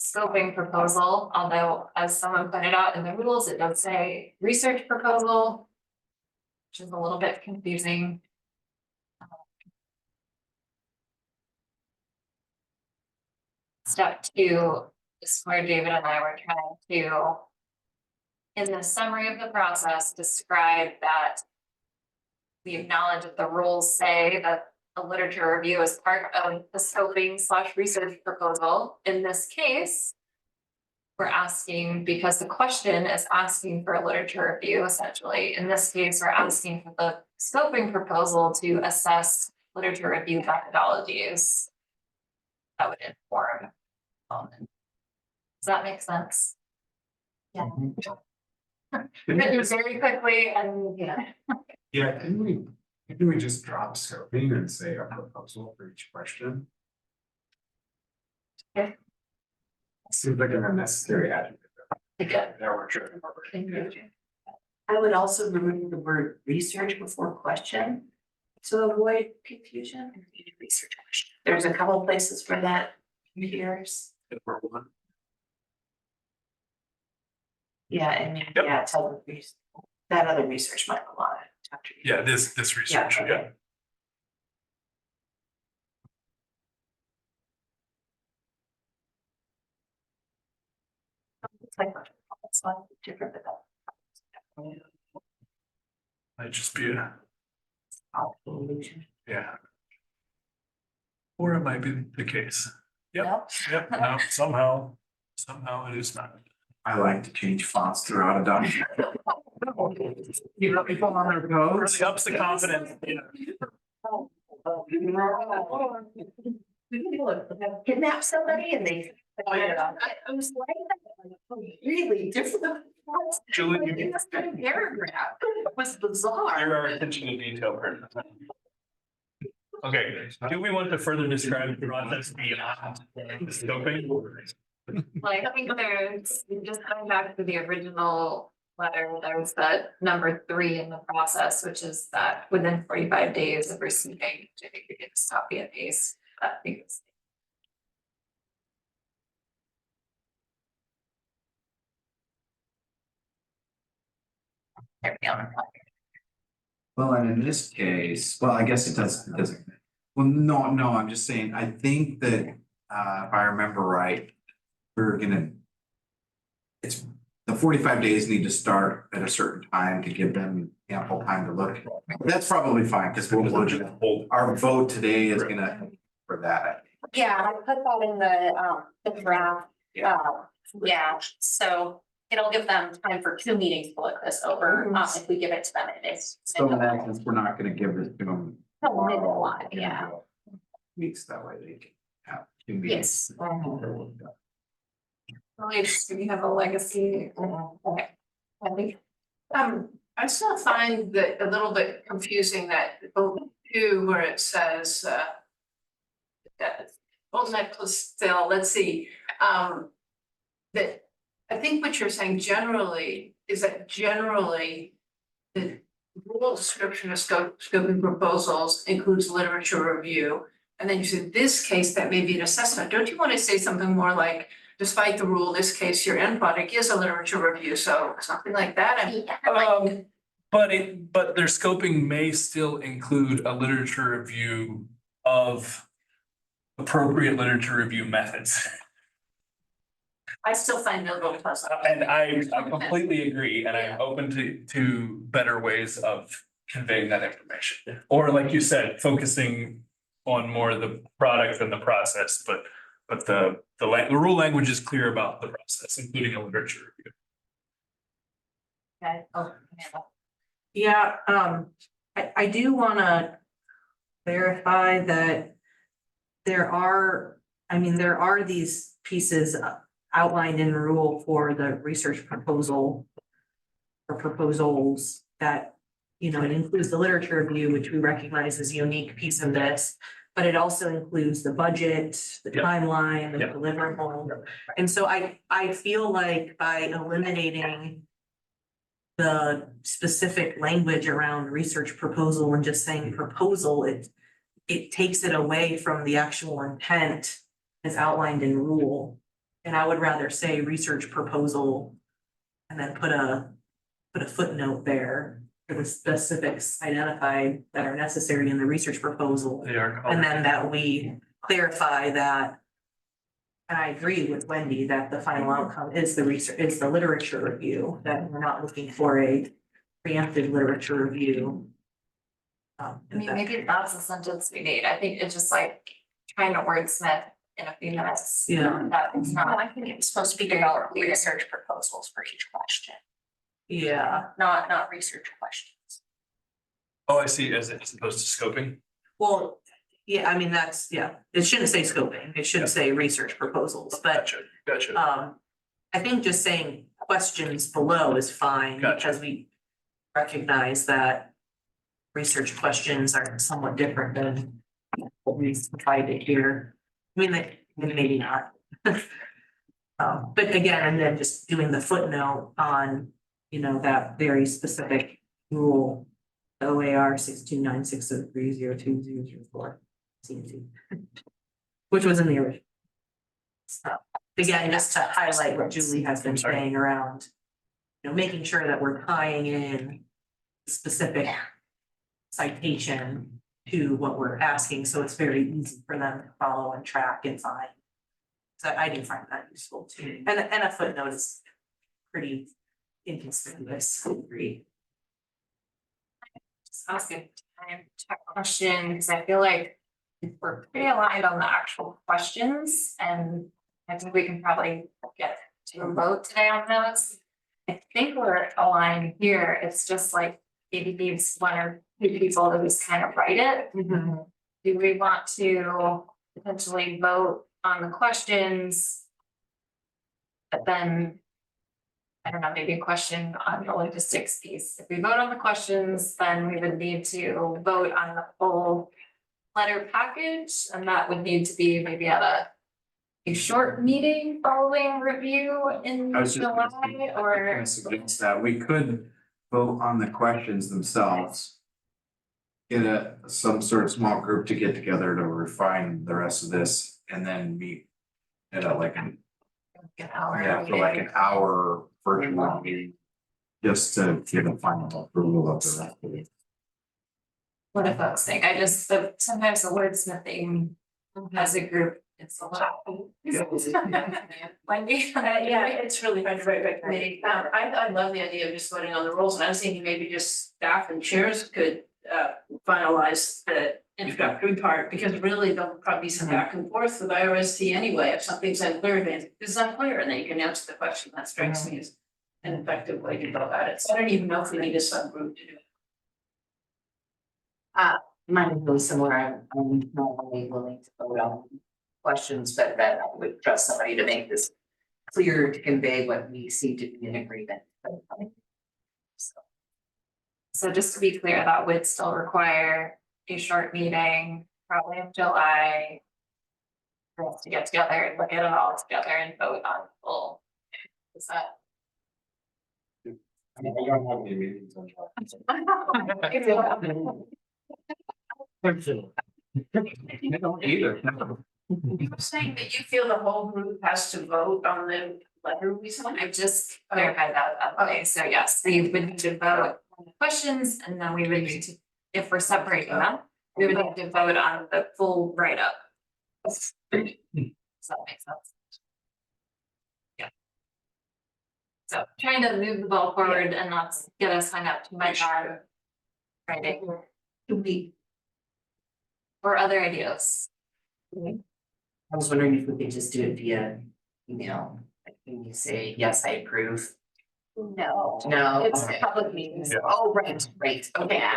scoping proposal, although as someone pointed out in the rules, it does say research proposal, which is a little bit confusing. Step two is where David and I were trying to, in the summary of the process, describe that we acknowledge that the rules say that a literature review is part of the scoping / research proposal. In this case, we're asking, because the question is asking for a literature review, essentially. In this case, we're asking for the scoping proposal to assess literature review methodologies that would inform. Does that make sense? Yeah. Written very quickly and, Yeah, can we just drop scoping and say a proposal for each question? Okay. Seems like an unnecessary adjective. Yeah. There we're sure. I would also remove the word research before question to avoid confusion. Research question. There's a couple places for that appears. Yeah, and Yep. yeah, tell the that other research might go on. Yeah, this research, Yeah, yeah. okay. It's like, it's not different than that. Might just be a, Illusion. yeah. Or it might be the case. Yep, Nope. yep, no, somehow it is not. I like to change fonts throughout a document. You know, people on their toes. Really ups the confidence, you know. Kidnap somebody and they. Oh, yeah. I was like, really different. Julie, you- Paragraph, it was bizarre. You're our attention to detail person. Okay, do we want to further describe the process beyond the scoping? Like, I think there's, just going back to the original letter, there's that number 3 in the process, which is that within 45 days of receiving, I think you get to copy and paste that because. There we go. Well, and in this case, well, I guess it doesn't. Well, no, I'm just saying, I think that, if I remember right, we're gonna. It's, the 45 days need to start at a certain time to give them ample time to look. That's probably fine, because our vote today is gonna, for that, I think. Yeah, I put that in the draft. Yeah, so it'll give them time for 2 meetings to look this over, if we give it to them in days. So in that sense, we're not gonna give this to them. No, maybe a lot, yeah. Weeks, that way they can have 2 meetings. Yes. Really, do we have a legacy? Okay. I think I still find that a little bit confusing that two where it says, still, let's see, that I think what you're saying generally is that generally the full description of scoping proposals includes literature review. And then you said this case, that may be an assessment. Don't you want to say something more like, despite the rule, this case, your end product is a literature review, so something like that? But their scoping may still include a literature review of appropriate literature review methods. I still find it a little puzzling. And I completely agree, and I'm open to better ways of conveying that information. Or like you said, focusing on more of the product than the process, but the rule language is clear about the process, including a literature review. Okay. Yeah, I do wanna clarify that there are these pieces outlined in rule for the research proposal or proposals that, you know, it includes the literature review, which we recognize as a unique piece of this, but it also includes the budget, the Yep. timeline, the Yep. deliverable. And so I feel like by eliminating the specific language around research proposal and just saying proposal, it takes it away from the actual intent as outlined in rule. And I would rather say research proposal and then put a footnote there for the specifics identified that are necessary in the research proposal. They are. And then that we clarify that. And I agree with Wendy that the final outcome is the literature review, that we're not looking for a preemptive literature review. I mean, maybe that's the sentence we need. I think it's just like trying to wordsmith in a few minutes. Yeah. That it's No, not, I think it's supposed to be develop research proposals for each question, Yeah, not research questions. Oh, I see, as opposed to scoping. well, yeah, I mean, it shouldn't say scoping, it should Yeah. say research proposals, but Gotcha. I think just saying questions below is fine, Gotcha. because we recognize that research questions are somewhat different than what we provided here. I mean, maybe not. But again, and then just doing the footnote on, you know, that very specific rule, OAR 62960302004, CNC, which was in the original. So, again, just to highlight what Julie has been Sorry. saying around, you know, making sure that we're tying in specific citation to what we're asking, so it's very easy for them to follow and track and find. So I do find that useful too, and a footnote is pretty inconspicuous, I agree. just ask a time check question, because I feel like we're pretty aligned on the actual questions, and I think we can probably get to a vote today on those. I think we're aligned here. It's just like maybe needs one or two people to just kind of write it. Do we want to potentially vote on the questions? But then, I don't know, maybe a question on the logistics piece. If we vote on the questions, then we would need to vote on the full letter package, and that would need to be maybe at a short meeting following review in I was just gonna July, say, or I suggest that we could vote on the questions themselves. Get some sort of small group to get together to refine the rest of this and then meet at like an hour virtual meeting. Just to give a final approval of the rest of it. what do folks think? Sometimes the wordsmithing as a group, it's a lot. Wendy? Yeah, it's really hard to write by committee. I love the idea of just voting on the rules, and I was thinking maybe just staff and chairs could finalize the introductory part, because really there'll probably be some back and forth with IRST anyway, if something's unclear, then it's unclear, and then you can answer the question. That strikes me as an effective way to go about it. So I don't even know if we need a subgroup to do it. Mine is really similar. I'm not only willing to vote on questions, but that I would trust somebody to make this clear to convey what we seem to be in agreement. So just to be clear, that would still require a short meeting, probably in July. For us to get together and look at it all together and vote on full. Is that? I don't have any meetings on I don't either. You were saying that you feel the whole group has to vote on the letter we sent? I just clarified that, okay, so yes, we would need to vote on the questions and then we would need to, if we're separating them, we would need to vote on the full write-up. Does that make sense? Yeah. So trying to move the ball forward and not get us hung up too much on writing or other ideas. I was wondering if we could just do it via email, like when you say, yes, I approve. No. No. It's Okay. public meetings. Yeah. Oh, right, okay,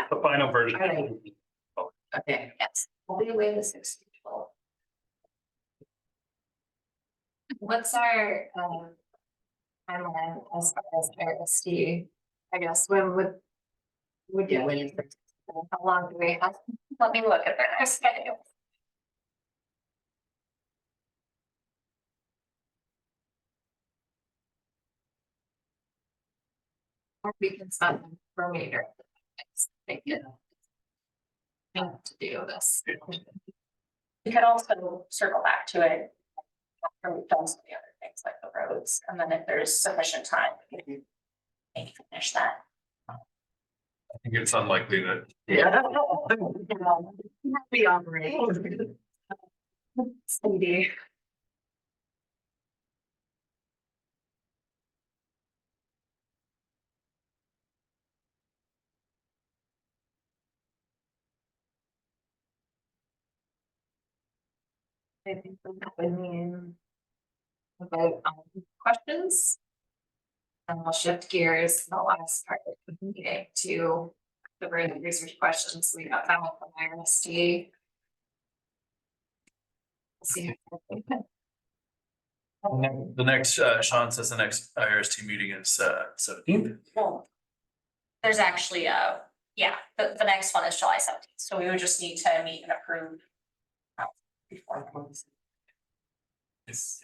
The final version. Alright. okay, Yes, we'll be away the 6th to 12th. What's our timeline as far as RSD? I guess when would yeah, you, when you, how long do we have? Let me look at their schedule. Or we can spend the remainder of the next, make it. To do this. We could also circle back to it. After we've done some of the other things like the roads, and then if there's sufficient time, we can maybe finish that. I think it's unlikely that yeah. We operate. Speedy. I think that would mean about questions. And we'll shift gears in the last part of the meeting to the road research questions we got found from IRST. See. the next, Sean says the next IRST meeting is 17th. Well, there's actually yeah, the next one is July 17th, so we would just need to meet and approve. Before. Yes.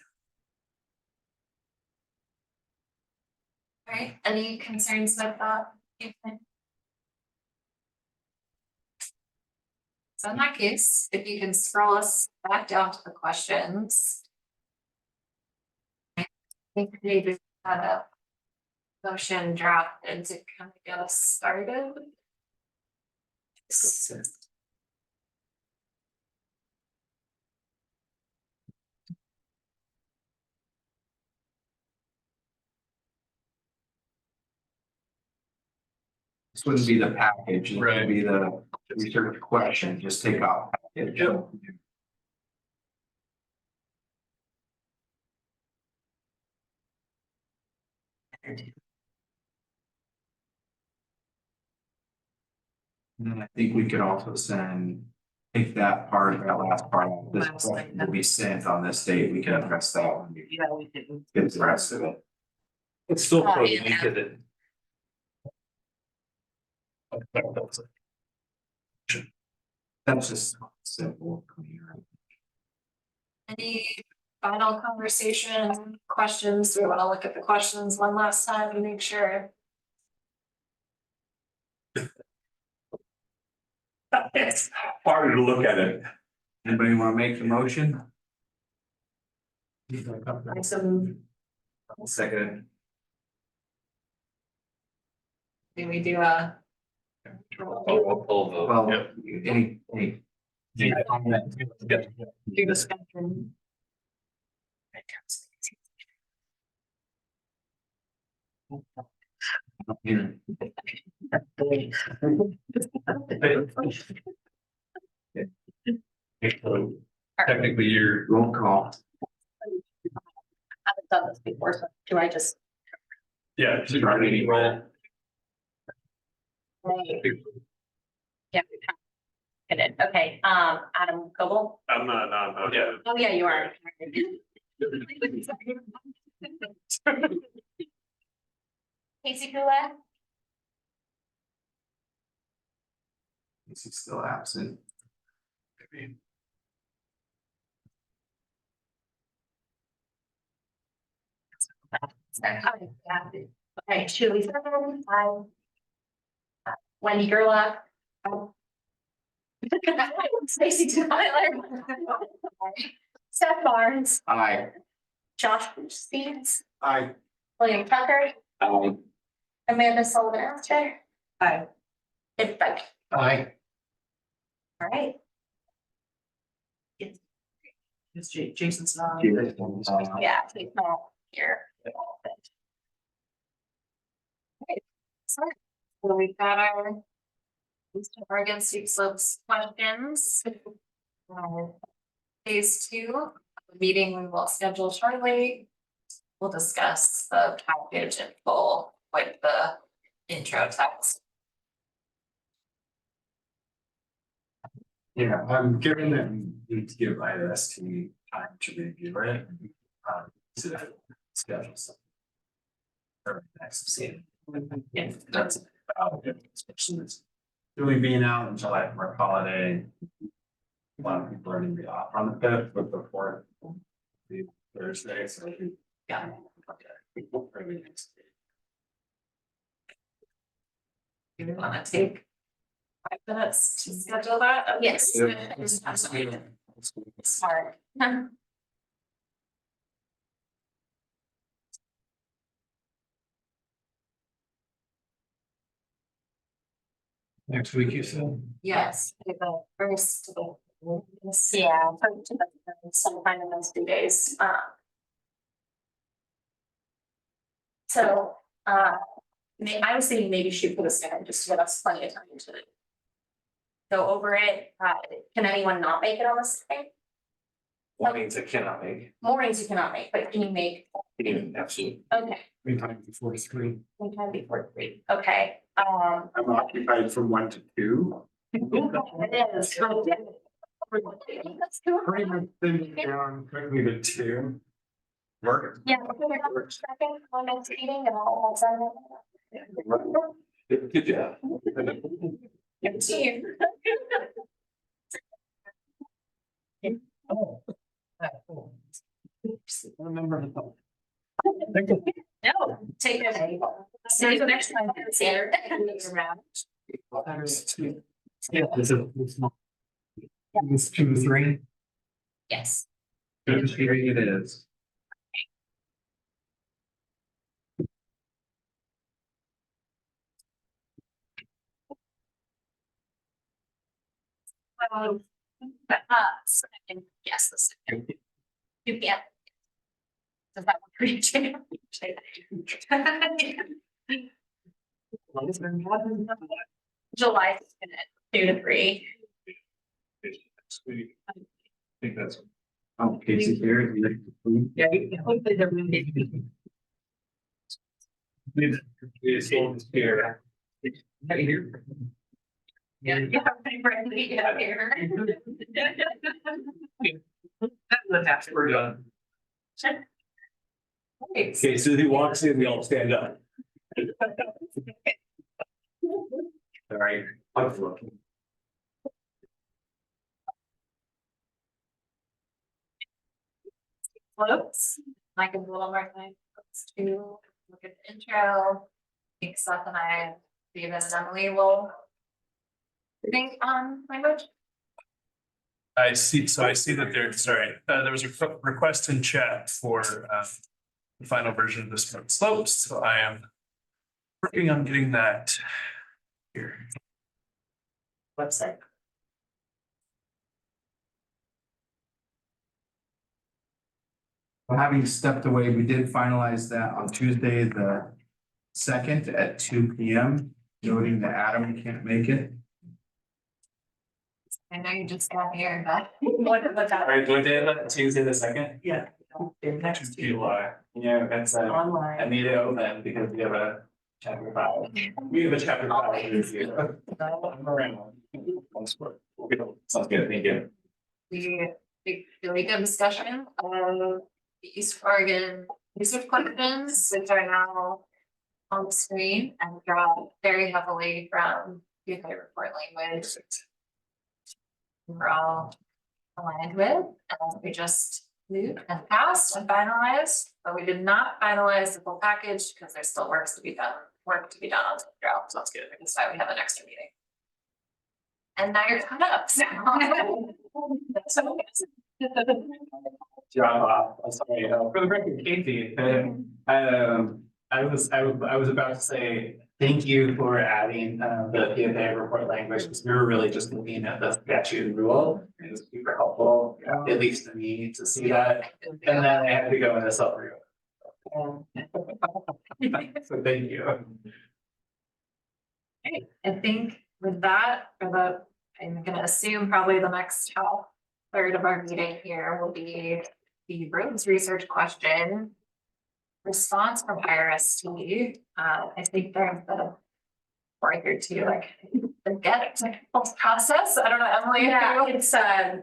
All right, any concerns with that? So in that case, if you can scroll us back down to the questions. I think maybe had a motion drafted to kind of get us started. This wouldn't be the package, it Right. would be the research question, just take out. package. Yep. And then I think we could also send, take that part, that last part, this Last question thing. will be sent on this date, we can address that one. Yeah, we didn't. Get the rest of it. It's still Oh, close yeah. because it, That's just simple, clear. Any final conversation, questions? Do we want to look at the questions one last time to make sure? it's harder to look at it. Anybody wanna make the motion? Second. Do we do a? Well, any. Do discussion. Technically, you're Roll call. Haven't done this before, so do I just? yeah, just starting roll. Yeah. Get it, okay, Adam Coble, I'm not, Yeah. oh yeah, you are. Casey Goulet, Is he still absent? Okay, Julie Thurman, Wendy Gerlach. Stacy Tyler. Seth Barnes, Aye. Josh Steves, Aye. William Tucker, Aye. Amanda Sullivan Astor. Aye. It's Becky. Aye. All right. It's Jason's not. Yeah, he's not here. Okay, so we've got our Eastern Oregon steep slopes questions. Phase 2, of the meeting we will schedule shortly. We'll discuss the package in full with the intro text. Yeah, given that we need to give IRST time to review it. To schedule something. For next scene. Yeah. That's about it, especially this. Really being out in July for a holiday. A lot of people are gonna be off on the fifth, but before. The Thursday, so. Yeah. Early next day. You wanna take 5 minutes to schedule that? Yes. Smart. Next week, you said? Yes, the first. Yeah, sometime in those 2 days. So, I was thinking maybe shoot for the sky, just to give us plenty of time to go over it. Can anyone not make it on the second? Mornings I cannot make. Mornings you cannot make, but can you make? Absolutely. Okay, Anytime before 3. anytime before 3, okay, I'm occupied from 1 to 2. it is. Let's do it. Pretty much sitting down quickly to 2. Work. Yeah, we're second on next meeting and I'll send it. Good job. Good to you. Oh. Remember. No, take it. See you next time. See you. Yeah, this is 2 to 3. Yes. Good hearing it is. Second, yes, the second. You can't. Does that work for you, Jay? July 2 to 3. I think that's. Oh, Casey here. Yeah, hopefully they're moving. It's here. Right here. Yeah, friendly, yeah, here. The next We're done. Okay. Okay, Susie walks in, we all stand up. All right. Floats. I can do a little more time. Let's do, look at the intro. I think Seth and I, David and Emily will think on language. I see that there was a request in chat for the final version of the smart slopes, so I am working on getting that here. Website. Well, having stepped away, we did finalize that on Tuesday, the 2nd at 2 p.m. Noting that Adam can't make it. I know you just got here, but. What All right, what day is that? Tuesday the 2nd? Yeah. Next July. Yeah, that's I Online. need it open because we have a chapter 5. We have a chapter 5 review. I'm around. Sounds good, thank you. We really good discussion of the East Oregon research questions, which are now on the screen and draw very heavily from the report language. We're all aligned with, and we just and passed and finalized, but we did not finalize the full package because there's still work to be done on the draft. Sounds good. That's why we have an extra meeting. And now you're caught up, so. Drop off, I'm sorry, for the record, Casey, I was about to say, thank you for adding, the PFA report language, because we were really just looking at the statute rule, and it was super helpful, at least to me, to see that, and then I had to go in the summary. So thank you. Okay, I think with that, I'm gonna assume probably the next third of our meeting here will be the roads research question. Response from IRST, I think there's the record to like get technical process. I don't know, Emily. Yeah, it's,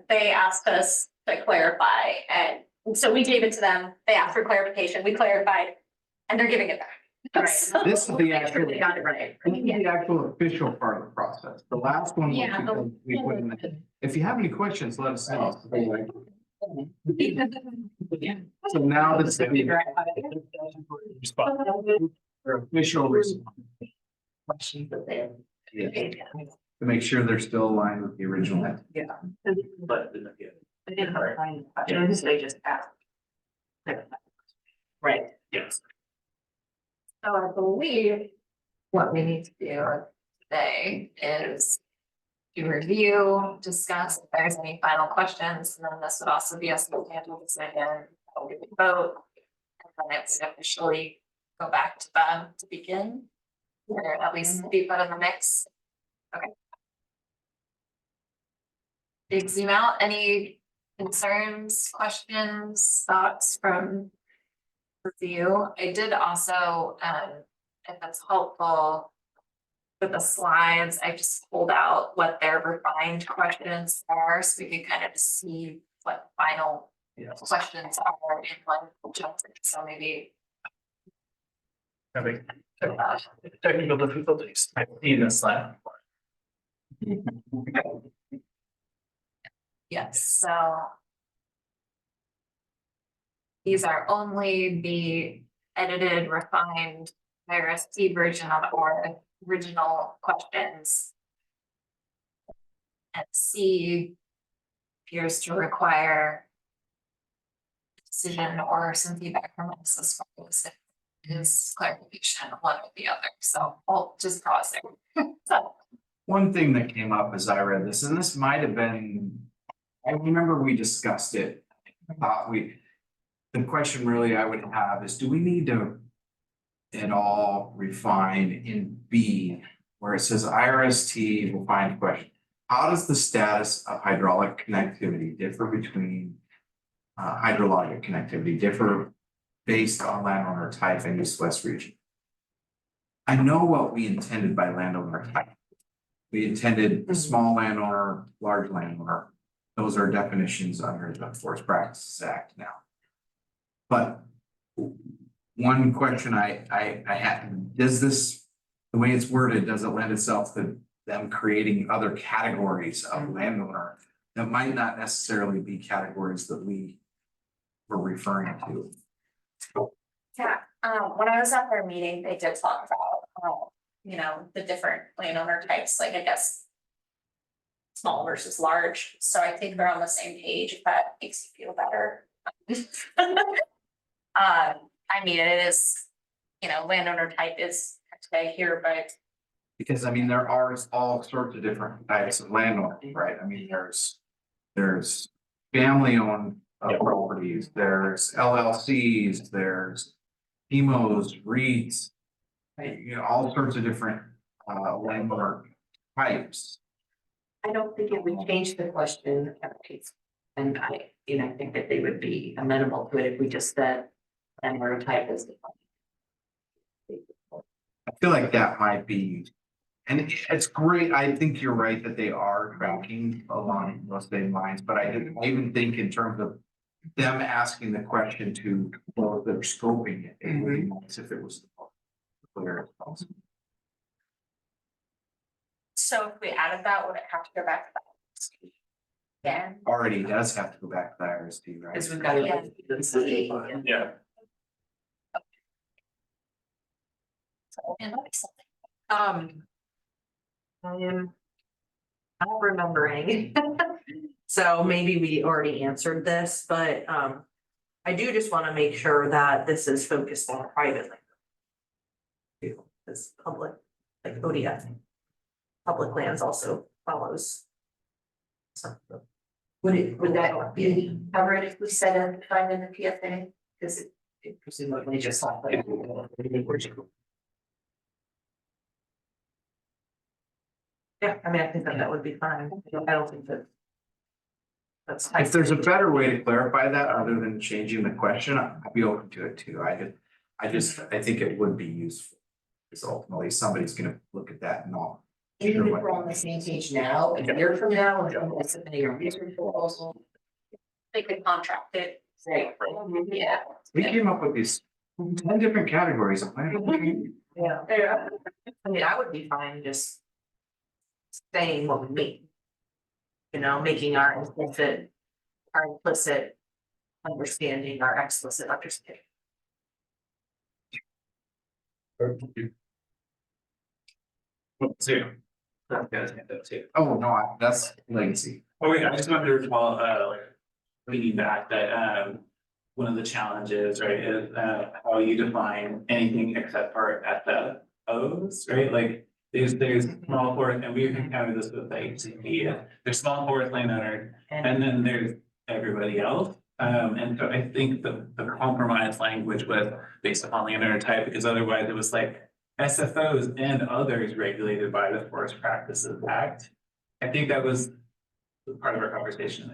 they asked us to clarify and so we gave it to them. They asked for clarification. We clarified and they're giving it back. So- This is the actual, They got it right. this is the actual official part of the process. The last one was Yeah, because we put in the, if you have any questions, let us know. So now this is the official response. Questions that they. Yeah. To make sure they're still aligned with the original. But, yeah. They didn't find questions, they just asked. Right. Yes. So I believe what we need to do today is to review, discuss if there's any final questions, and then this would also be a substantial decision, we would vote. And then it would officially go back to them to begin, or at least be put in the mix. Okay. Big zoom out, any concerns, questions, thoughts from review? I did also, if that's helpful, with the slides, I just pulled out what their refined questions are, so we can kind of just see what final questions are in one chapter, so maybe. Having technical difficulties, I've seen this slide. Yes, so. These are only the edited, refined IRST version of our original questions. And C appears to require decision or some feedback from us as far as his clarification, one or the other, so I'll just pause there. So. One thing that came up as I read this, and this might have been, I remember we discussed it. The question really I would have is, do we need to at all refine in B where it says IRST will find question? How does the status of hydraulic connectivity differ between hydrologic connectivity differ based on landowner type and east-west region? I know what we intended by landowner type. We intended small landowner, large landowner. Those are definitions under the Forest Practices Act now. But one question I had, does this, the way it's worded, does it lend itself to them creating other categories of landowner that might not necessarily be categories that we were referring to? Yeah, when I was at their meeting, they did talk about, you know, the different landowner types, like I guess. Small versus large, so I think they're on the same page, if that makes you feel better. I mean, it is, you know, landowner type is today here, but. Because I mean, there are all sorts of different types of landowner, right? I mean, there's family owned properties, there's LLCs, there's HEMOs, REITs. You know, all sorts of different landowner types. I don't think it would change the question. And I think that they would be amenable to it if we just said landowner type is defined. I feel like that might be, and it's great. I think you're right that they are tracking along those same lines, but I even think in terms of them asking the question to, well, they're scoping it, it would be nice if it was clear as possible. So if we added that, would it have to go back to that? again. already does have to go back to the IRST, right? Cause we've got Yeah. to. Yeah. And that'd be something. I am not remembering. So maybe we already answered this, but I do just want to make sure that this is focused on privately. This public, like ODF. Public lands also follows. Would that be covered if we set a fine in the PFA? Cause it presumably just like. Yeah, I mean, I think that would be fine. I don't think that. That's. If there's a better way to clarify that other than changing the question, I'd be open to it too. I think it would be useful. Because ultimately somebody's gonna look at that and all. Even if we're on the same page now, a year from now, or somebody submitting a research proposal. They could contract it. Right. Yeah. We came up with these 10 different categories of land. Yeah. Yeah. I mean, I would be fine just. Saying what we mean. You know, making our implicit understanding, our explicit understanding. Two. That guy's hand up too. Oh, no, that's legacy. Oh, wait, I just wanted to recall, thinking back that, one of the challenges, right, is, how you define anything except for FFOs, right? Like, there's small forest, and we've encountered this with like CP, there's small forest landowner, and then there's everybody else. And so I think the compromise language was based upon landowner type, because otherwise it was like SFOs and others regulated by the Forest Practices Act. I think that was part of our conversation.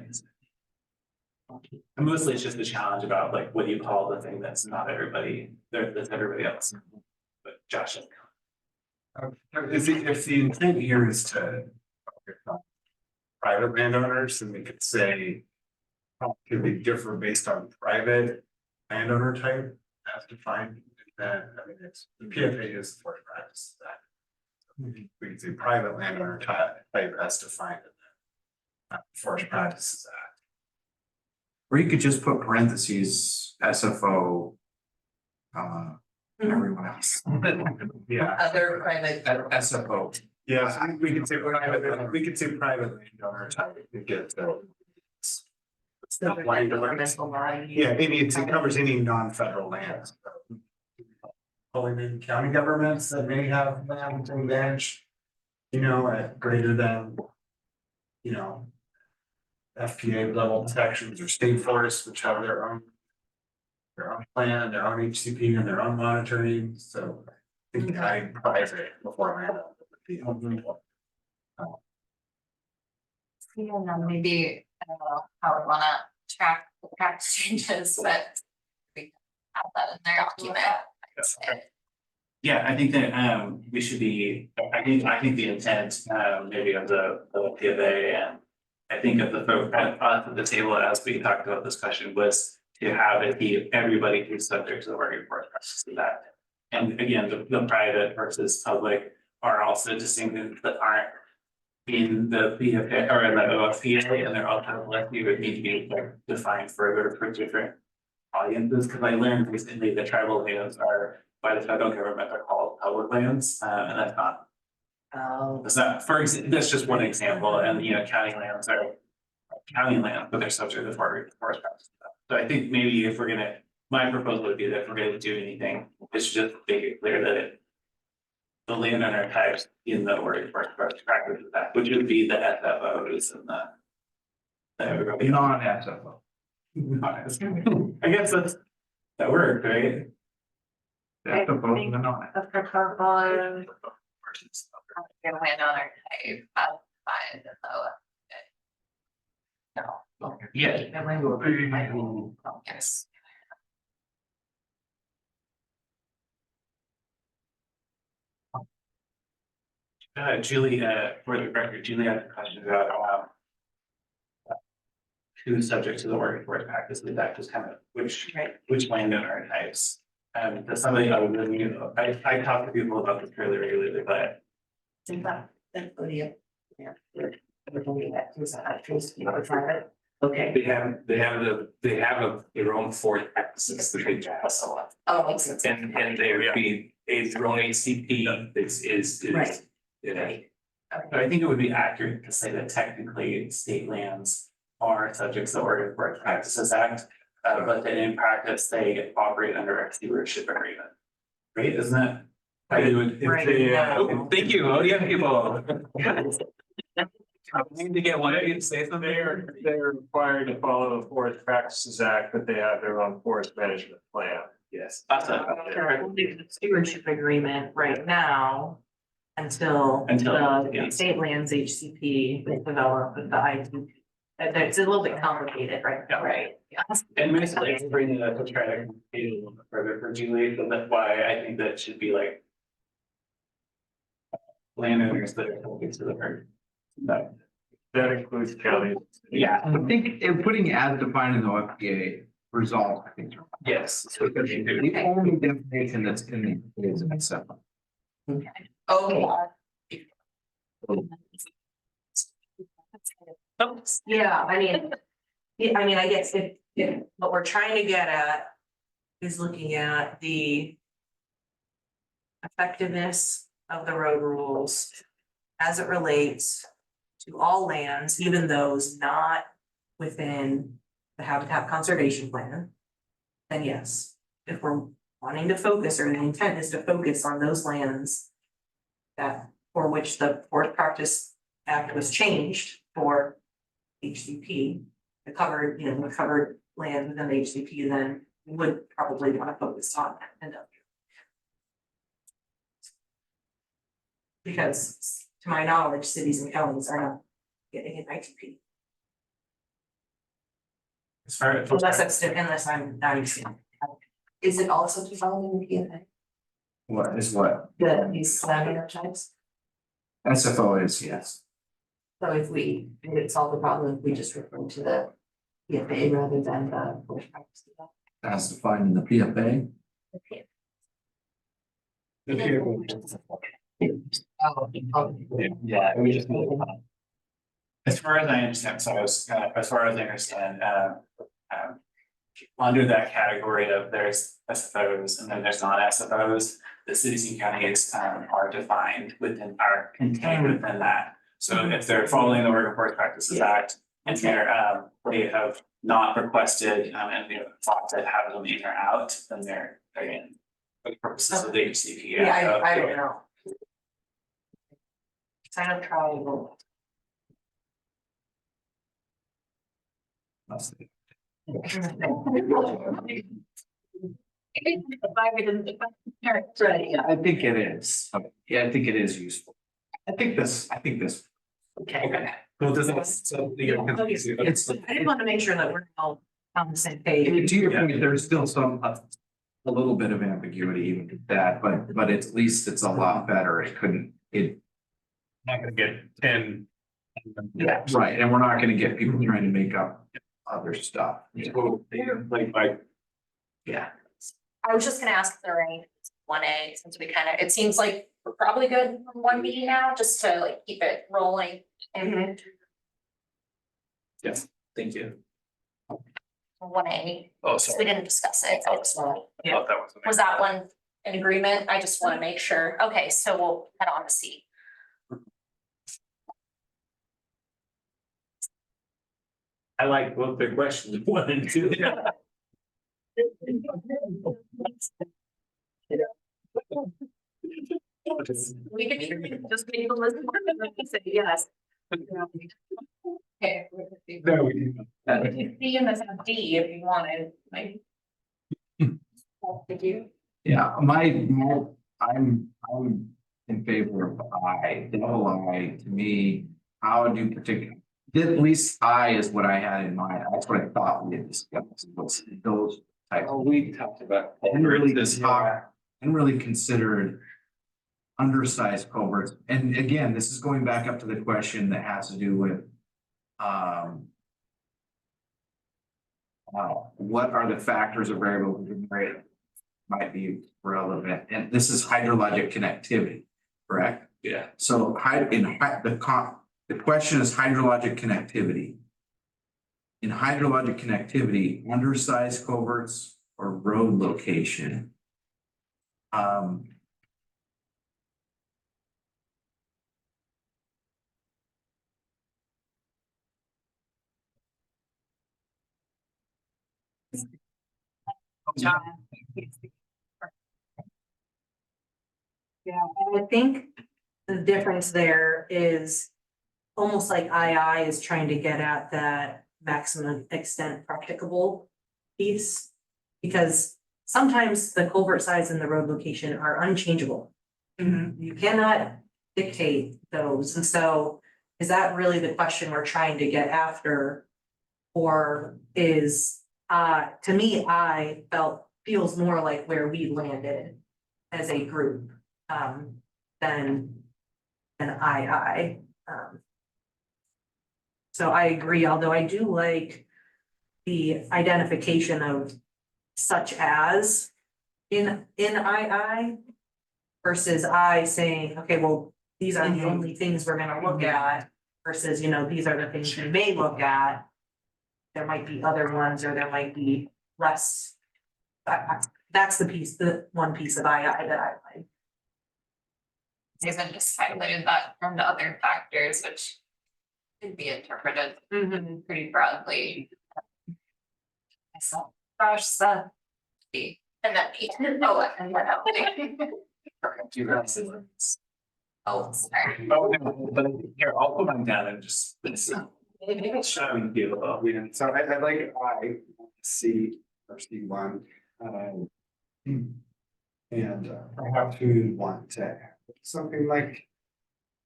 And mostly it's just a challenge about like, what do you call the thing that's not everybody, that's everybody else. But Josh. If the intent here is to. Private landowners, then we could say. Could be different based on private landowner type as defined, then, I mean, it's, the PFA is the Forest Practices Act. We could say private landowner type as defined in the Forest Practices Act. Or you could just put parentheses, SFO. Everyone else. Yeah. Other private. SFO. Yeah, so we could say private landowner type, it gets. It's not landowner. Yeah, maybe it covers any non-federal lands. Only maybe county governments that may have land to manage, you know, at greater than. You know. FPA level protections or state forests, which have their own. Their own plan, their own HCP and their own monitoring, so. I think adding private before land would be helpful. Yeah, and then maybe, I don't know how we wanna track the practice changes, but we can have that in their document. I'd say. Yeah, I think that we should be, I think the intent maybe of the PFA, and I think of the folks at the table as we talked about this question was to have it be everybody who's subject to the Oregon Forest Practices Act. And again, the private versus public are also distinctions that aren't in the PFA or in the OFPA, and they're also likely would need to be like defined further for different audiences, because I learned recently that tribal lands are by the federal government are called public lands, and that's not. That's not, that's just one example, and you know, county lands are county land, but they're subject to forest practices. So I think maybe if we're gonna, my proposal would be that if we're gonna do anything, it's just make it clear that it. The landowner types in the Oregon Forest Practices Act, which would be the SFOs and the everybody. Non-SFO. I guess that worked, right? That's the vote and the non. The proposal. Get a landowner type, fine, so. Yeah. Yes. Julie, for the record, Julie had a question about who's subject to the Oregon Forest Practices Act, just kind of which landowner types. Does somebody other than you, I talk to people about this fairly regularly, but. Okay. They have their own forest practices that they pass on. Oh, makes sense. And they would be, their own ACP is. Right. Yeah. But I think it would be accurate to say that technically state lands are subject to the Oregon Forest Practices Act. But that in practice, they operate under a stewardship agreement. Right, isn't that? How you would, if they, now. thank you, oh, yeah, people. I need to get one of you to say something. They're required to follow the Forest Practices Act, but they have their own forest management plan. Yes. Stewardship agreement right now. Until Until, the yeah. state lands HCP is developed with the ITP. It's a little bit complicated, right? Yeah. Right, yeah. And maybe like bring it up to try to compete a little bit further for Julie, but that's why I think that should be like. Landowners that are connected to the herd. But, That includes counties. yeah, I think if putting as defined in the OFPA resolves, I think. yes. Because the only definition that's in the is in itself. Okay, Yeah, I guess if what we're trying to get at is looking at the effectiveness of the road rules as it relates to all lands, even those not within the habitat conservation plan, then yes, if we're wanting to focus, or the intent is to focus on those lands that, for which the Forest Practice Act was changed for HCP, the covered land within the HCP, then we would probably want to focus on that and because to my knowledge, cities and counties are not getting an ITP. As far as. Unless I'm not understanding. is it also defined in the PFA, What is what? these land types? SFO is, yes. So if we, would it solve the problem if we just refer to the PFA rather than the Forest Practices Act? As defined in the PFA. Yeah, we just. As far as I understand, so as far as I understand, under that category of there's SFOs and then there's non-SFOs, the cities and counties are defined within, are contained within that. So if they're following the Oregon Forest Practices Act and they're, they have not requested, and they have thought to have them in or out, then they're, again, for the purposes of the HCP. Yeah, I don't know. Sign up triangle. Right, yeah. I think it is. Yeah, I think it is useful. I think this. Okay. Well, does that, so, It's, I didn't want to make sure that we're all on the same page. to your point, there's still some, a little bit of ambiguity even with that, but at least it's a lot better. It couldn't, Not gonna get 10. yeah, right, and we're not gonna get people trying to make up other stuff. I was just gonna ask if there are any 1A, since we kind of, it seems like we're probably good on 1B now, just to like keep it rolling. And Yes, thank you. 1A, Oh, we sorry. didn't discuss it, I just wanted. I thought that was. Was that one in agreement? I just want to make sure. Okay, so we'll head on to C. I like both the questions, 1 and 2. We can just make the list and say yes. Okay. No, we didn't. C and then D if you wanted, like. Thank you. Yeah, I'm in favor of I, double I, to me, how do particular, at least I is what I had in mind, that's what I thought we had discussed, was those types. Oh, we talked about. And really and really considered undersized culverts, and again, this is going back up to the question that has to do with what are the factors or variables that might be relevant, and this is hydrologic connectivity, correct? Yeah. So The question is hydrologic connectivity. In hydrologic connectivity, undersized culverts or road location. Yeah, and I think the difference there is almost like II is trying to get at that maximum extent practicable piece. Because sometimes the culvert size and the road location are unchangeable. You cannot dictate those, and so is that really the question we're trying to get after? Or is, to me, feels more like where we landed as a group, than II. So I agree, although I do like the identification of such as in II versus I saying, okay, well, these are the only things we're gonna look at versus, these are the things we may look at. There might be other ones, or there might be less. That's the one piece of II that I like. Even just highlighted that from the other factors, which could be interpreted pretty broadly. So, gosh, and then Pete, oh, and then Emily. Oh, sorry. Oh, no, but here, I'll put mine down and just. Show you. So I like C or C1. And perhaps we would want to add something like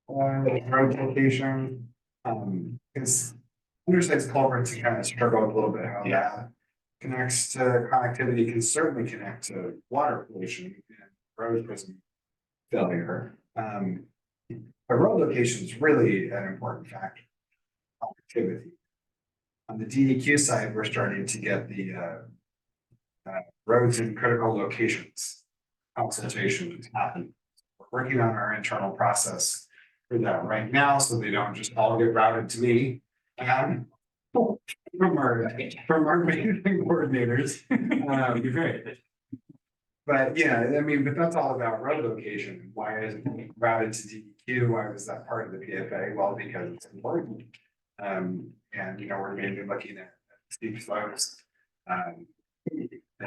road location, because undersized culverts kind of struggle a little bit how that connects to connectivity, can certainly connect to water pollution and road prison failure. But road location is really an important factor. Connectivity. On the DEQ side, we're starting to get the roads in critical locations consultation happen. We're working on our internal process for that right now, so they don't just all get routed to me. From our main coordinators. You're great. But yeah, I mean, but that's all about road location. Why isn't it routed to DEQ? Why was that part of the PFA? Well, because it's important. And we're mainly looking at steep slopes. And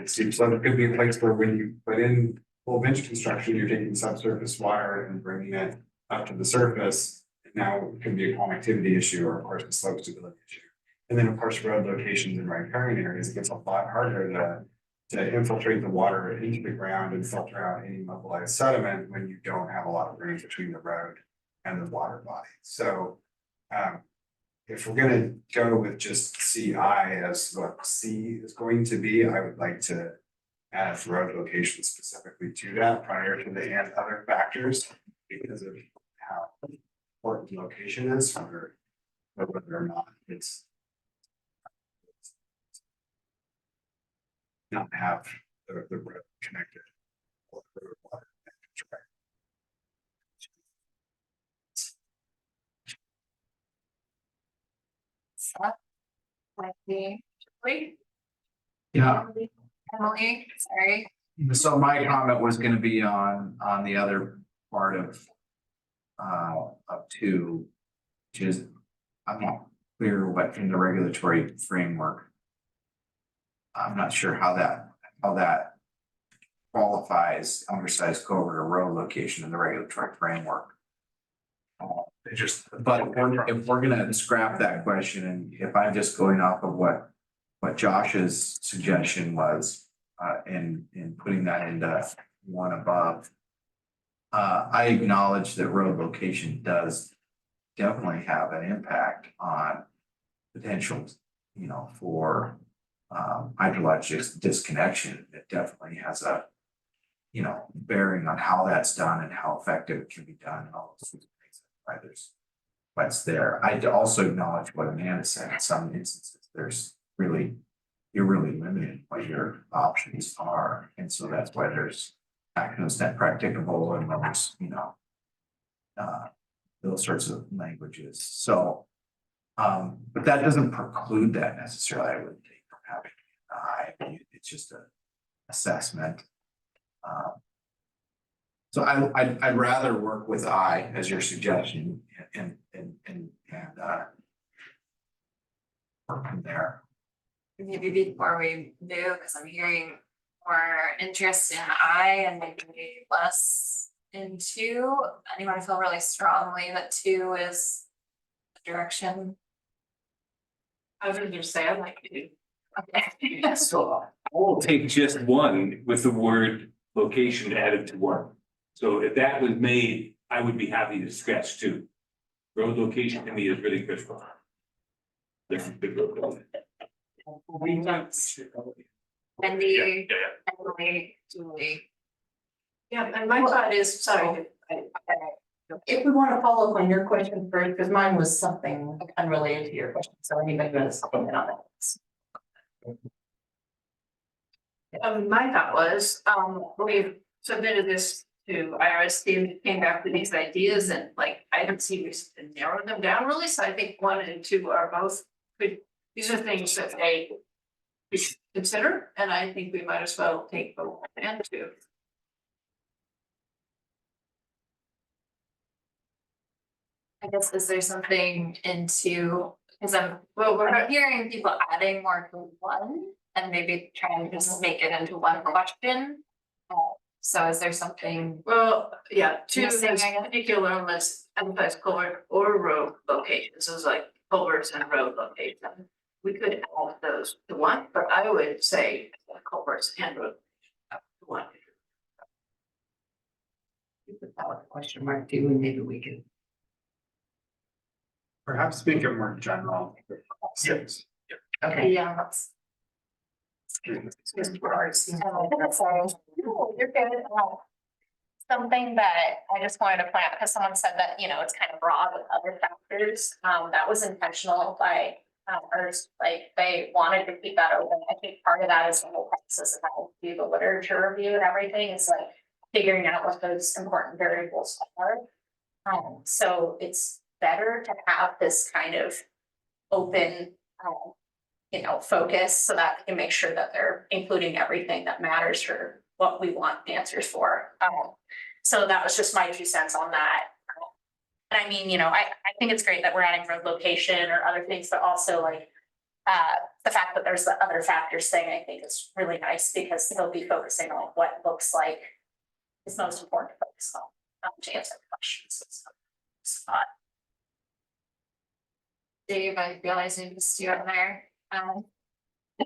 steep slope could be a place where when you put in full bench construction, you're taking subsurface water and bringing it up to the surface. And now it can be a connectivity issue, or of course a slope stability issue. And then of course road locations in riparian areas, it gets a lot harder to infiltrate the water into the ground and filter out any mobilized sediment when you don't have a lot of range between the road and the water body. So if we're gonna go with just CI as what C is going to be, I would like to add road location specifically to that prior to the and other factors because of how important location is for whether or not it's not have the road connected or the road water connected. Yeah, Emily, sorry. so my comment was gonna be on the other part of two, which is, I'm not clear what in the regulatory framework. I'm not sure how that qualifies undersized culvert or road location in the regulatory framework. It just. But if we're gonna scrap that question, and if I'm just going off of what Josh's suggestion was, in putting that into one above. I acknowledge that road location does definitely have an impact on potential, for hydrologic disconnection. It definitely has a, bearing on how that's done and how effective it can be done and all those things. Right, there's what's there. I also acknowledge what Amanda said. In some instances, you're really limited what your options are, and so that's why there's actions that practicable and those, those sorts of languages, so. But that doesn't preclude that necessarily, I wouldn't think, from having an I, it's just a assessment. So I'd rather work with I as your suggestion and work from there. Maybe before we move, because I'm hearing more interest in I and maybe less in two. Anyone feel really strongly that two is the direction? I was gonna say, I'd like to. Okay. So I will take just one with the word location added to one. So if that was made, I would be happy to scratch two. Road location to me is really critical. There's a big road. Wendy, Yeah. Emily, Julie. Yeah, and my thought is, sorry, If we want to follow up on your question first, because mine was something unrelated to your question, so anybody want to comment on that? my thought was, we submitted this to IRS team, came back with these ideas and like, I don't see we should narrow them down really, so I think one and two are both good. These are things that we should consider, and I think we might as well take both and two. I guess is there something into, because we're hearing people adding more to one and maybe trying to just make it into one question. So is there something? Well, yeah, two is Missing, I guess. particular unless emphasize culvert or road locations, so it's like culverts and road location. We could add those to one, but I would say culverts and road to one. You put that with a question mark too, and maybe we can. Perhaps make it more general. Yes. Okay. Yeah, that's. Sorry. No, you're good. Something that I just wanted to point out, because someone said that, it's kind of broad with other factors, that was intentional by, or like, they wanted to keep that open. I think part of that is the whole process of how to do the literature review and everything, is like figuring out what those important variables are. So it's better to have this kind of open, focus, so that we can make sure that they're including everything that matters for what we want answers for. So that was just my 2 cents on that. And I mean, I think it's great that we're adding road location or other things, but also like the fact that there's the other factors thing, I think is really nice, because they'll be focusing on what looks like is most important to focus on to answer questions. So, Dave, I realize I missed you in there.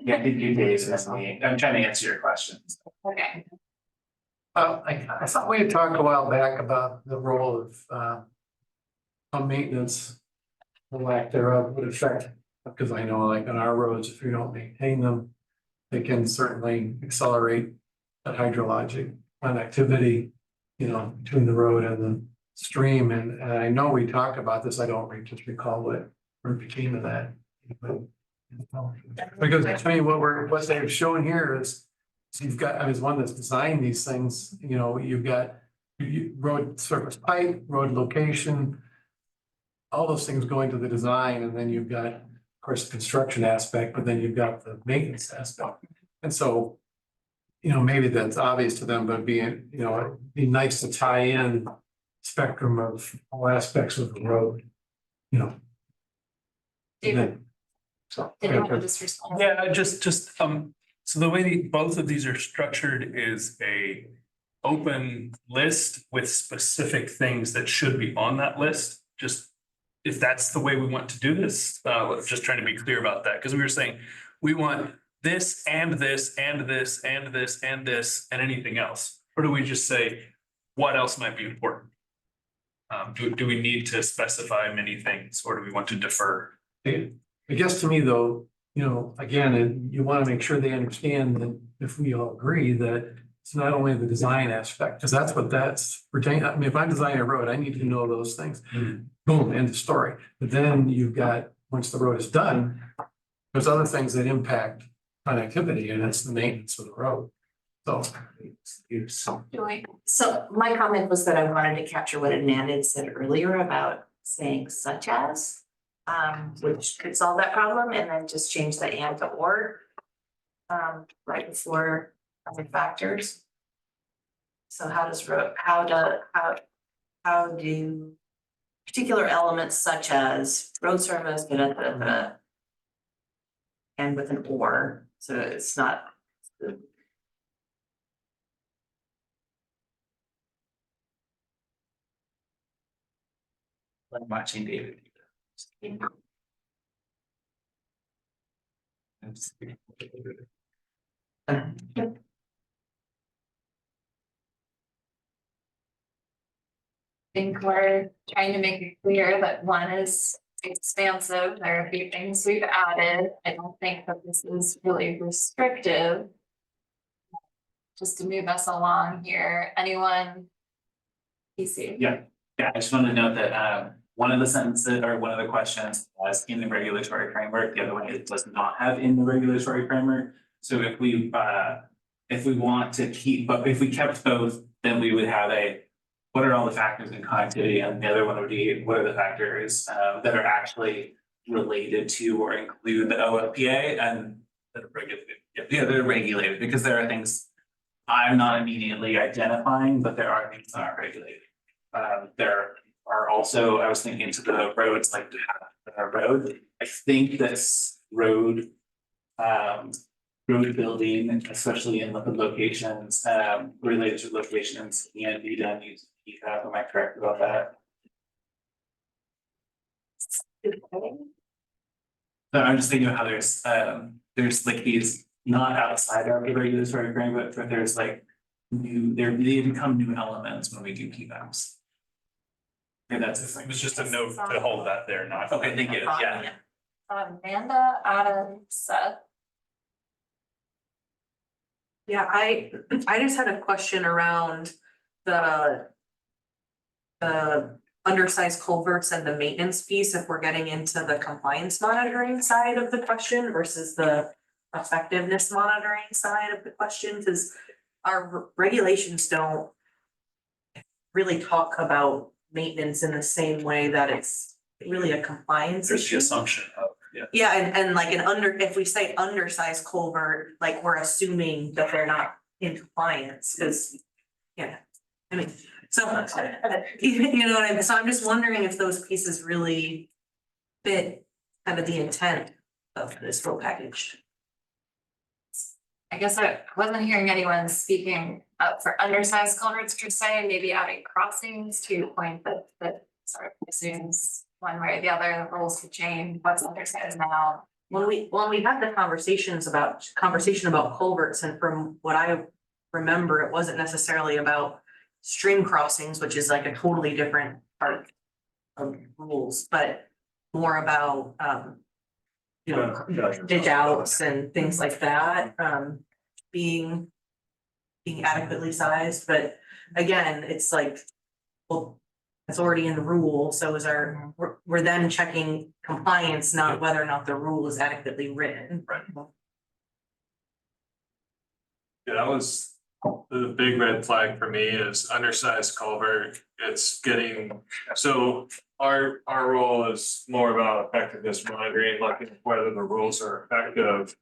Yeah, you Dave, that's me. I'm trying to answer your questions. Okay. I thought we had talked a while back about the role of maintenance, the lack thereof would affect, because I know like on our roads, if you don't maintain them, they can certainly accelerate that hydrologic connectivity, between the road and the stream. And I know we talked about this. I don't just recall what became of that. Because I mean, what they've shown here is, so you've got, I was one that's designed these things, you've got road surface pipe, road location, all those things going to the design, and then you've got, of course, the construction aspect, but then you've got the maintenance aspect. And so, maybe that's obvious to them, but it'd be nice to tie in spectrum of all aspects of the road, David, So. did you want to just respond? Yeah, so the way both of these are structured is a open list with specific things that should be on that list. Just if that's the way we want to do this, just trying to be clear about that, because we were saying we want this and this and this and this and this and anything else. Or do we just say what else might be important? Do we need to specify many things, or do we want to defer? I guess to me though, again, you want to make sure they understand that if we all agree that it's not only the design aspect, because that's pertaining. I mean, if I'm designing a road, I need to know those things. Boom, end of story. But then you've got, once the road is done, there's other things that impact connectivity, and it's the maintenance of the road. So, So my comment was that I wanted to capture what Anand had said earlier about saying such as, which could solve that problem, and then just change the and to or. Right before other factors. So how do particular elements such as road service, and with an or, so it's not. Like watching David. Think we're trying to make it clear that one is expansive. There are a few things we've added. I don't think that this is really restrictive. Just to move us along here, anyone? PC? Yeah, I just wanted to note that one of the sentences or one of the questions was in the regulatory framework, the other one it does not have in the regulatory framework. So if we want to keep, but if we kept both, then we would have what are all the factors in connectivity, and the other one would be what are the factors that are actually related to or include the OLPA and that are regulated. Yeah, they're regulated because there are things I'm not immediately identifying, but there are things that are regulated. There are also, I was thinking to the roads, like to have a road. I think this road building, especially in locations, related to locations, and be done using PFAS. Am I correct about that? So I'm just thinking of how there's like these not outside of the regulatory framework, but there's like they become new elements when we do PFAS. Okay, that's It was just a note to hold that there, not. okay, thank you, yeah. Amanda, Adam, Seth. Yeah, I just had a question around the undersized culverts and the maintenance piece, if we're getting into the compliance monitoring side of the question versus the effectiveness monitoring side of the question, because our regulations don't really talk about maintenance in the same way that it's really a compliance There's the issue. assumption of, yeah. Yeah, and like if we say undersized culvert, like we're assuming that they're not in compliance, because, yeah, I mean, so, you know what I mean? So I'm just wondering if those pieces really fit kind of the intent of this road package. I guess I wasn't hearing anyone speaking up for undersized culverts per se, maybe adding crossings to your point that sort of assumes one way or the other, the rules could change, what's undersized now. When we had the conversation about culverts, and from what I remember, it wasn't necessarily about stream crossings, which is like a totally different part of rules, but more about you know, ditch outs and things like that, being adequately sized, but again, it's like, well, it's already in the rule, so we're then checking compliance, not whether or not the rule is adequately written. Right. Yeah, that was the big red flag for me is undersized culvert. It's getting, so our role is more about effectiveness monitoring, looking at whether the rules are effective.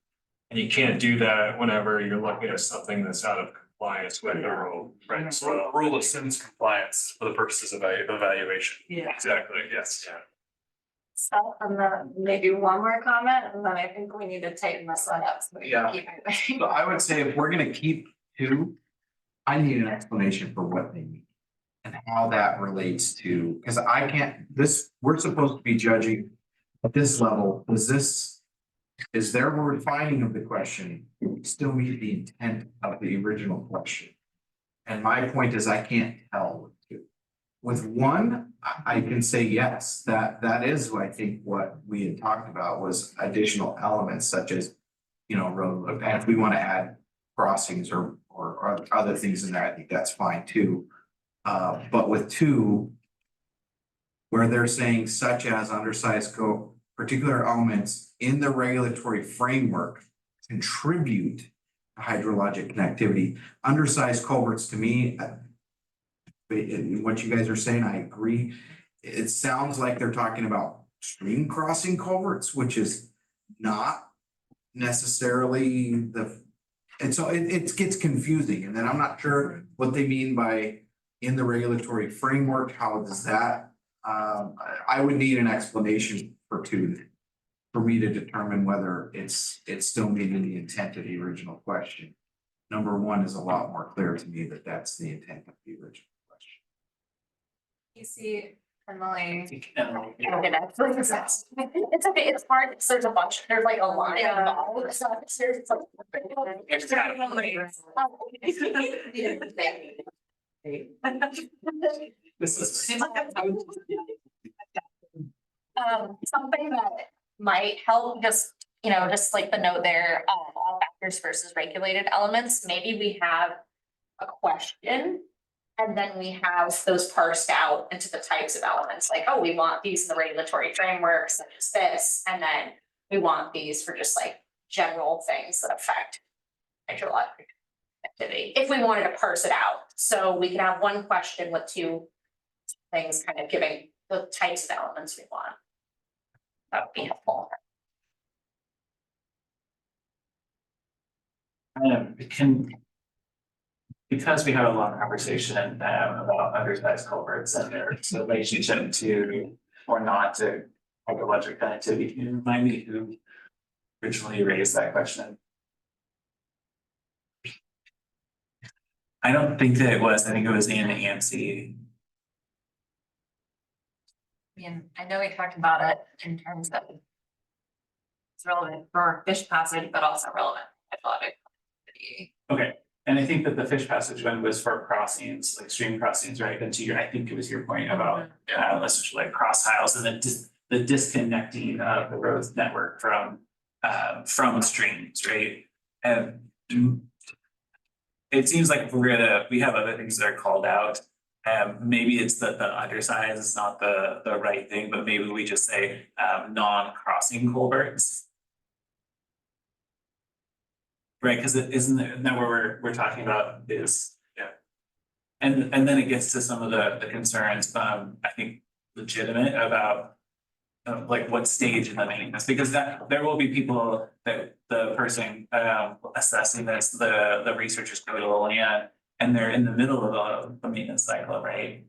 And you can't do that whenever you're looking at something that's out of compliance with the rule, right? So the rule assumes compliance for the purposes of evaluation. Yeah. Exactly, yes, yeah. Seth, and then maybe one more comment, and then I think we need to tighten this one up. So we Yeah. can keep it. So I would say if we're gonna keep two, I need an explanation for what they mean. And how that relates to, because I can't, we're supposed to be judging at this level, is their refining of the question still meet the intent of the original question? And my point is, I can't tell with two. With one, I can say yes, that is, I think, what we had talked about was additional elements such as, you know, road, and if we want to add crossings or other things in there, I think that's fine too. But with two, where they're saying such as undersized particular elements in the regulatory framework contribute hydrologic connectivity. Undersized culverts to me, in what you guys are saying, I agree. It sounds like they're talking about stream crossing culverts, which is not necessarily and so it gets confusing, and then I'm not sure what they mean by in the regulatory framework, how does that? I would need an explanation for me to determine whether it's still meeting the intent of the original question. Number one is a lot more clear to me that that's the intent of the original question. You see, Emily. It's okay, it's hard, there's a bunch, there's like a line of all the stuff, there's like. This is. Something that might help, just, just like the note there, all factors versus regulated elements, maybe we have a question. And then we have those parsed out into the types of elements, like, oh, we want these in the regulatory framework, such as this, and then we want these for just like general things that affect hydrologic activity, if we wanted to parse it out. So we can have one question with two things kind of giving the types of elements we want. That would be helpful. Because we have a long conversation about undersized culverts and their relationship to or not to hydrologic connectivity, can you remind me who originally raised that question? I don't think that it was. I think it was Anna AMC. I mean, I know we talked about it in terms of it's relevant for fish passage, but also relevant to hydrologic connectivity. Okay, and I think that the fish passage one was for crossings, like stream crossings, right? And to your, I think it was your point about essentially like cross tiles and the disconnecting of the road network from streams, right? And it seems like if we have other things that are called out. Maybe it's that the undersize is not the right thing, but maybe we just say non-crossing culverts. Right, because it isn't that what we're talking about is, yeah. And then it gets to some of the concerns, I think legitimate about like what stage in the maintenance, because that there will be people that the person assessing this, the researchers go to the land and they're in the middle of the maintenance cycle, right?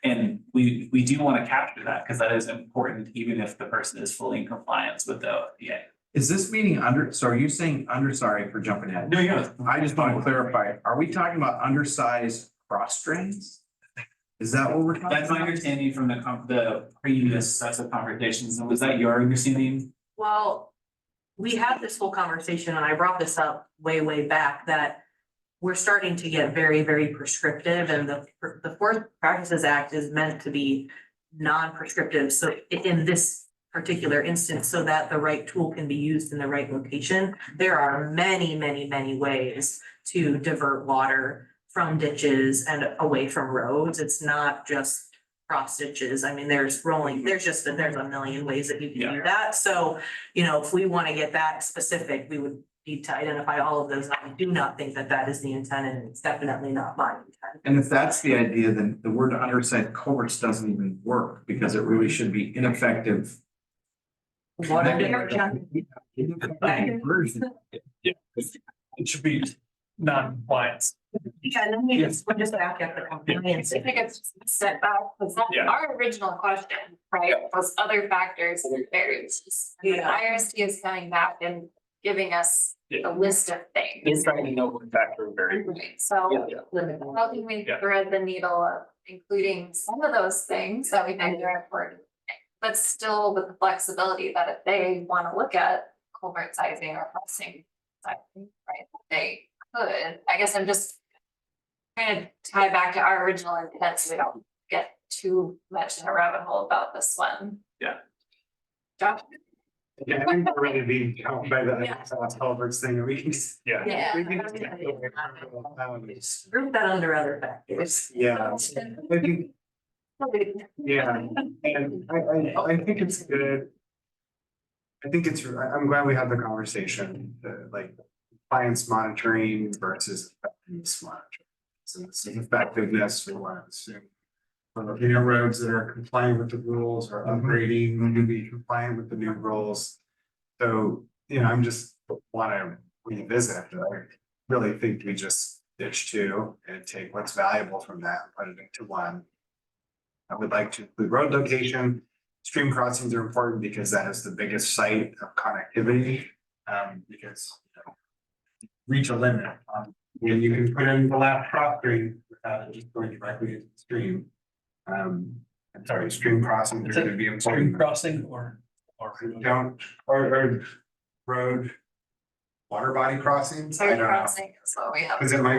And we do want to capture that because that is important, even if the person is fully in compliance with the OFPA. Is this meaning so are you saying sorry for jumping ahead? No, yeah. I just want to clarify, are we talking about undersized cross drains? Is that what we're talking about? That's my understanding from the previous sets of conversations, and was that your understanding? Well, we had this whole conversation and I brought this up way back that we're starting to get very, very prescriptive, and the Forest Practices Act is meant to be non-prescriptive. So in this particular instance, so that the right tool can be used in the right location, there are many ways to divert water from ditches and away from roads. It's not just cross ditches. I mean, there's a million ways that you can do that. So, if we want to get that specific, we would need to identify all of those. I do not think that that is the intent, and it's definitely not my intent. And if that's the idea, then the word undersized culverts doesn't even work, because it really should be ineffective. Water diversion. Version. Yeah, it should be non-compliance. Yeah, and then we're just back at the compliance. I think it's set back, because that's Yeah. our original question, right? Those other factors and variables. And the Yeah. IRST is coming back and giving us a list of things. They're trying to know what factor variable. Right, so how can we Yeah. thread the needle of including some of those things that we think are important? But still with the flexibility that if they want to look at culvert sizing or crossing sizing, right, they could. I guess I'm just trying to tie back to our original intent so we don't get too much in a rabbit hole about this one. Yeah. Josh? Yeah, I think we're ready to be helped by the Yeah. culverts thing. We can. Yeah. Yeah. We can. Group that under other factors. Yeah, I think, yeah, and I think it's good. I'm glad we had the conversation, like, compliance monitoring versus effectiveness monitoring. So this is effectiveness for what I assume. We're looking at roads that are compliant with the rules or upgrading to be compliant with the new rules. So, I'm just wanna revisit, I really think we just ditch two and take what's valuable from that and put it into one. I would like to include road location. Stream crossings are important because that is the biggest site of connectivity. Because reach a limit on when you can put in the last cross stream without it just going directly into the stream. I'm sorry, stream crossings are gonna be Stream important. crossing or? Don't, or road. Water body crossings, I don't know, Crossing is what we have. is it my,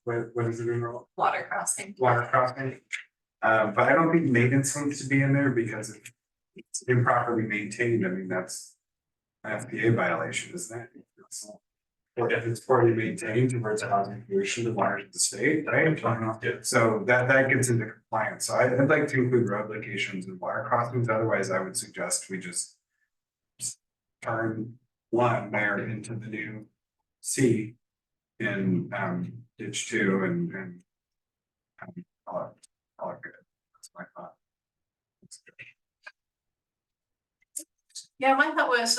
what is it in road? Water crossing. Water crossing. But I don't think maintenance needs to be in there because if it's improperly maintained, I mean, that's an FPA violation, isn't it? Or if it's poorly maintained towards causing pollution to water to the state, right? So that gets into compliance. So I'd like to include road locations and water crossings. Otherwise, I would suggest we just turn one there into the new C in ditch two and call it good. That's my thought. Yeah, my thought was,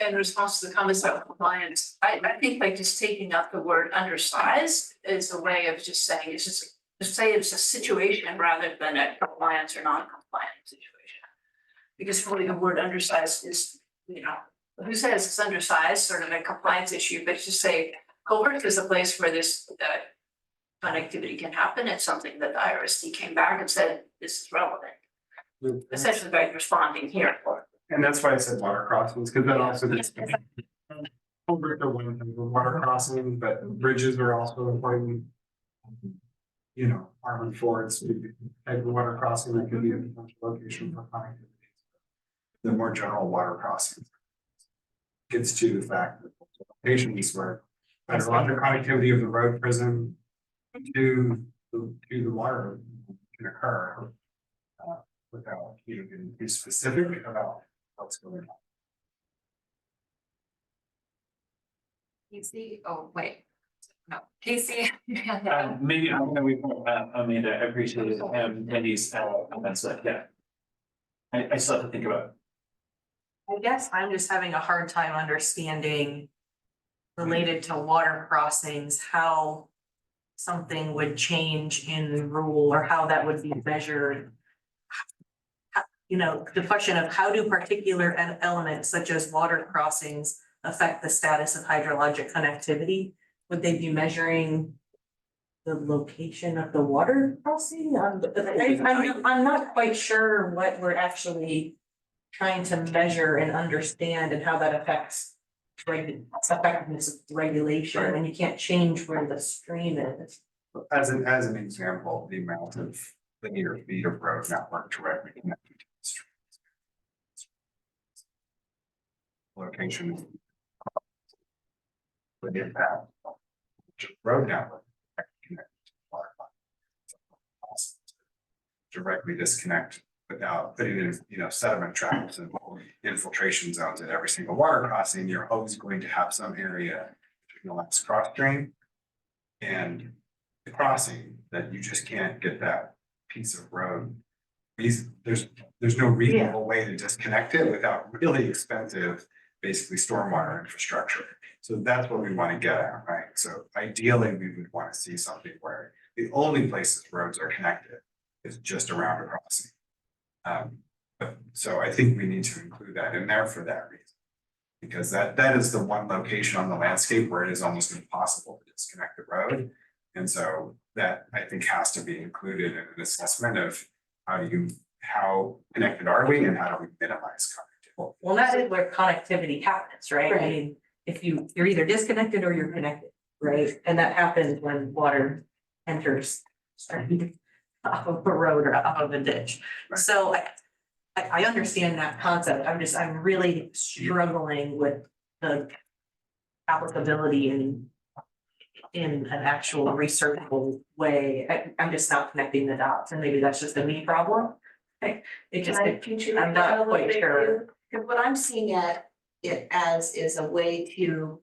in response to the comments about compliance, I think like just taking out the word undersized is a way of just saying, it's just say it's a situation rather than a compliance or non-compliant situation. Because really the word undersized is, who says it's undersized, sort of a compliance issue, but just say Colbert is a place where this connectivity can happen. It's something that the IRSD came back and said, this is relevant. Essentially by responding here. And that's why I said water crossings, because that also gets. Culverts are one thing, the water crossing, but bridges are also important. Armored forts, type of water crossing that could be a potential location for connectivity. The more general water crossings. Gets to the fact that locations where better water connectivity of the road prism to the water can occur. Without getting too specific about what's going on. Casey, oh, wait. No, Casey. Maybe I'm gonna wait for Amanda, I appreciate it, Andy's comments, yeah. I still have to think about it. I guess I'm just having a hard time understanding related to water crossings, how something would change in rule or how that would be measured. The question of how do particular elements such as water crossings affect the status of hydrologic connectivity? Would they be measuring the location of the water crossing? I'm not quite sure what we're actually trying to measure and understand and how that affects effectiveness of regulation, and you can't change where the stream is. As an example, the amount of linear feet of road network directly connected to the street. Location. Would impact road network connected to the water line. Directly disconnect without putting in, sediment traps and infiltration zones at every single water crossing. You're always going to have some area between the last cross drain and the crossing that you just can't get that piece of road. There's no reasonable way to disconnect it without really expensive, basically stormwater infrastructure. So that's what we want to get at, right? So ideally, we would want to see something where the only places roads are connected is just around a crossing. So I think we need to include that in there for that reason. Because that is the one location on the landscape where it is almost impossible to disconnect the road. And so that I think has to be included in an assessment of how connected are we and how do we minimize connectivity? Well, that is where connectivity happens, right? I mean, if you're either disconnected or you're connected, right? And that happens when water enters off of a road or off of a ditch. Right. So I understand that concept. I'm really struggling with the applicability in an actual researchable way. I'm just not connecting the dots, and maybe that's just a me problem. I'm not quite sure. Because what I'm seeing it as is a way to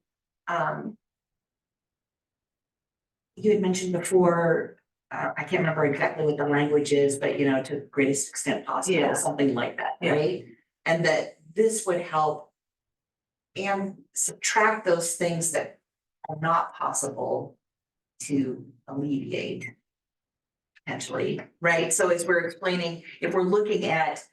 you had mentioned before, I can't remember exactly what the language is, but to the greatest extent possible, Yeah. something like that, Yeah. right? And that this would help and subtract those things that are not possible to alleviate. Potentially, right? So as we're explaining, if we're looking at,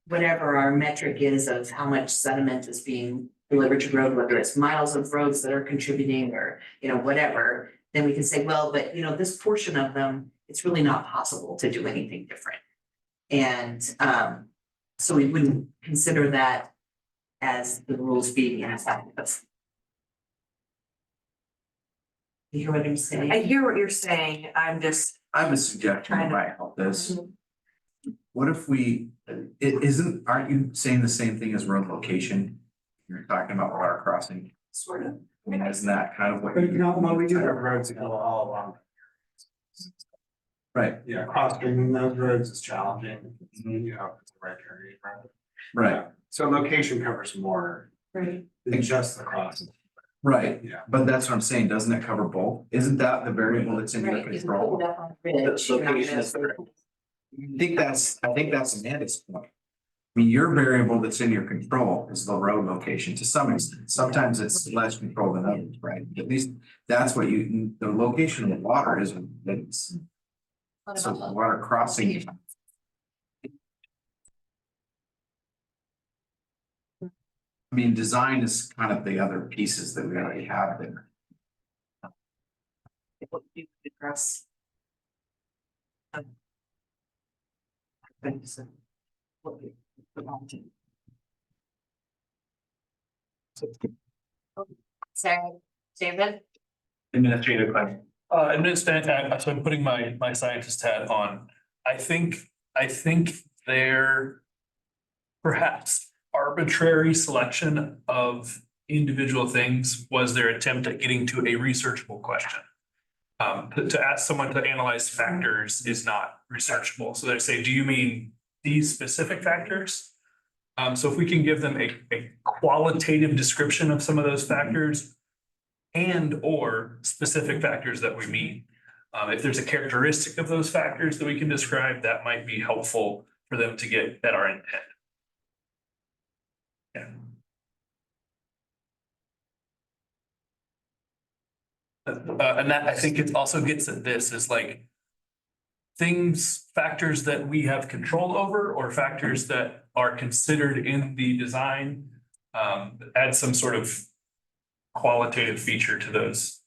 whatever our metric is of how much sediment is being delivered to road, whether it's miles of roads that are contributing or, whatever, then we can say, well, but this portion of them, it's really not possible to do anything different. And so we wouldn't consider that as the rules being effective. You hear what I'm saying? I hear what you're saying, I'm just. I have a suggestion that might help this. What if aren't you saying the same thing as road location? You're talking about water crossing. Sort of. I mean, isn't that kind of what? Well, we do have roads that go all along. Right, Yeah, crossing those roads is challenging, it's the right area. right, So location covers more Right. than just the crossing. right. Yeah. But that's what I'm saying, doesn't it cover both? Isn't that the variable that's in your Right, you can control? put it up on the bridge, you're not Location is gonna- I think that's Amanda's point. I mean, your variable that's in your control is the road location to some extent. Sometimes it's less control than others, right? At least that's what the location of the water is, it's, What so about water crossing. I mean, design is kind of the other pieces that we already have there. what you could address? Sarah, David? Administrative question. So I'm putting my scientist hat on. I think their perhaps arbitrary selection of individual things was their attempt at getting to a researchable question. To ask someone to analyze factors is not researchable. So they say, do you mean these specific factors? So if we can give them a qualitative description of some of those factors and or specific factors that we mean. If there's a characteristic of those factors that we can describe, that might be helpful for them to get at our intent. Yeah. And that, I think it also gets at this is like factors that we have control over or factors that are considered in the design. Add some sort of qualitative feature to those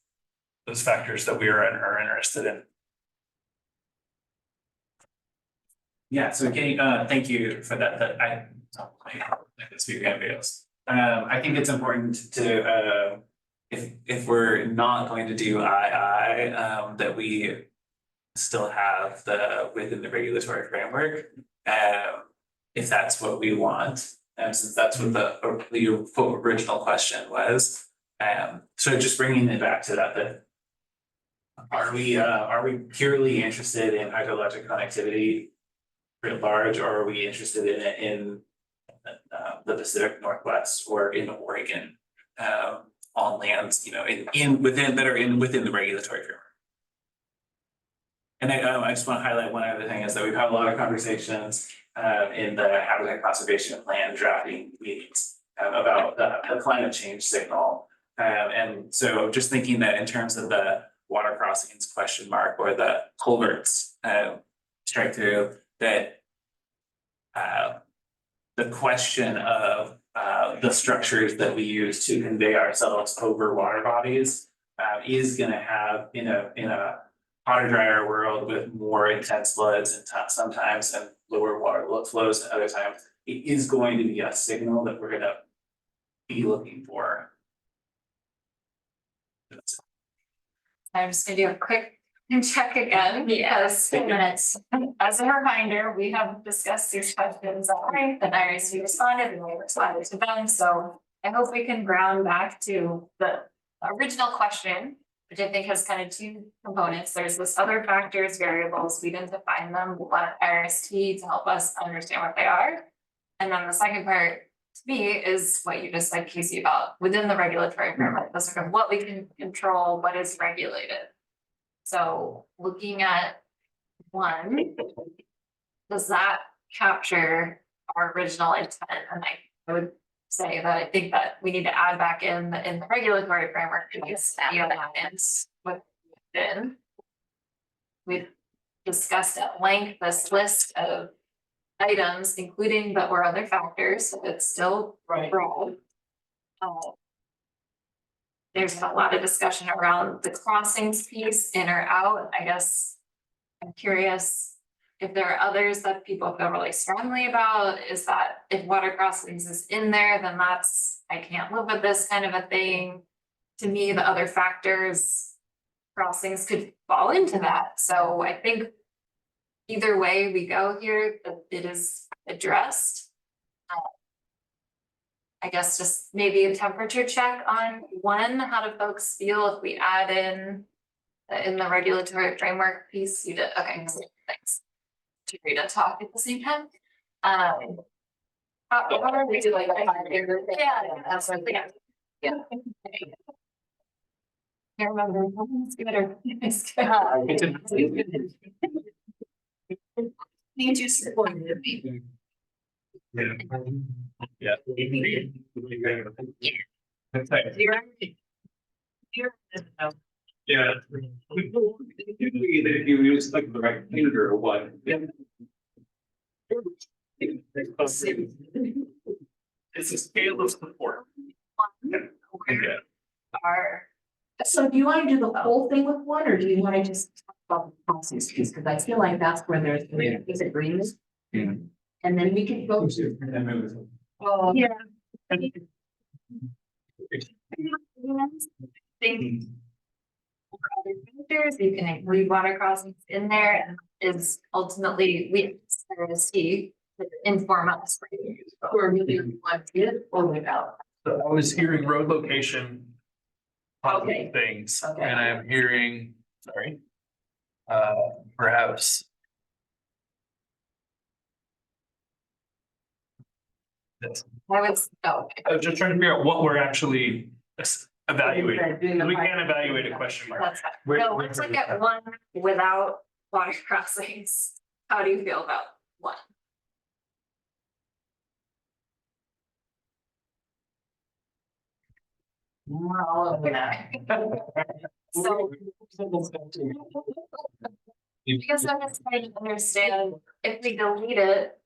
factors that we are interested in. Yeah, so Katie, thank you for that, I can speak to anybody else. I think it's important to, if we're not going to do that we still have within the regulatory framework, if that's what we want, since that's what your original question was. So just bringing it back to that are we purely interested in hydrologic connectivity writ large, or are we interested in it in the Pacific Northwest or in Oregon, on lands, within the regulatory framework? And I just want to highlight one other thing is that we've had a lot of conversations in the habitat conservation plan drafting meetings about the climate change signal. And so just thinking that in terms of the water crossings question mark or the culverts strike through, that the question of the structures that we use to convey ourselves over water bodies is going to have in a hotter, drier world with more intense floods and sometimes and lower water flows and other times, it is going to be a signal that we're going to be looking for. I'm just gonna do a quick check again because 2 minutes. As a reminder, we have discussed these questions at length and IRC responded and we responded to them. So I hope we can ground back to the original question, which I think has kind of two components. There's this other factors, variables, we didn't define them, we want IRST to help us understand what they are. And then the second part to me is what you just said, Casey, about within the regulatory framework, the sort of what we can control, what is regulated. So looking at one, does that capture our original intent? And I would say that I think that we need to add back in the regulatory framework piece, the alignments within. We've discussed at length this list of items, including but or other factors, so it's still broad. There's a lot of discussion around the crossings piece, in or out. I guess I'm curious if there are others that people feel really strongly about. Is that if water crossings is in there, then that's, I can't live with this kind of a thing. To me, the other factors, crossings could fall into that. So I think either way we go here, it is addressed. I guess just maybe a temperature check on one, how do folks feel if we add in the regulatory framework piece? You did, okay, thanks. To read and talk at the same time. How do we do like? Yeah, absolutely, yeah. Can't remember. It's good. Need you supported me. Yeah. That's right. Yeah. Usually that if you use like the right finger or what. It's a scale of support. Yeah. So do you wanna do the whole thing with one, or do you wanna just talk about the process piece, cause I feel like that's where there's disagreement. Yeah. And then we can go to. Oh, yeah. Think for other factors, you can include water crossings in there, and is ultimately we see to inform us. Or really want it or without. So I was hearing road location. Okay. Things, Okay. and I'm hearing, sorry. Perhaps. Yes. I would, I was just trying to figure out what we're actually evaluating. Doing the We can't evaluate a question mark. that's fine. No, let's look at one without water crossings. How do you feel about one? We're all over that. So. Because I'm just trying to understand, if we delete it,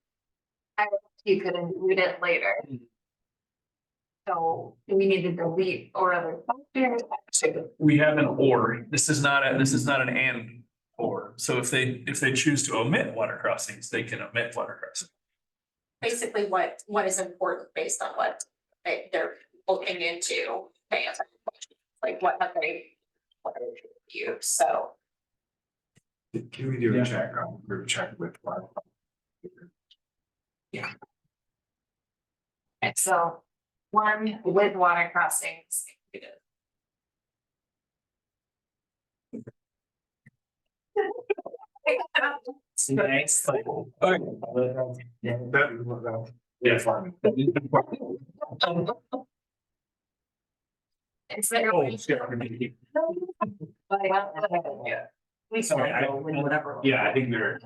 you could include it later. So do we need to delete or other factors? So we have an or, this is not an and or, so if they choose to omit water crossings, they can omit water crossings. Basically, what is important based on what they're looking into, they answer the question. Like what have they used, so. Can we do a check on group check with? Okay, so one with water crossings included. Nice. Yeah, fine. Is there? Oh, it's got to be- Yeah. We Sorry, I- whatever. Yeah, I think they're.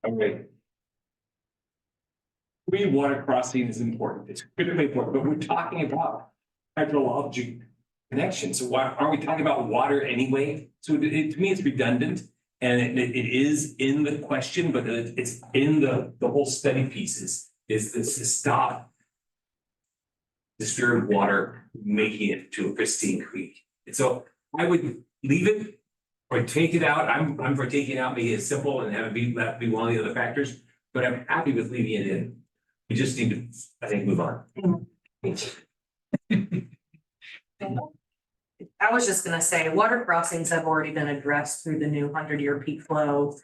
Okay. Water crossing is important, it's critically important, but we're talking about hydrologic connection, so why aren't we talking about water anyway? So to me, it's redundant, and it is in the question, but it's in the whole study pieces, is this to stop disturbed water, making it to a pristine creek. And so I would leave it or take it out. I'm for taking it out, making it simple and have it be one of the other factors, but I'm happy with leaving it in. We just need to, I think, move on. I was just gonna say, water crossings have already been addressed through the new 100-year peak flow.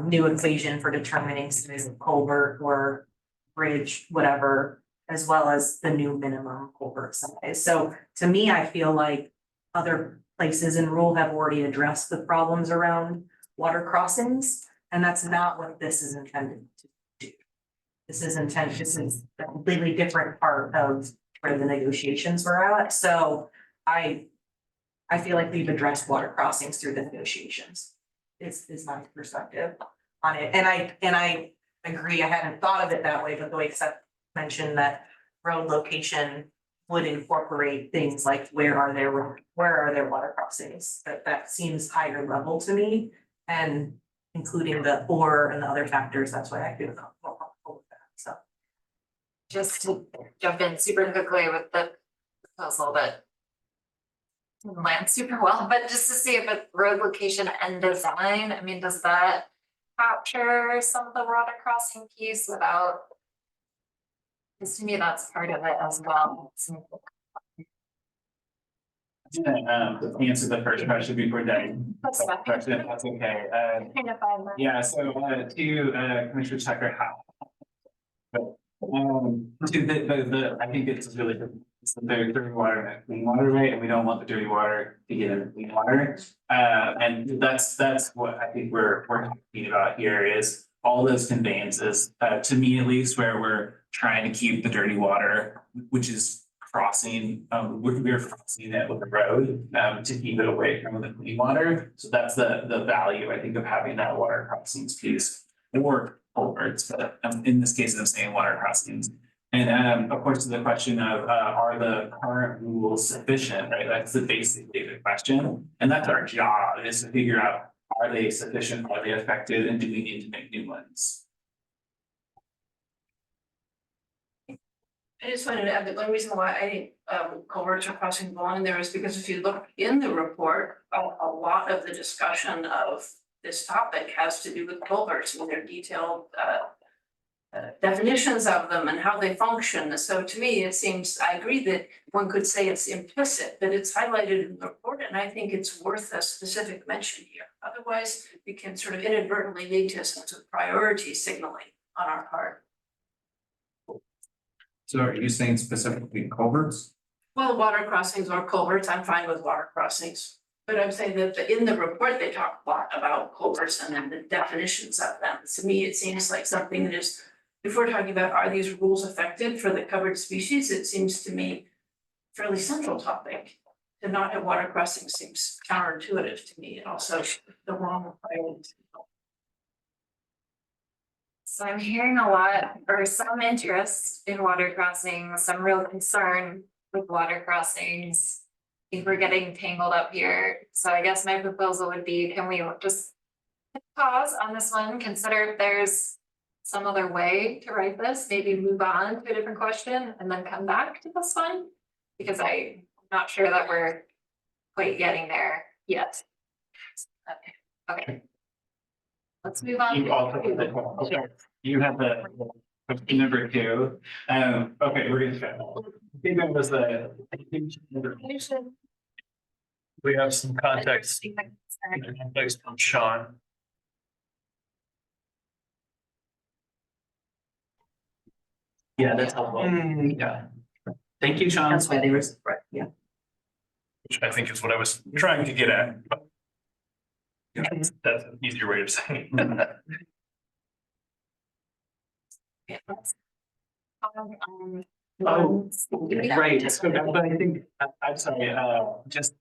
New equation for determining size of culvert or bridge, whatever, as well as the new minimum culvert size. So to me, I feel like other places in rule have already addressed the problems around water crossings, and that's not what this is intended to do. This is a completely different part of where the negotiations were at, so I I feel like we've addressed water crossings through the negotiations. Is my perspective on it, and I agree, I hadn't thought of it that way, but the way Seth mentioned that road location would incorporate things like where are there water crossings, that seems higher level to me. And including the or and the other factors, that's why I feel more comfortable with that, so. Just to jump in super quickly with the proposal that didn't land super well, but just to see if it's road location and design, I mean, does that capture some of the water crossing piece without? Because to me, that's part of it as well. Answer the first question before that. That's fine. Question, that's okay. Kind of fun. Yeah, so to Commissioner Tucker, how? To the, I think it's really good. It's the dirty water and clean water, right? And we don't want the dirty water to get into clean water. And that's what I think we're talking about here is all those conveyances, to me at least, where we're trying to keep the dirty water, which is crossing, we're crossing it with the road, to keep it away from the clean water. So that's the value, I think, of having that water crossings piece or culverts, but in this case, I'm saying water crossings. And of course, to the question of are the current rules sufficient, right? That's the basic data question. And that's our job, is to figure out, are they sufficient, are they effective, and do we need to make new ones? I just wanted to add that one reason why I think culverts are crossing belong in there is because if you look in the report, a lot of the discussion of this topic has to do with culverts and their detailed definitions of them and how they function. So to me, it seems, I agree that one could say it's implicit, but it's highlighted in the report, and I think it's worth a specific mention here. Otherwise, we can sort of inadvertently lead to a sense of priority signaling on our part. So are you saying specifically culverts? Well, water crossings or culverts, I'm fine with water crossings. But I'm saying that in the report, they talk a lot about culverts and then the definitions of them. To me, it seems like something that is, if we're talking about are these rules effective for the covered species, it seems to me fairly central topic. To not have water crossings seems counterintuitive to me and also the wrong priority. So I'm hearing a lot or some interest in water crossings, some real concern with water crossings. I think we're getting tangled up here. So I guess my proposal would be, can we just pause on this one, consider if there's some other way to write this, maybe move on to a different question and then come back to this one? Because I'm not sure that we're quite getting there yet. Okay. Let's move on. You have the question number 2. Okay, we're gonna go. I think that was the. We have some context from Sean. Yeah, that's helpful. Yeah. Thank you, Sean. That's why they were, right, yeah. Which I think is what I was trying to get at. But that's an easier way of saying it. Oh, right, so but I think, I'm sorry, just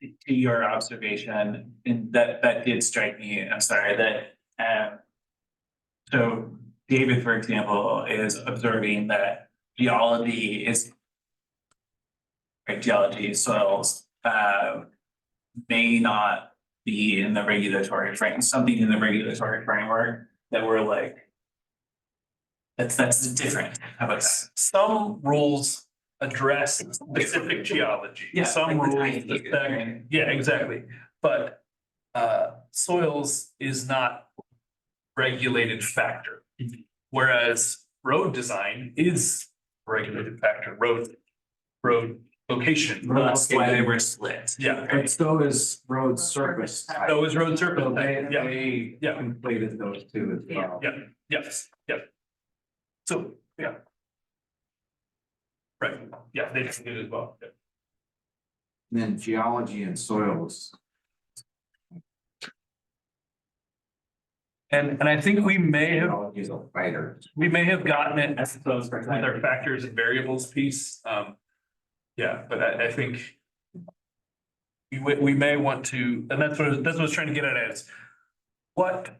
to your observation, and that did strike me, I'm sorry, that, so David, for example, is observing that geology is, right, geology, soils, may not be in the regulatory frame, something in the regulatory framework that we're like, that's different. How about that? Some rules address specific geology. Yeah, Some like the rules tiny affect, right? yeah, exactly. But soils is not regulated factor. Whereas road design is a regulated factor, road location. That's why they were split. Yeah. And so is road surface type. So is road surface. So they Yeah. conflated those two as well. Yeah, yes, yeah. So, yeah. Right, yeah, they just did it as well. Yeah. And then geology and soils. And I think we may have Geology is a fighter. gotten it That's those for with our factors and variables piece. Yeah, but I think we may want to, and that's what I was trying to get at is what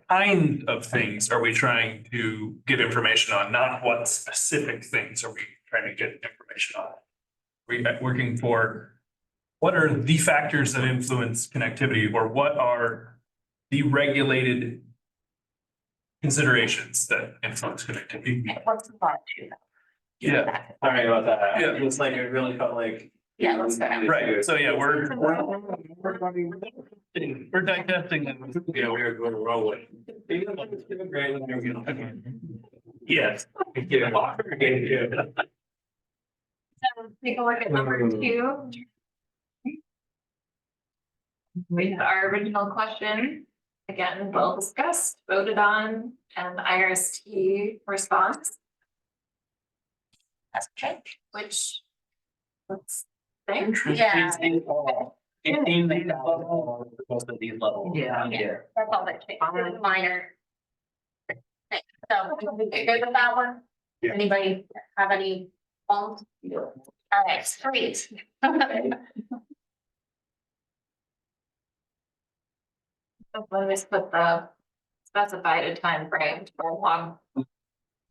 kind of things are we trying to get information on, not what specific things are we trying to get information on? We working for, what are the factors that influence connectivity, or what are the regulated considerations that influence connectivity? Let's move on to. Yeah. Sorry about that. Yeah. It's like, it really felt like. Yeah, let's go. Right, so yeah, we're digesting and, Yeah, we are going the wrong way. yes. So take a look at number 2. We had our original question, again, well discussed, voted on, and IRST response. That's okay, which. Let's think, yeah. In the level, most of these levels. Yeah. That's all that change, minor. Okay, so we good with that one? Yeah. Anybody have any qualms? All right, great. Let me just put the specified a time frame for long.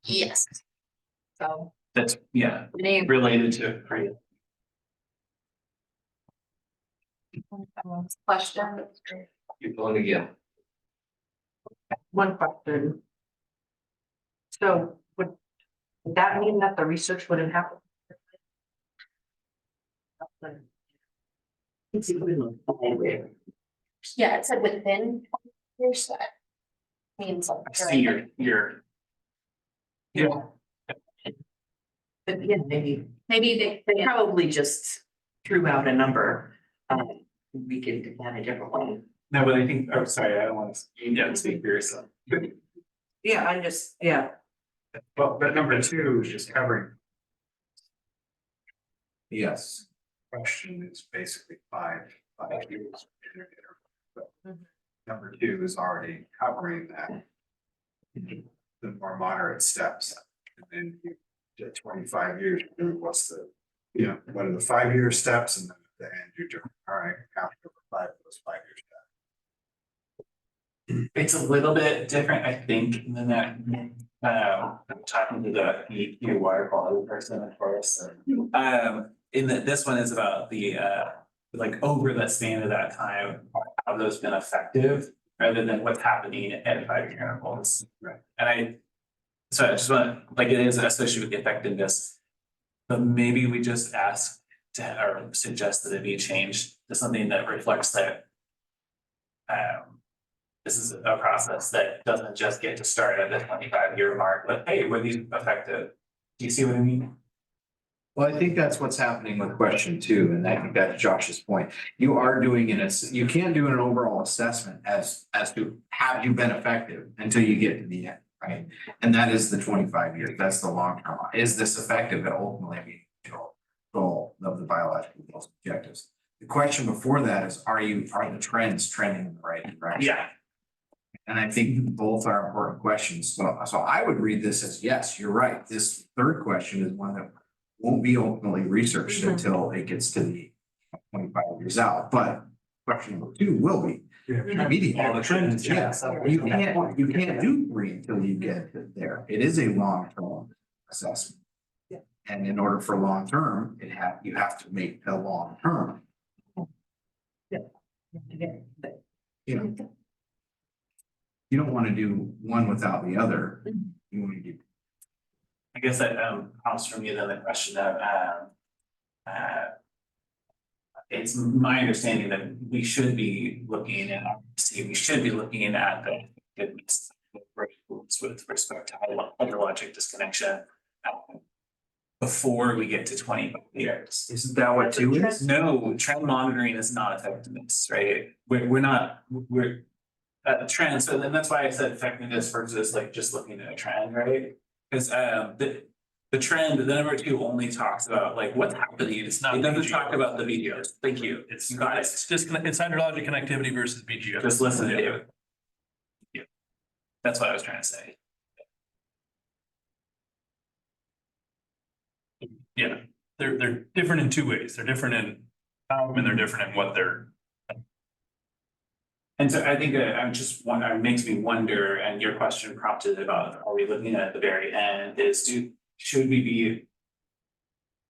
Yes. So. That's, yeah, Any related to. question? You're going again. One question. So would that mean that the research wouldn't happen? Yeah, it said within years that means like. I see your. Yeah. But yeah, maybe Maybe they probably just threw out a number. We can do that a different way. No, but I think, oh, sorry, I don't want to, you didn't speak for yourself. Yeah, I'm just, yeah. Well, but number 2 is just covering. Yes. Question is basically 5 years. But number 2 is already covering that. The more moderate steps, and then you did 25 years, what's the, what are the 5-year steps, and then at the end, you're doing, all right, after 5 of those 5 years. It's a little bit different, I think, than that. I'm talking to the EQ water quality person at Forest. In that, this one is about the, like, over the span of that time, how those been effective, rather than what's happening at 5-year intervals. Right. And so I just want, like, it is associated with the effectiveness. But maybe we just ask to, or suggest that it be changed to something that reflects that. This is a process that doesn't just get to start at the 25-year mark, but hey, were these effective? Do you see what I mean? Well, I think that's what's happening with question 2, and I think that's Josh's point. You are doing you can't do an overall assessment as to have you been effective until you get to the end, right? And that is the 25 years, that's the long term. Is this effective at ultimately the goal of the biological goals and objectives? The question before that is, are the trends trending in the right direction? Yeah. And I think both are important questions. So I would read this as, yes, you're right. This third question is one that won't be ultimately researched until it gets to the 25 years out. But question number 2 will be immediate. All the trends, yeah. You can't do 3 until you get there. It is a long-term assessment. And in order for long-term, you have to make a long-term. You don't want to do one without the other. You want to do. I guess that comes from you then the question of it's my understanding that we should be looking at the goodness with respect to hydrologic disconnection before we get to 25 years. Isn't that what 2 is? No, trend monitoring is not effectiveness, right? We're at the trend, so then that's why I said effectiveness versus like just looking at a trend, right? Because the trend, the number 2 only talks about like what's happening. It doesn't talk about the videos. Thank you. It's You got it. it's just, it's hydrologic connectivity versus BGO. Just listen to David. Yeah. That's what I was trying to say. Yeah, they're different in 2 ways. They're different in how and they're different in what they're. And so I think I'm just one, it makes me wonder, and your question prompted about, are we looking at the very end, is should we be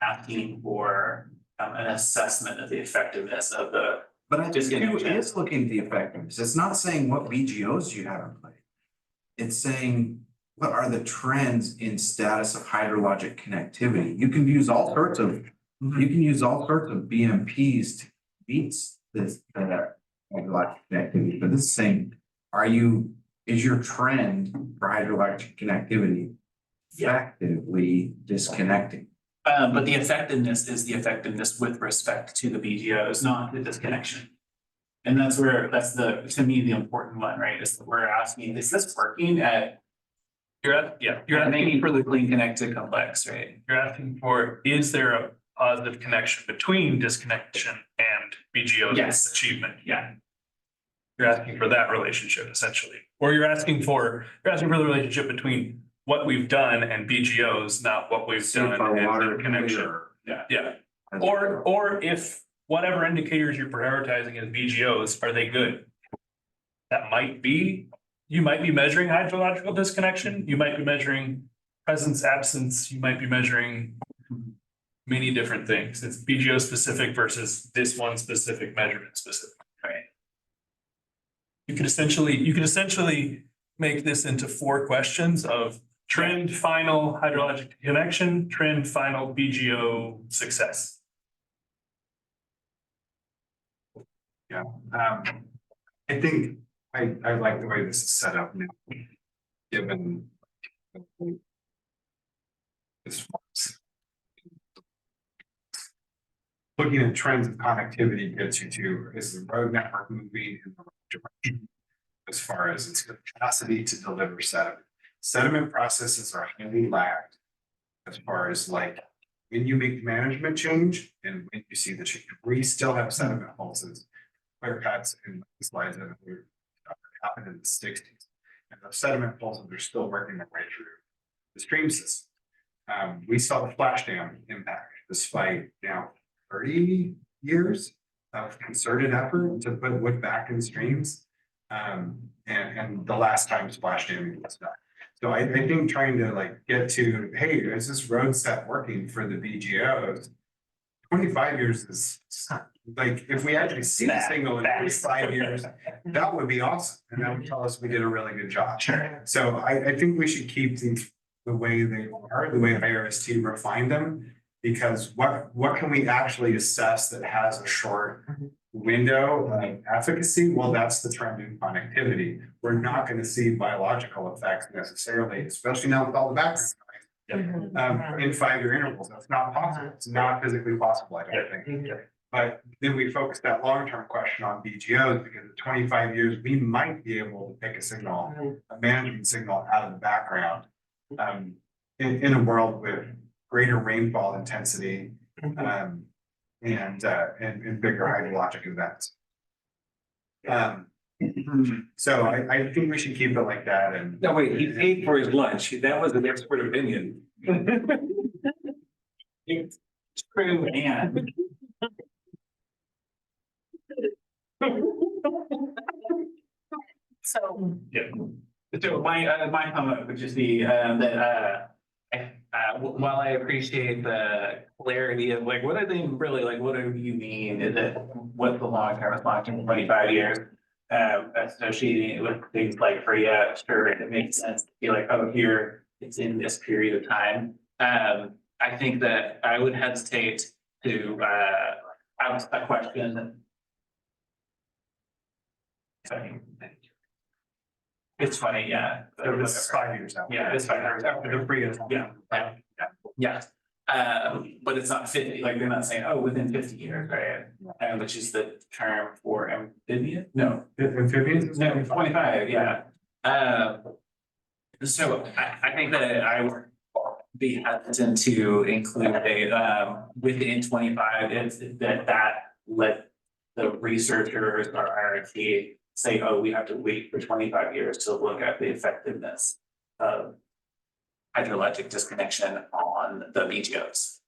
asking for an assessment of the effectiveness of the, But I think Just getting it a is looking at the effectiveness. It's not saying what BGOs you have in play. It's saying, what are the trends in status of hydrologic connectivity? You can use all sorts of, BMPs to beat this, hydrologic connectivity, but this is saying, is your trend for hydrologic connectivity effectively disconnecting? but the effectiveness is the effectiveness with respect to the BGOs, not the disconnection. And that's to me, the important one, right, is that we're asking, is this working at? You're asking for the clean connected complex, right? You're asking for, is there a positive connection between disconnection and BGO's Yes. achievement? Yeah. You're asking for that relationship essentially, or you're asking for the relationship between what we've done and BGOs, not what we've done and the connection. Yeah, or if whatever indicators you're prioritizing as BGOs, are they good? That might be, you might be measuring hydrological disconnection, you might be measuring presence, absence, you might be measuring many different things. It's BGO specific versus this one specific measurement specific, right? You could essentially make this into 4 questions of trend, final hydrologic connection, trend, final BGO success. I think I like the way this is set up now, given. As far as looking at trends of connectivity gets you to, is the road network moving in the right direction? As far as its capacity to deliver sediment. Sediment processes are highly lagged. As far as like, when you make management change and when you see the change, we still have sediment pulses. Clear cuts in the slides that happened in the 60s. And the sediment pulses are still working their way through the stream system. We saw the flash dam impact despite now 30 years of concerted effort to put wood back in streams. And the last time splash damming was done. So I think trying to like get to, hey, is this road set working for the BGOs? 25 years is like, if we actually see the signal in 25 years, that would be awesome. And that would tell us we did a really good job. Sure. So I think we should keep these the way they are, the way IRST refined them, because what can we actually assess that has a short window of efficacy? Well, that's the trend in connectivity. We're not going to see biological effects necessarily, especially now with all the background noise, in 5-year intervals. That's not possible. It's not physically possible, I don't think. But then we focus that long-term question on BGOs, because in 25 years, we might be able to pick a signal, a management signal out of the background, in a world with greater rainfall intensity, and bigger hydrologic events. So I think we should keep it like that. And No, wait, he paid for his lunch. That was an expert opinion. It's true, and. So, So my comment would just be that while I appreciate the clarity of like, what are they really like, what do you mean? Is it what the long term is, long term 25 years? Associating it with things like FRIA, sure, it makes sense to be like, oh, here it's in this period of time. I think that I would hesitate to ask a question. It's funny, yeah. this is 5 years out. Yeah, it's 5 years after the free. Yeah. But it's not 50, like they're not saying, oh, within 50 years, right? Which is the term for amphibian? No. Amphibians? No, 25, yeah. So I think that I would be hesitant to include a within 25, it's that let the researchers or IRT say, oh, we have to wait for 25 years to look at the effectiveness of hydrologic disconnection on the BGOs.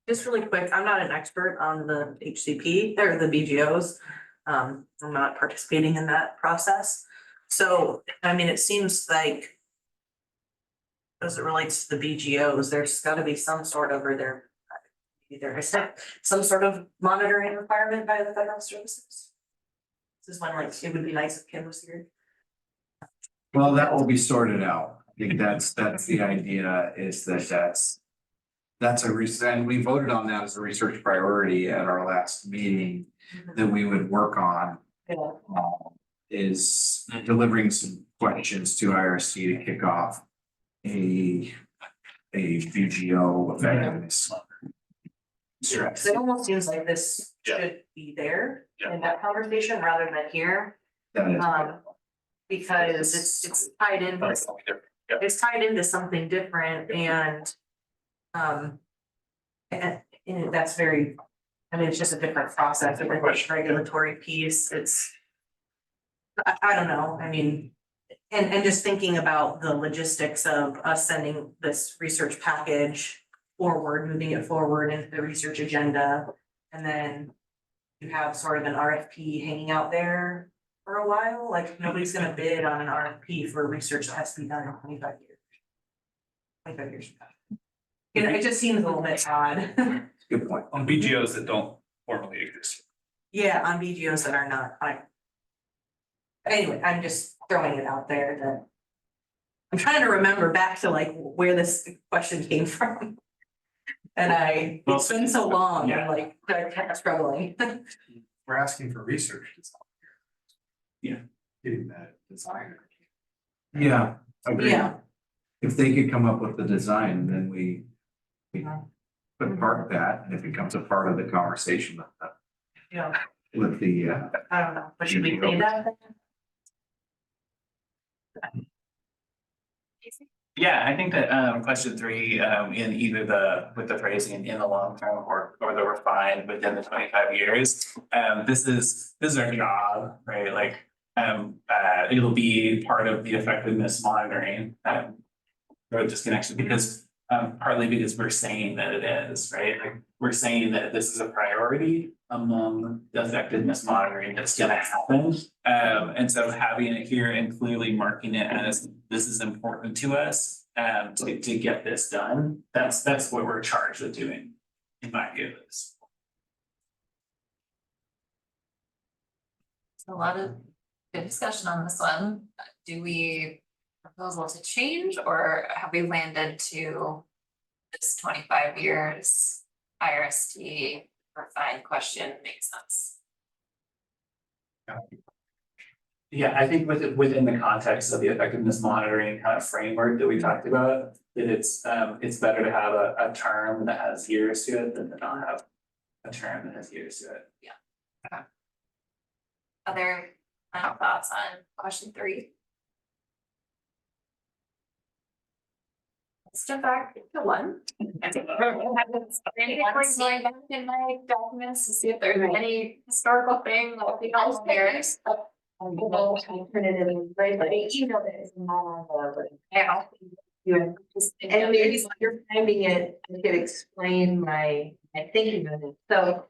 Just really quick, I'm not an expert on the HCP or the BGOs. I'm not participating in that process. So, I mean, it seems like as it relates to the BGOs, there's gotta be some sort of, or there is some sort of monitoring requirement by the federal services. This is when like, it would be nice if Kim was here. Well, that will be sorted out. I think that's the idea is that's a reason, and we voted on that as a research priority at our last meeting that we would work on. Yeah. Is delivering some questions to IRC to kick off a VGO effectiveness. Sure. Cause it almost seems like this should be there in that conversation rather than here. That is. Because it's tied in, it's tied into something different and that's very, I mean, it's just a different process, a different regulatory piece, it's. I don't know, I mean, and just thinking about the logistics of us sending this research package forward, moving it forward into the research agenda. And then you have sort of an RFP hanging out there for a while, like nobody's gonna bid on an RFP for research that has to be done in 25 years. 25 years. You know, it just seems a little bit odd. Good point. On BGOs that don't formally exist. Yeah, on BGOs that are not, anyway, I'm just throwing it out there that. I'm trying to remember back to like where this question came from. And it's been so long, I'm like, I'm kind of struggling. We're asking for research. Yeah. Getting that design. Yeah. Agreed. Yeah. If they could come up with the design, then we put part of that, and it becomes a part of the conversation Yeah, with the I don't know, but should we say that then? Yeah, I think that question 3, in either with the phrasing in the long term or the refined within the 25 years. This is our job, right? Like it'll be part of the effectiveness monitoring road disconnection because partly because we're saying that it is, right? Like we're saying that this is a priority among the effectiveness monitoring that's gonna happen. And so having it here and clearly marking it as this is important to us to get this done, that's what we're charged with doing, in my view. A lot of good discussion on this one. Do we proposal to change or have we landed to this 25 years IRST refined question makes sense? Yeah, I think within the context of the effectiveness monitoring kind of framework that we talked about, that it's better to have a term that has years to it than to not have a term that has years to it. Okay. Other thoughts on question 3? Let's jump back to 1. I think going back in my documents to see if there's any historical thing that we don't hear. Alternative, right, but email that is not on the. Yeah. And maybe if you're finding it, I could explain my thinking on it. So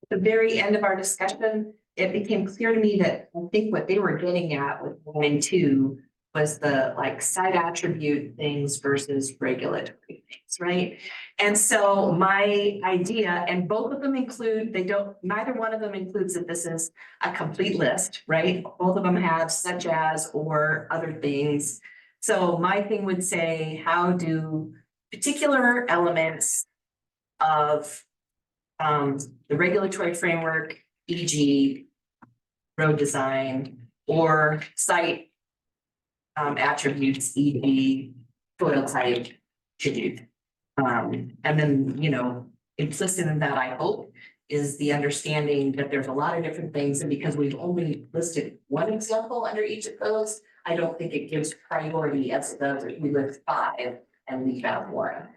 at the very end of our discussion, it became clear to me that I think what they were getting at with 1 and 2 was the like site attribute things versus regulatory things, right? And so my idea, and both of them include, neither one of them includes that this is a complete list, right? Both of them have such as or other things. So my thing would say, how do particular elements of the regulatory framework, e.g. road design or site attributes, e.g. soil type, attribute. And then, you know, implicit in that, I hope, is the understanding that there's a lot of different things, and because we've only listed one example under each of those, I don't think it gives priority as it does if we list 5 and leave out 1.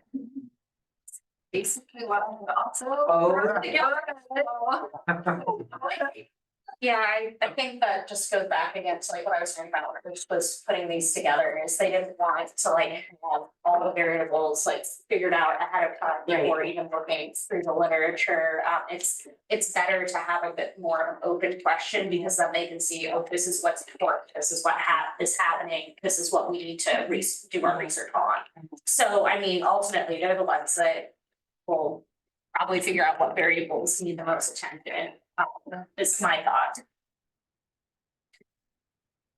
Basically what I'm also. Yeah, I think that just goes back again to like what I was talking about, which was putting these together, is they didn't want to like have all the variables like figured out ahead of time before even looking through the literature. It's better to have a bit more of an open question, because then they can see, oh, this is what's important, this is what is happening, this is what we need to do our research on. So, I mean, ultimately, they're the ones that will probably figure out what variables need the most attention. Is my thought.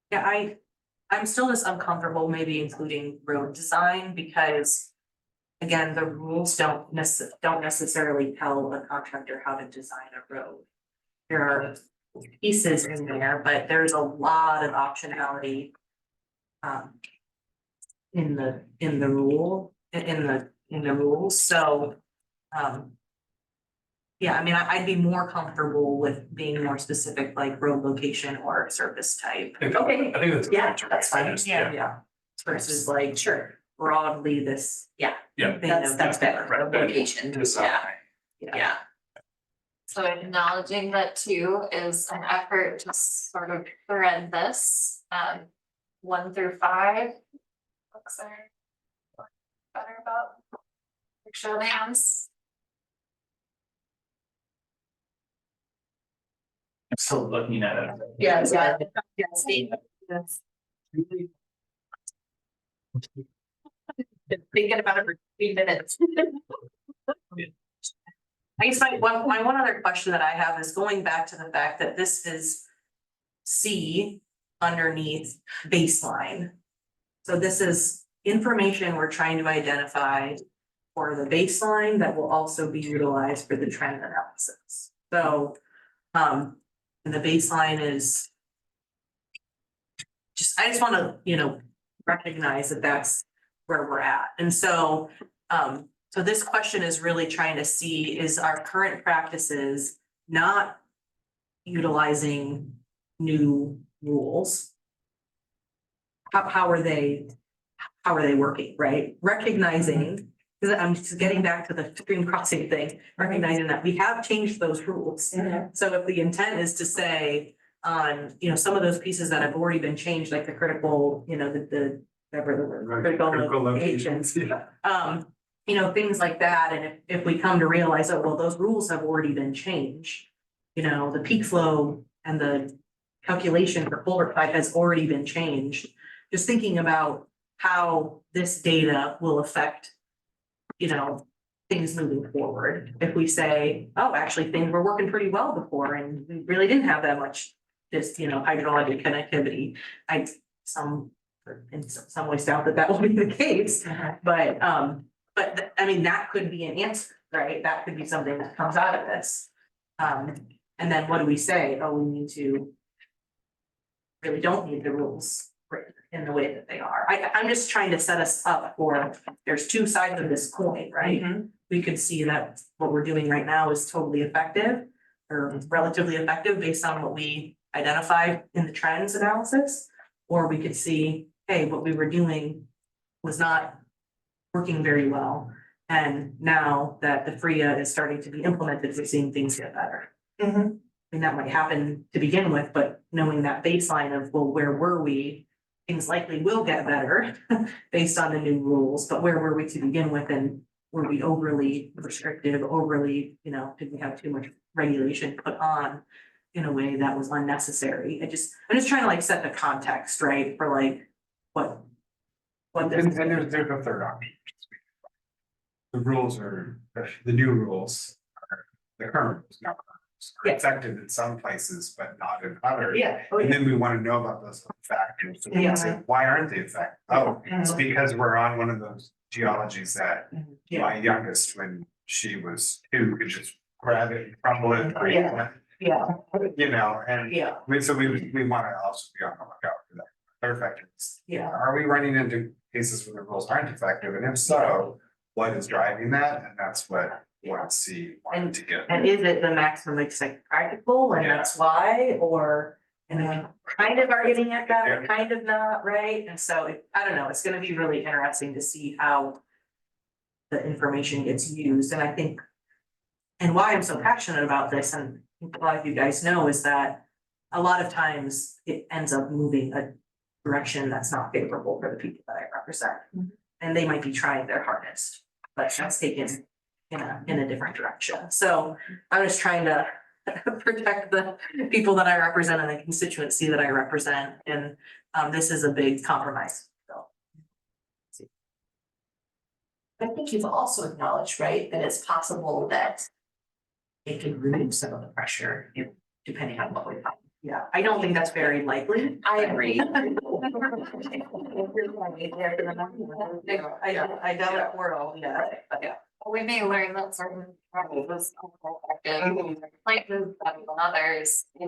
Yeah, I'm still just uncomfortable maybe including road design because. Again, the rules don't necessarily tell the contractor how to design a road. There are pieces in there, but there's a lot of optionality. In the rules, so. Yeah, I mean, I'd be more comfortable with being more specific, like road location or service type. Okay. I think that's. Yeah, that's fine, Yeah. yeah. Versus like, sure, broadly this, yeah. Yeah. That's better, Right. location, yeah. Yeah. So acknowledging that too is an effort to sort of thread this, 1 through 5. Looks are better about. Show of hands. I'm still looking at it. Yes. Been thinking about it for 3 minutes. I guess my one other question that I have is going back to the fact that this is C underneath baseline. So this is information we're trying to identify for the baseline that will also be utilized for the trend analysis. So, and the baseline is just, I just want to, recognize that that's where we're at. And so, so this question is really trying to see, is our current practices not utilizing new rules? How are they working, right? Recognizing, because I'm just getting back to the stream crossing thing, recognizing that we have changed those rules. So if the intent is to say on, some of those pieces that have already been changed, like the critical, the whatever the word, critical locations. Yeah. Things like that, and if we come to realize, oh, well, those rules have already been changed. The peak flow and the calculation for culvert pipe has already been changed. Just thinking about how this data will affect, things moving forward. If we say, oh, actually, things were working pretty well before and we really didn't have that much just, hydrologic connectivity. In some ways doubt that will be the case, but I mean, that could be an answer, right? That could be something that comes out of this. And then what do we say? Oh, we need to really don't need the rules written in the way that they are. I'm just trying to set us up for, there's two sides of this coin, right? We could see that what we're doing right now is totally effective or relatively effective based on what we identified in the trends analysis. Or we could see, hey, what we were doing was not working very well. And now that the FRIA is starting to be implemented, we're seeing things get better. I mean, that might happen to begin with, but knowing that baseline of, well, where were we? Things likely will get better based on the new rules, but where were we to begin with, and were we overly restrictive, overly, did we have too much regulation put on in a way that was unnecessary? I'm just trying to like set the context, right, for like what this And is. there's a third option. The rules are, the new rules are the current rules, not current rules, are Yeah. effective in some places, but not in others. Yeah. And then we want to know about those factors. So we can say, why aren't they effective? Oh, it's because we're on one of those geologies that my youngest, when she was 2, could just grab it and crumble it. Yeah. And so we want to also be on the lookout for that. Their effectiveness. Yeah. Are we running into cases where the rules aren't effective? And if so, what is driving that? And that's what we want to see, wanted to get. And is it the maximum extent practical and that's why, or, kind of are getting at that, or kind of not, right? And so, I don't know, it's gonna be really interesting to see how the information gets used, and I think, and why I'm so passionate about this, and a lot of you guys know, is that a lot of times it ends up moving a direction that's not favorable for the people that I represent. And they might be trying their hardest, but that's taken in a different direction. So I'm just trying to protect the people that I represent and the constituency that I represent, and this is a big compromise, so. I think you've also acknowledged, right, that it's possible that it could remove some of the pressure, depending on what we find. Yeah, I don't think that's very likely. I agree. I doubt it we're all, yeah, but yeah. We may learn that certain practices are more effective in places than others. A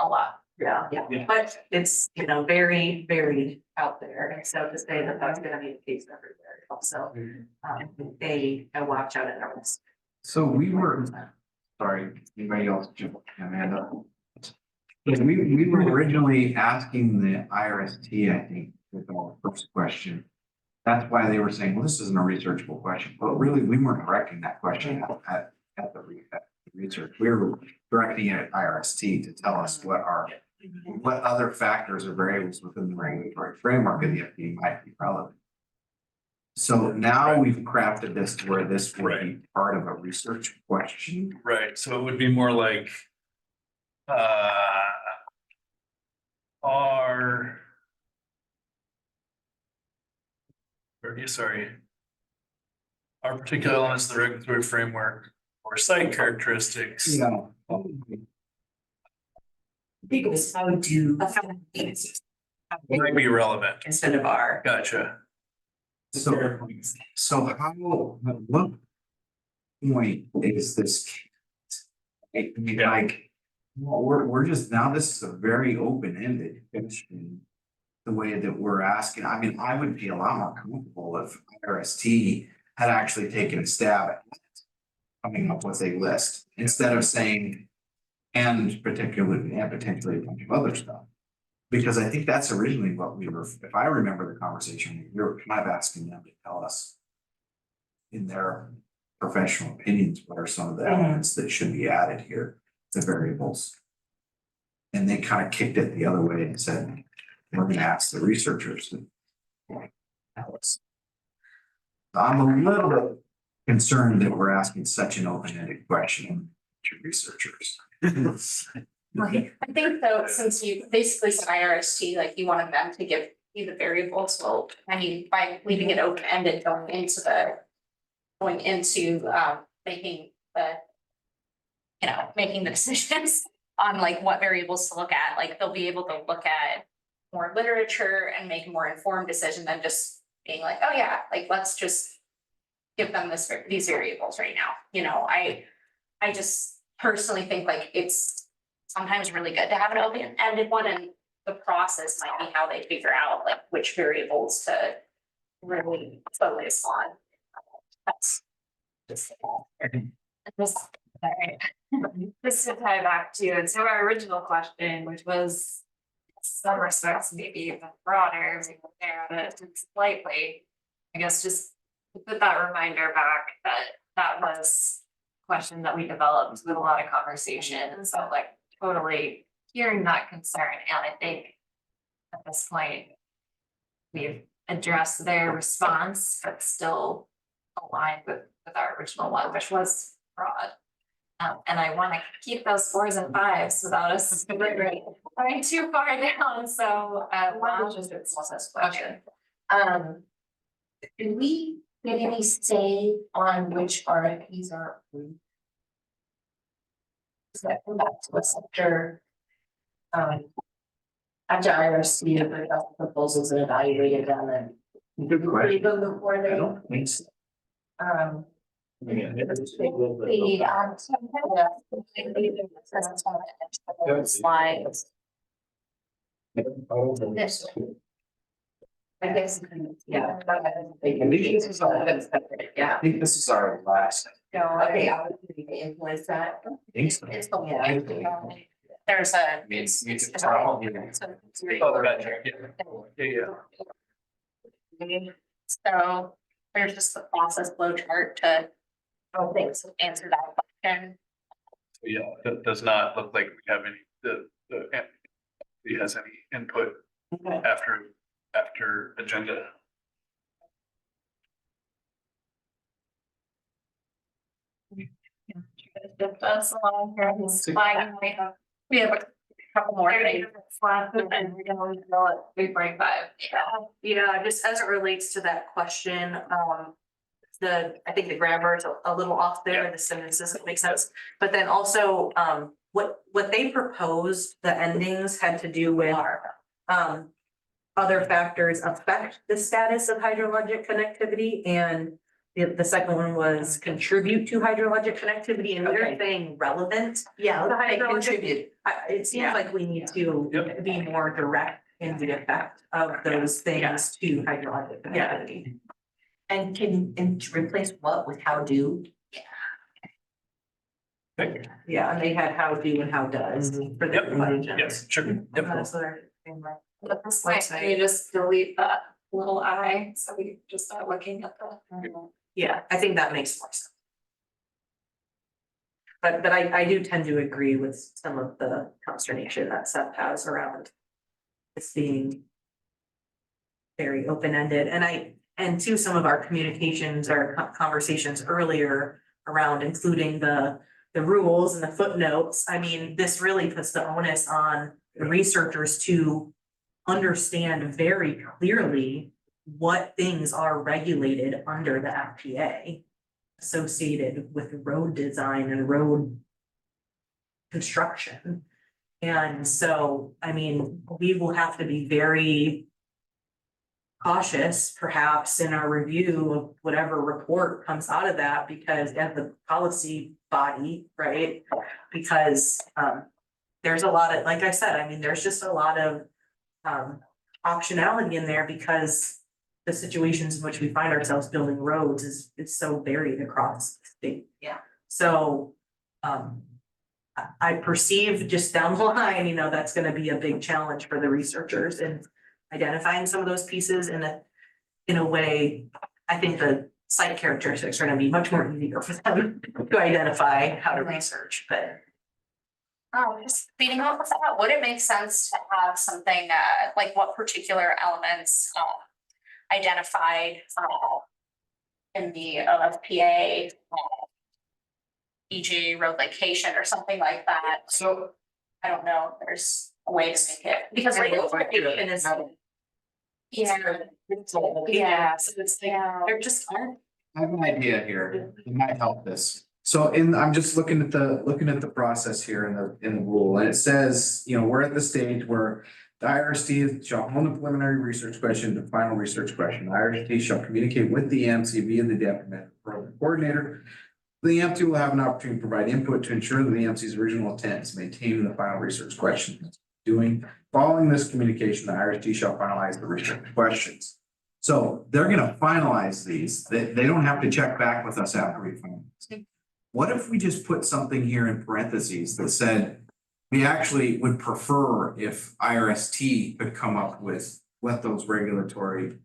lot. Yeah, Yeah. but it's, very, very out there, and so to say that that's gonna be the case everywhere, also, a watch out and a risk. So we were, sorry, anybody else, Amanda? We were originally asking the IRST, I think, with our first question. That's why they were saying, well, this isn't a researchable question, but really, we weren't directing that question at the research. We were directing it at IRST to tell us what other factors or variables within the regulatory framework of the FD might be relevant. So now we've crafted this to where this would be part of a research question. Right, so it would be more like. Are. Sorry. Are particular elements of the regulatory framework or site characteristics. Yeah. I think it was how do. Might be relevant. Instead of our. Gotcha. So how, what point is this? I mean, like, well, we're just, now this is a very open-ended question. The way that we're asking, I mean, I would be a lot more comfortable if IRST had actually taken a stab at coming up with a list instead of saying, and particularly, and potentially a bunch of other stuff. Because I think that's originally what we were, if I remember the conversation, we were kind of asking them to tell us in their professional opinions, what are some of the elements that should be added here, the variables. And they kind of kicked it the other way and said, we're gonna ask the researchers to tell us. I'm a little bit concerned that we're asking such an open-ended question to researchers. I think though, since you basically said IRST, like you wanted them to give you the variables, well, I mean, by leaving it open-ended going into making the decisions on like what variables to look at, like they'll be able to look at more literature and make a more informed decision than just being like, oh yeah, like let's just give them these variables right now. I just personally think like it's sometimes really good to have an open-ended one, and the process might be how they figure out like which variables to really focus on. That's just This to tie back to, and so our original question, which was some respects maybe even broader, we can narrow it slightly. I guess just to put that reminder back that was a question that we developed with a lot of conversation, and so like totally hearing that concern, and I think at this point we've addressed their response, but still aligned with our original one, which was broad. And I want to keep those 4s and 5s without us going too far down, so One just a process question. Did we get any say on which RFPs are approved? Does that come back to us after? After IRC approved the proposals and evaluated them and. Good question. Read them before I they. don't think so. Slides. I guess, yeah. I think this is our last. Okay, I would influence that. I think so. It's the Yeah. There's a. It's So- Oh, gotcha. Yeah. So there's just the process flow chart to answer that question. Yeah, that does not look like we have any, if he has any input Okay. after agenda. If that's along here, he's flagging, we have a couple more things. And we're gonna go at 3:45. Yeah, just as it relates to that question, I think the grammar is a little off there, the sentence doesn't make sense. But then also, what they proposed, the endings had to do with, other factors affect the status of hydrologic connectivity, and the second one was contribute to hydrologic connectivity, and they're Okay. saying relevant. Yeah, The they hydrologic, contribute. it seems Yeah. like we need to Yep. be more direct in the effect of those things to hydrologic connectivity. And to replace what with how do? Yeah, and they had how do and how does for their questions. Yes, sure. Yep. That's what they're saying, right? At this point, can you just delete that little I, so we just start looking at the. Yeah, I think that makes more sense. But I do tend to agree with some of the consternation that Seth has around this being very open-ended, and to some of our communications or conversations earlier around including the rules and the footnotes. I mean, this really puts the onus on the researchers to understand very clearly what things are regulated under the FPA associated with road design and road construction. And so, I mean, we will have to be very cautious perhaps in our review of whatever report comes out of that, because as the policy body, right? Because there's a lot of, like I said, I mean, there's just a lot of optionality in there, because the situations in which we find ourselves building roads is so varied across the state. Yeah. So I perceive just down the line, you know, that's gonna be a big challenge for the researchers in identifying some of those pieces in a way. I think the site characteristics are gonna be much more easier for them to identify how to research, but. Just feeding off of that, would it make sense to have something, like what particular elements, identified, in the OFPA, e.g. road location or something like that? So I don't know if there's a way to make it, because right now, location is. Yeah. Yeah, so it's, there just aren't. I have an idea here, it might help this. So I'm just looking at the process here in the rule, and it says, you know, we're at the stage where the IRST shall hold a preliminary research question to final research question. The IRST shall communicate with the EMC via the deputy program coordinator. The EMC will have an opportunity to provide input to ensure that the EMC's original intent is maintained in the final research question. Following this communication, the IRST shall finalize the research questions. So they're gonna finalize these. They don't have to check back with us after we finalize. What if we just put something here in parentheses that said, we actually would prefer if IRST could come up with what those regulatory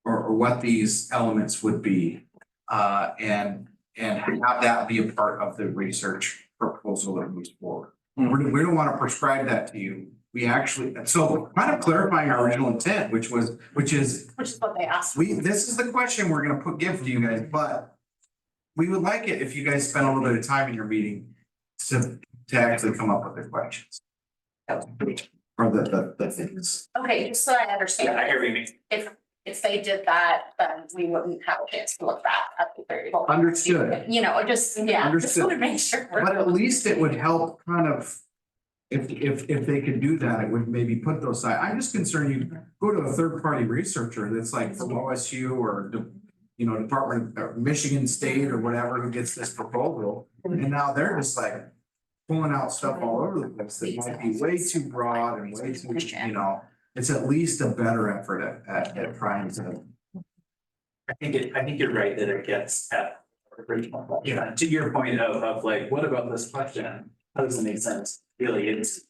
or what these elements would be, and have that be a part of the research proposal that moves forward. We don't want to prescribe that to you. We actually, so kind of clarifying our original intent, which is Which is what they asked. this is the question we're gonna give to you guys, but we would like it if you guys spend a little bit of time in your meeting to actually come up with the questions. Or the things. Okay, just so I understand. I hear what you mean. If they did that, then we wouldn't have a chance to look back at the 30. Understood. You know, just, yeah, just Understood. want to make sure. But at least it would help kind of, if they could do that, it would maybe put those side. I'm just concerned you go to a third party researcher that's like from OSU or you know, Department of Michigan State or whatever who gets this proposal. And now they're just like pulling out stuff all over the place that might be way too broad and way too, you know, it's at least a better effort at trying to. I think you're right that it gets at original question. Yeah, to your point of like, what about this question? How does it make sense? Really, it's.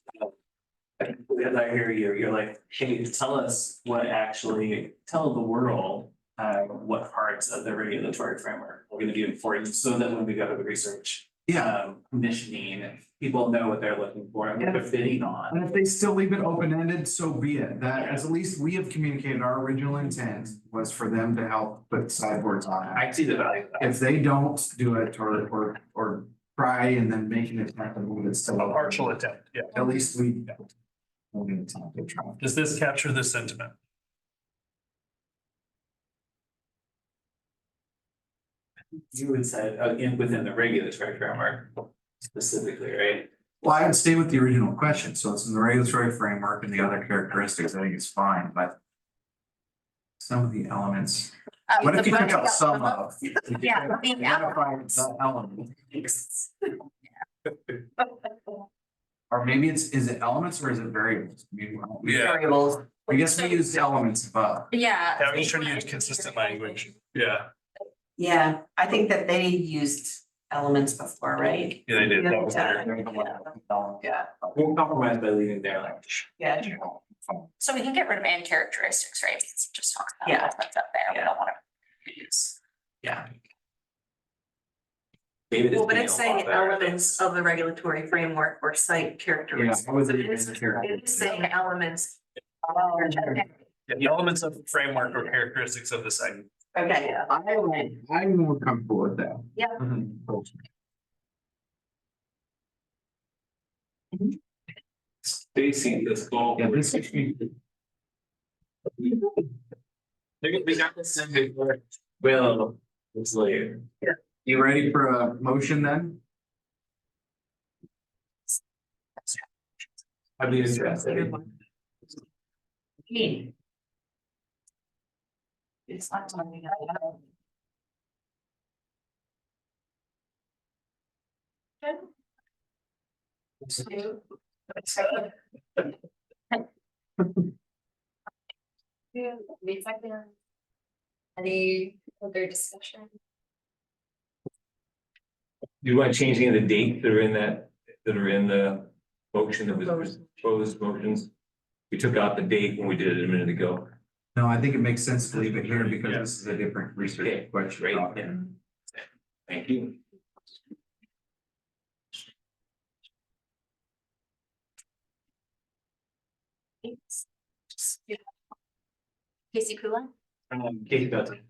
As I hear you, you're like, hey, tell us what actually, tell the world. What parts of the regulatory framework are going to be important, so that when we go to the research, conditioning, people know what they're looking for and what they're fitting on. And if they still leave it open-ended, so be it. That, as at least we have communicated, our original intent was for them to help put sideboards on it. I see the value of that. If they don't do it or try and then make an attempt to move it still. A partial attempt, yeah. At least we. We're gonna attempt to try. Does this capture the sentiment? You would say, within the regulatory framework specifically, right? Well, I would stay with the original question, so it's in the regulatory framework and the other characteristics, I think it's fine, but. Some of the elements, what if you took out some of? Yeah. Identify the element. Or maybe is it elements or is it variables? I mean, Yeah. Variables. I guess we use elements above. Yeah. Yeah, I'm just trying to use consistent language. Yeah, Yeah, I think that they used elements before, right? yeah, they did. That was Yeah. their- Yeah, We'll compromise by leaving their language. yeah, true. So we can get rid of and characteristics, right? Because it just talks about Yeah. what's up there. We don't want to. Yeah. David is Well, but being it's a lot saying better. elements of the regulatory framework or site characteristics. Yeah, I was It is saying elements. Yeah, the elements of the framework or characteristics of the site. Okay, I'm more comfortable with that. Yeah. Mhm. Stacy, this goal. Yeah, this is. We got this in before. Well, it's later. You ready for a motion then? I'd be interested. It's not something I know. Any other discussion? Do you want to change any of the dates that are in the motion that was proposed motions? We took out the date when we did it a minute ago. No, I think it makes sense to leave it here because Yeah. this is a different research question. Great, yeah. Thank you. Casey Kula, Katie Belton.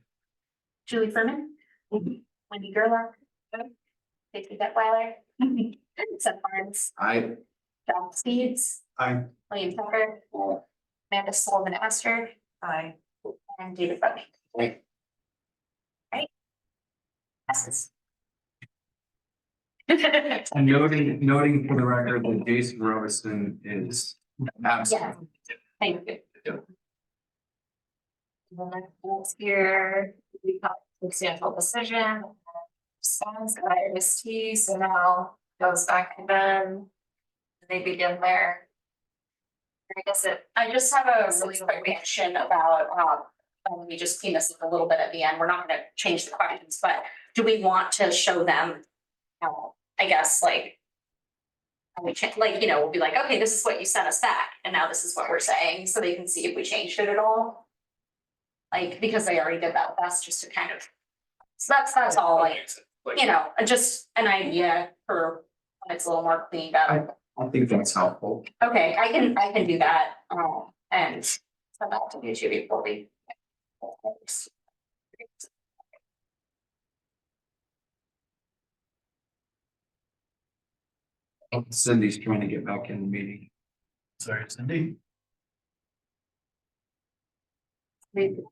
Julie Furman, Wendy Gerlach, Casey Detweiler, Seth Barnes, I, John Steeds, I, William Tucker, Amanda Sullivan Astor, and David Fleming. Right. Right? Passes. and noting for the record that Jason Robison is absent. Thank you. And then next here, we got substantial decision. Sounds IRST, so now goes back to them. They begin their. I just have a really quick reaction about, we just cleaned this up a little bit at the end. We're not gonna change the questions, but do we want to show them? I guess like. And we like, we'll be like, okay, this is what you sent us back, and now this is what we're saying, so they can see if we changed it at all. Like, because they already did that with us, just to kind of. So that's all, like, just an idea for when it's a little more cleaned up. I think that's helpful. Okay, I can do that, and send that to you before we. Cindy's trying to get back in the meeting. Sorry, Cindy. Two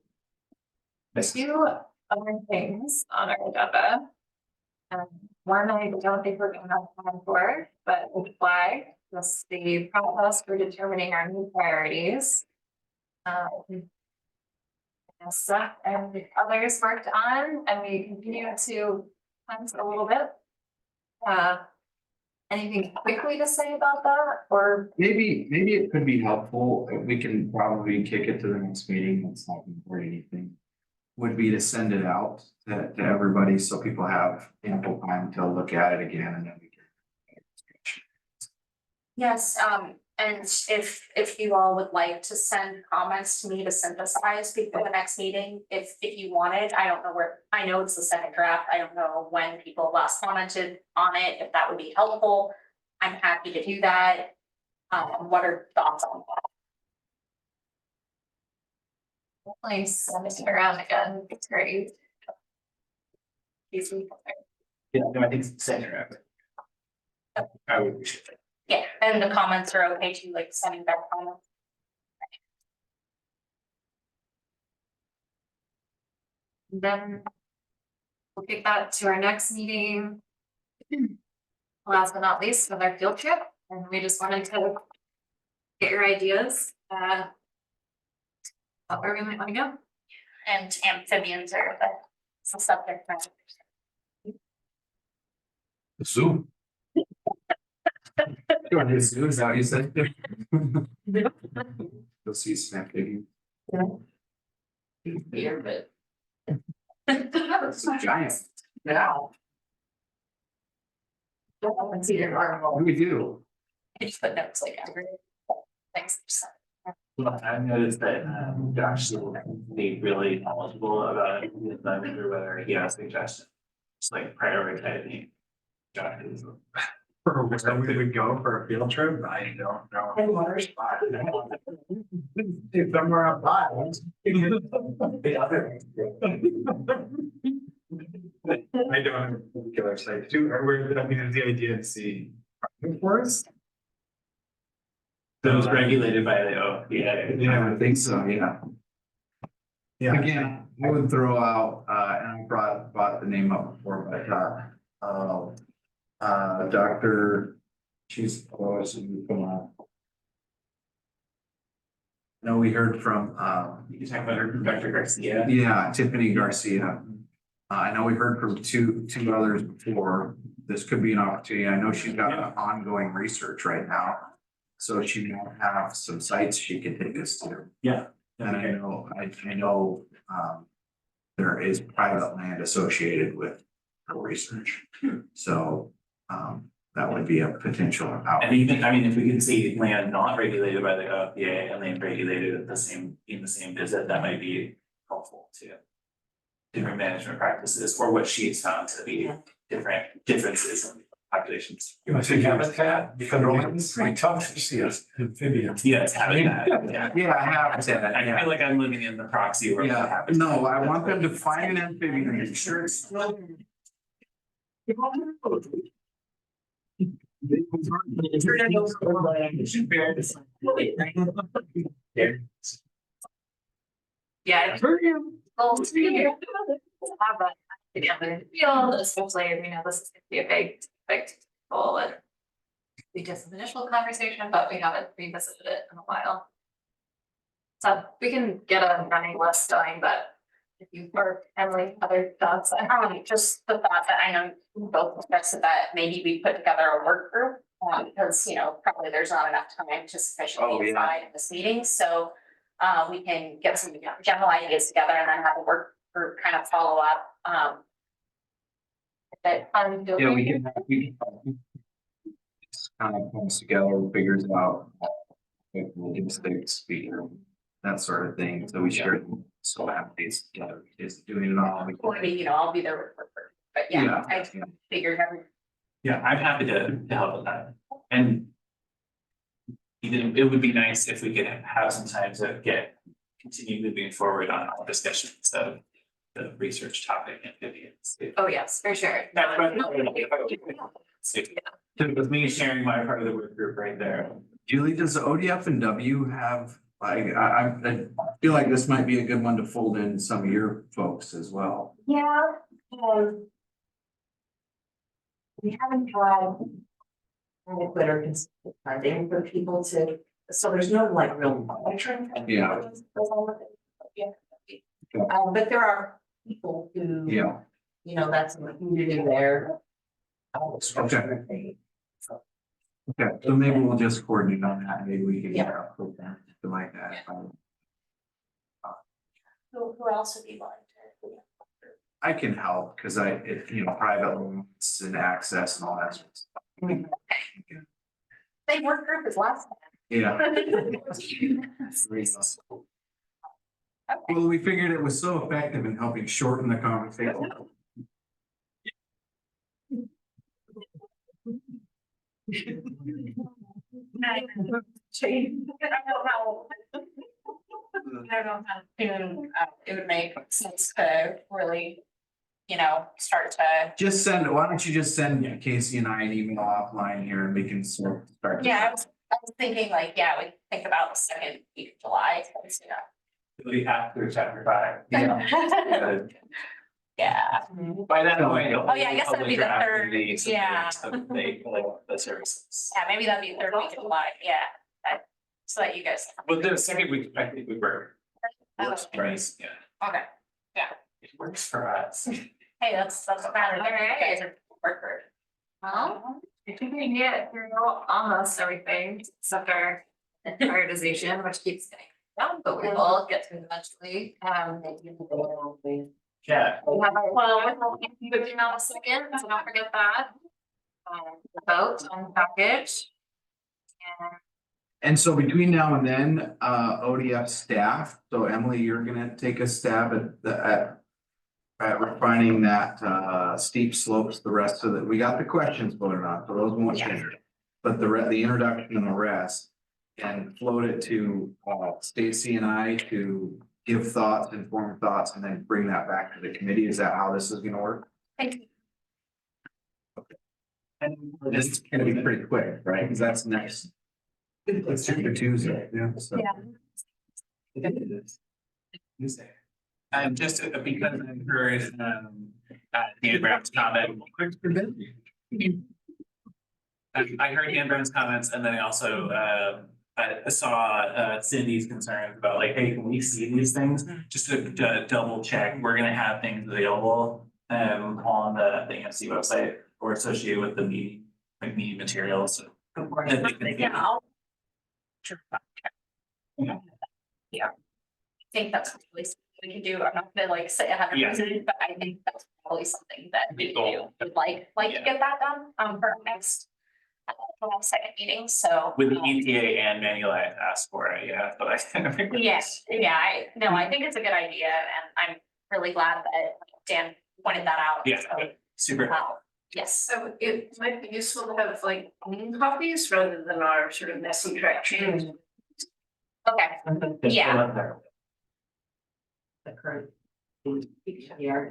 other things on our agenda. One I don't think we're gonna have time for, but we'll flag, just the process for determining our new priorities. Stuff and the others worked on, and we continue to hunt a little bit. Anything quickly to say about that, or? Maybe it could be helpful, we can probably kick it to the next meeting, it's not important anything. Would be to send it out to everybody, so people have ample time to look at it again and then we can. Yes, And if you all would like to send comments to me to synthesize before the next meeting, if you wanted, I don't know where, I know it's the second draft, I don't know when people last commented on it, if that would be helpful. I'm happy to do that. What are thoughts on that? Definitely send it around again, it's great. Easy. Yeah, no, I think second round. I would appreciate it. Yeah, and the comments are okay too, like sending back comments. Then we'll kick that to our next meeting. Last but not least, with our field trip, and we just wanted to get your ideas, about where we might wanna go. And amphibians are the subject matter. Zoo. You want to zoo, is that what you said? You'll see snap digging. Here, but. It's a giant. Now. Don't see your arm. What do we do? I just put notes like every. Thanks. Well, I've noticed that Josh be really knowledgeable about it, I'm not sure whether he has suggestions. It's like prioritizing. Josh is. For where we would go for a field trip, I don't know. And water spot. Somewhere up high. The other. I don't have a particular site too, or where, I mean, is the idea to see forest? That was regulated by the OPA. Yeah, I think so, yeah. Yeah. Again, I would throw out, and I brought the name up before, but, Dr. She's, oh, come on. No, we heard from, You talking about Dr. Garcia? yeah, Tiffany Garcia. I know we heard from two others before. This could be an opportunity. I know she's got ongoing research right now. So she might have some sites she could take us to. Yeah. And I know, there is private land associated with her research. So, that would be a potential out. And even, I mean, if we can see land not regulated by the OPA and land regulated at in the same visit, that might be helpful too. Different management practices or what she's found to be different differences in populations. You want to see habitat, because it's pretty tough to see us amphibians. Yes, habitat, yeah. Yeah, I have said that, I yeah. feel like I'm living in the proxy world. of Yeah, habitat. no, I want them to find an amphibian and make sure it's still. Yeah. Well, to have that together in the field, especially, you know, this is gonna be a big goal and. We did some initial conversation, but we haven't revisited it in a while. So we can get a running list going, but if you or Emily, other thoughts, Just the thought that I know we both suggested that maybe we put together a work group. Because, you know, probably there's not enough time to Oh, sufficiently yeah. decide in this meeting, so. We can get some general ideas together and then have a work group kind of follow up, but Yeah, we can. Just kind of comes together, figures out. Like logistics, speaker, that sort of thing, so we share, so have these together, just doing it all. or maybe, you know, I'll be there with work group. But yeah, I Yeah. figured every. Yeah, I'm happy to help with that. And even it would be nice if we could have some time to continue moving forward on our discussions of the research topic amphibians. oh, yes, for sure. That's right. So with me sharing my part of the work group right there. Julie, does ODF and W have, like, I feel like this might be a good one to fold in some of your folks as well. Yeah, we haven't had adequate or consistent funding for people to, so there's no like real monitoring. Yeah. But there are people who. Yeah. You know, that's included in their. Okay. Okay, so maybe we'll just coordinate on that, maybe we can get a program, something like that. Who else would be willing to? I can help, cause you know, private loans and access and all that sort of stuff. Same work group as last time. Yeah. Well, we figured it was so effective in helping shorten the conversation. I don't know how soon it would make sense to really, start to. Just send, why don't you just send Casey and I an email offline here and we can start. Yeah, I was thinking like, yeah, we think about the second week of July, It'll be after chapter 5. Yeah. Yeah. By that point. Oh, yeah, I guess that'd be the third, yeah. The services. Yeah, maybe that'd be the third week of July, yeah. So that you guys. But the second week, I think we were. Works for us, yeah. Okay, It works for us. hey, that's what matters. All right. You guys are worker. Well, I think we get through almost everything except our prioritization, which keeps getting down, but we will get through eventually. Yeah. We have our, well, moving on a second, so don't forget that. The vote on the package. And so between now and then, ODF staff, so Emily, you're gonna take a stab at refining that, steep slopes, the rest of it. We got the questions voted on, so those won't Yeah. change. But the introduction and the rest, and float it to, Stacy and I to give thoughts, informed thoughts, and then bring that back to the committee. Is that how this is gonna work? Thank you. And this is gonna be pretty quick, right? Because that's next. It's Super Tuesday, yeah, so. Yeah. And just because I heard Dan Brown's comment. I heard Dan Brown's comments and then I also I saw Cindy's concerns about like, hey, can we see these things? Just to double check, we're gonna have things available on the AMC website or associated with the meeting, like meeting materials. So that they can see. Yeah, I'll. Yeah. Yeah. I think that's really something we can do. I'm not gonna like say 100%, but I think that's probably something that we do would like to get that done for the next second meeting, so. With the ETA and Manulife asked for it, yeah, but I. Yes, yeah, I think it's a good idea and I'm really glad that Dan pointed that out. Yeah, so, super. Yes, So it might be useful to have like clean copies rather than our sort of messy track change. okay, yeah. The current. Yeah.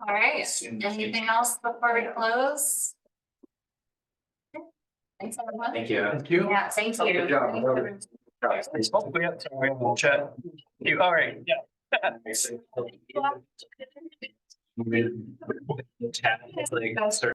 All right, anything else before we close? Thanks, everyone. Thank you. Thank you. Yeah, thank you. Good job. We'll chat. You, all right, yeah. Chat, it's like, start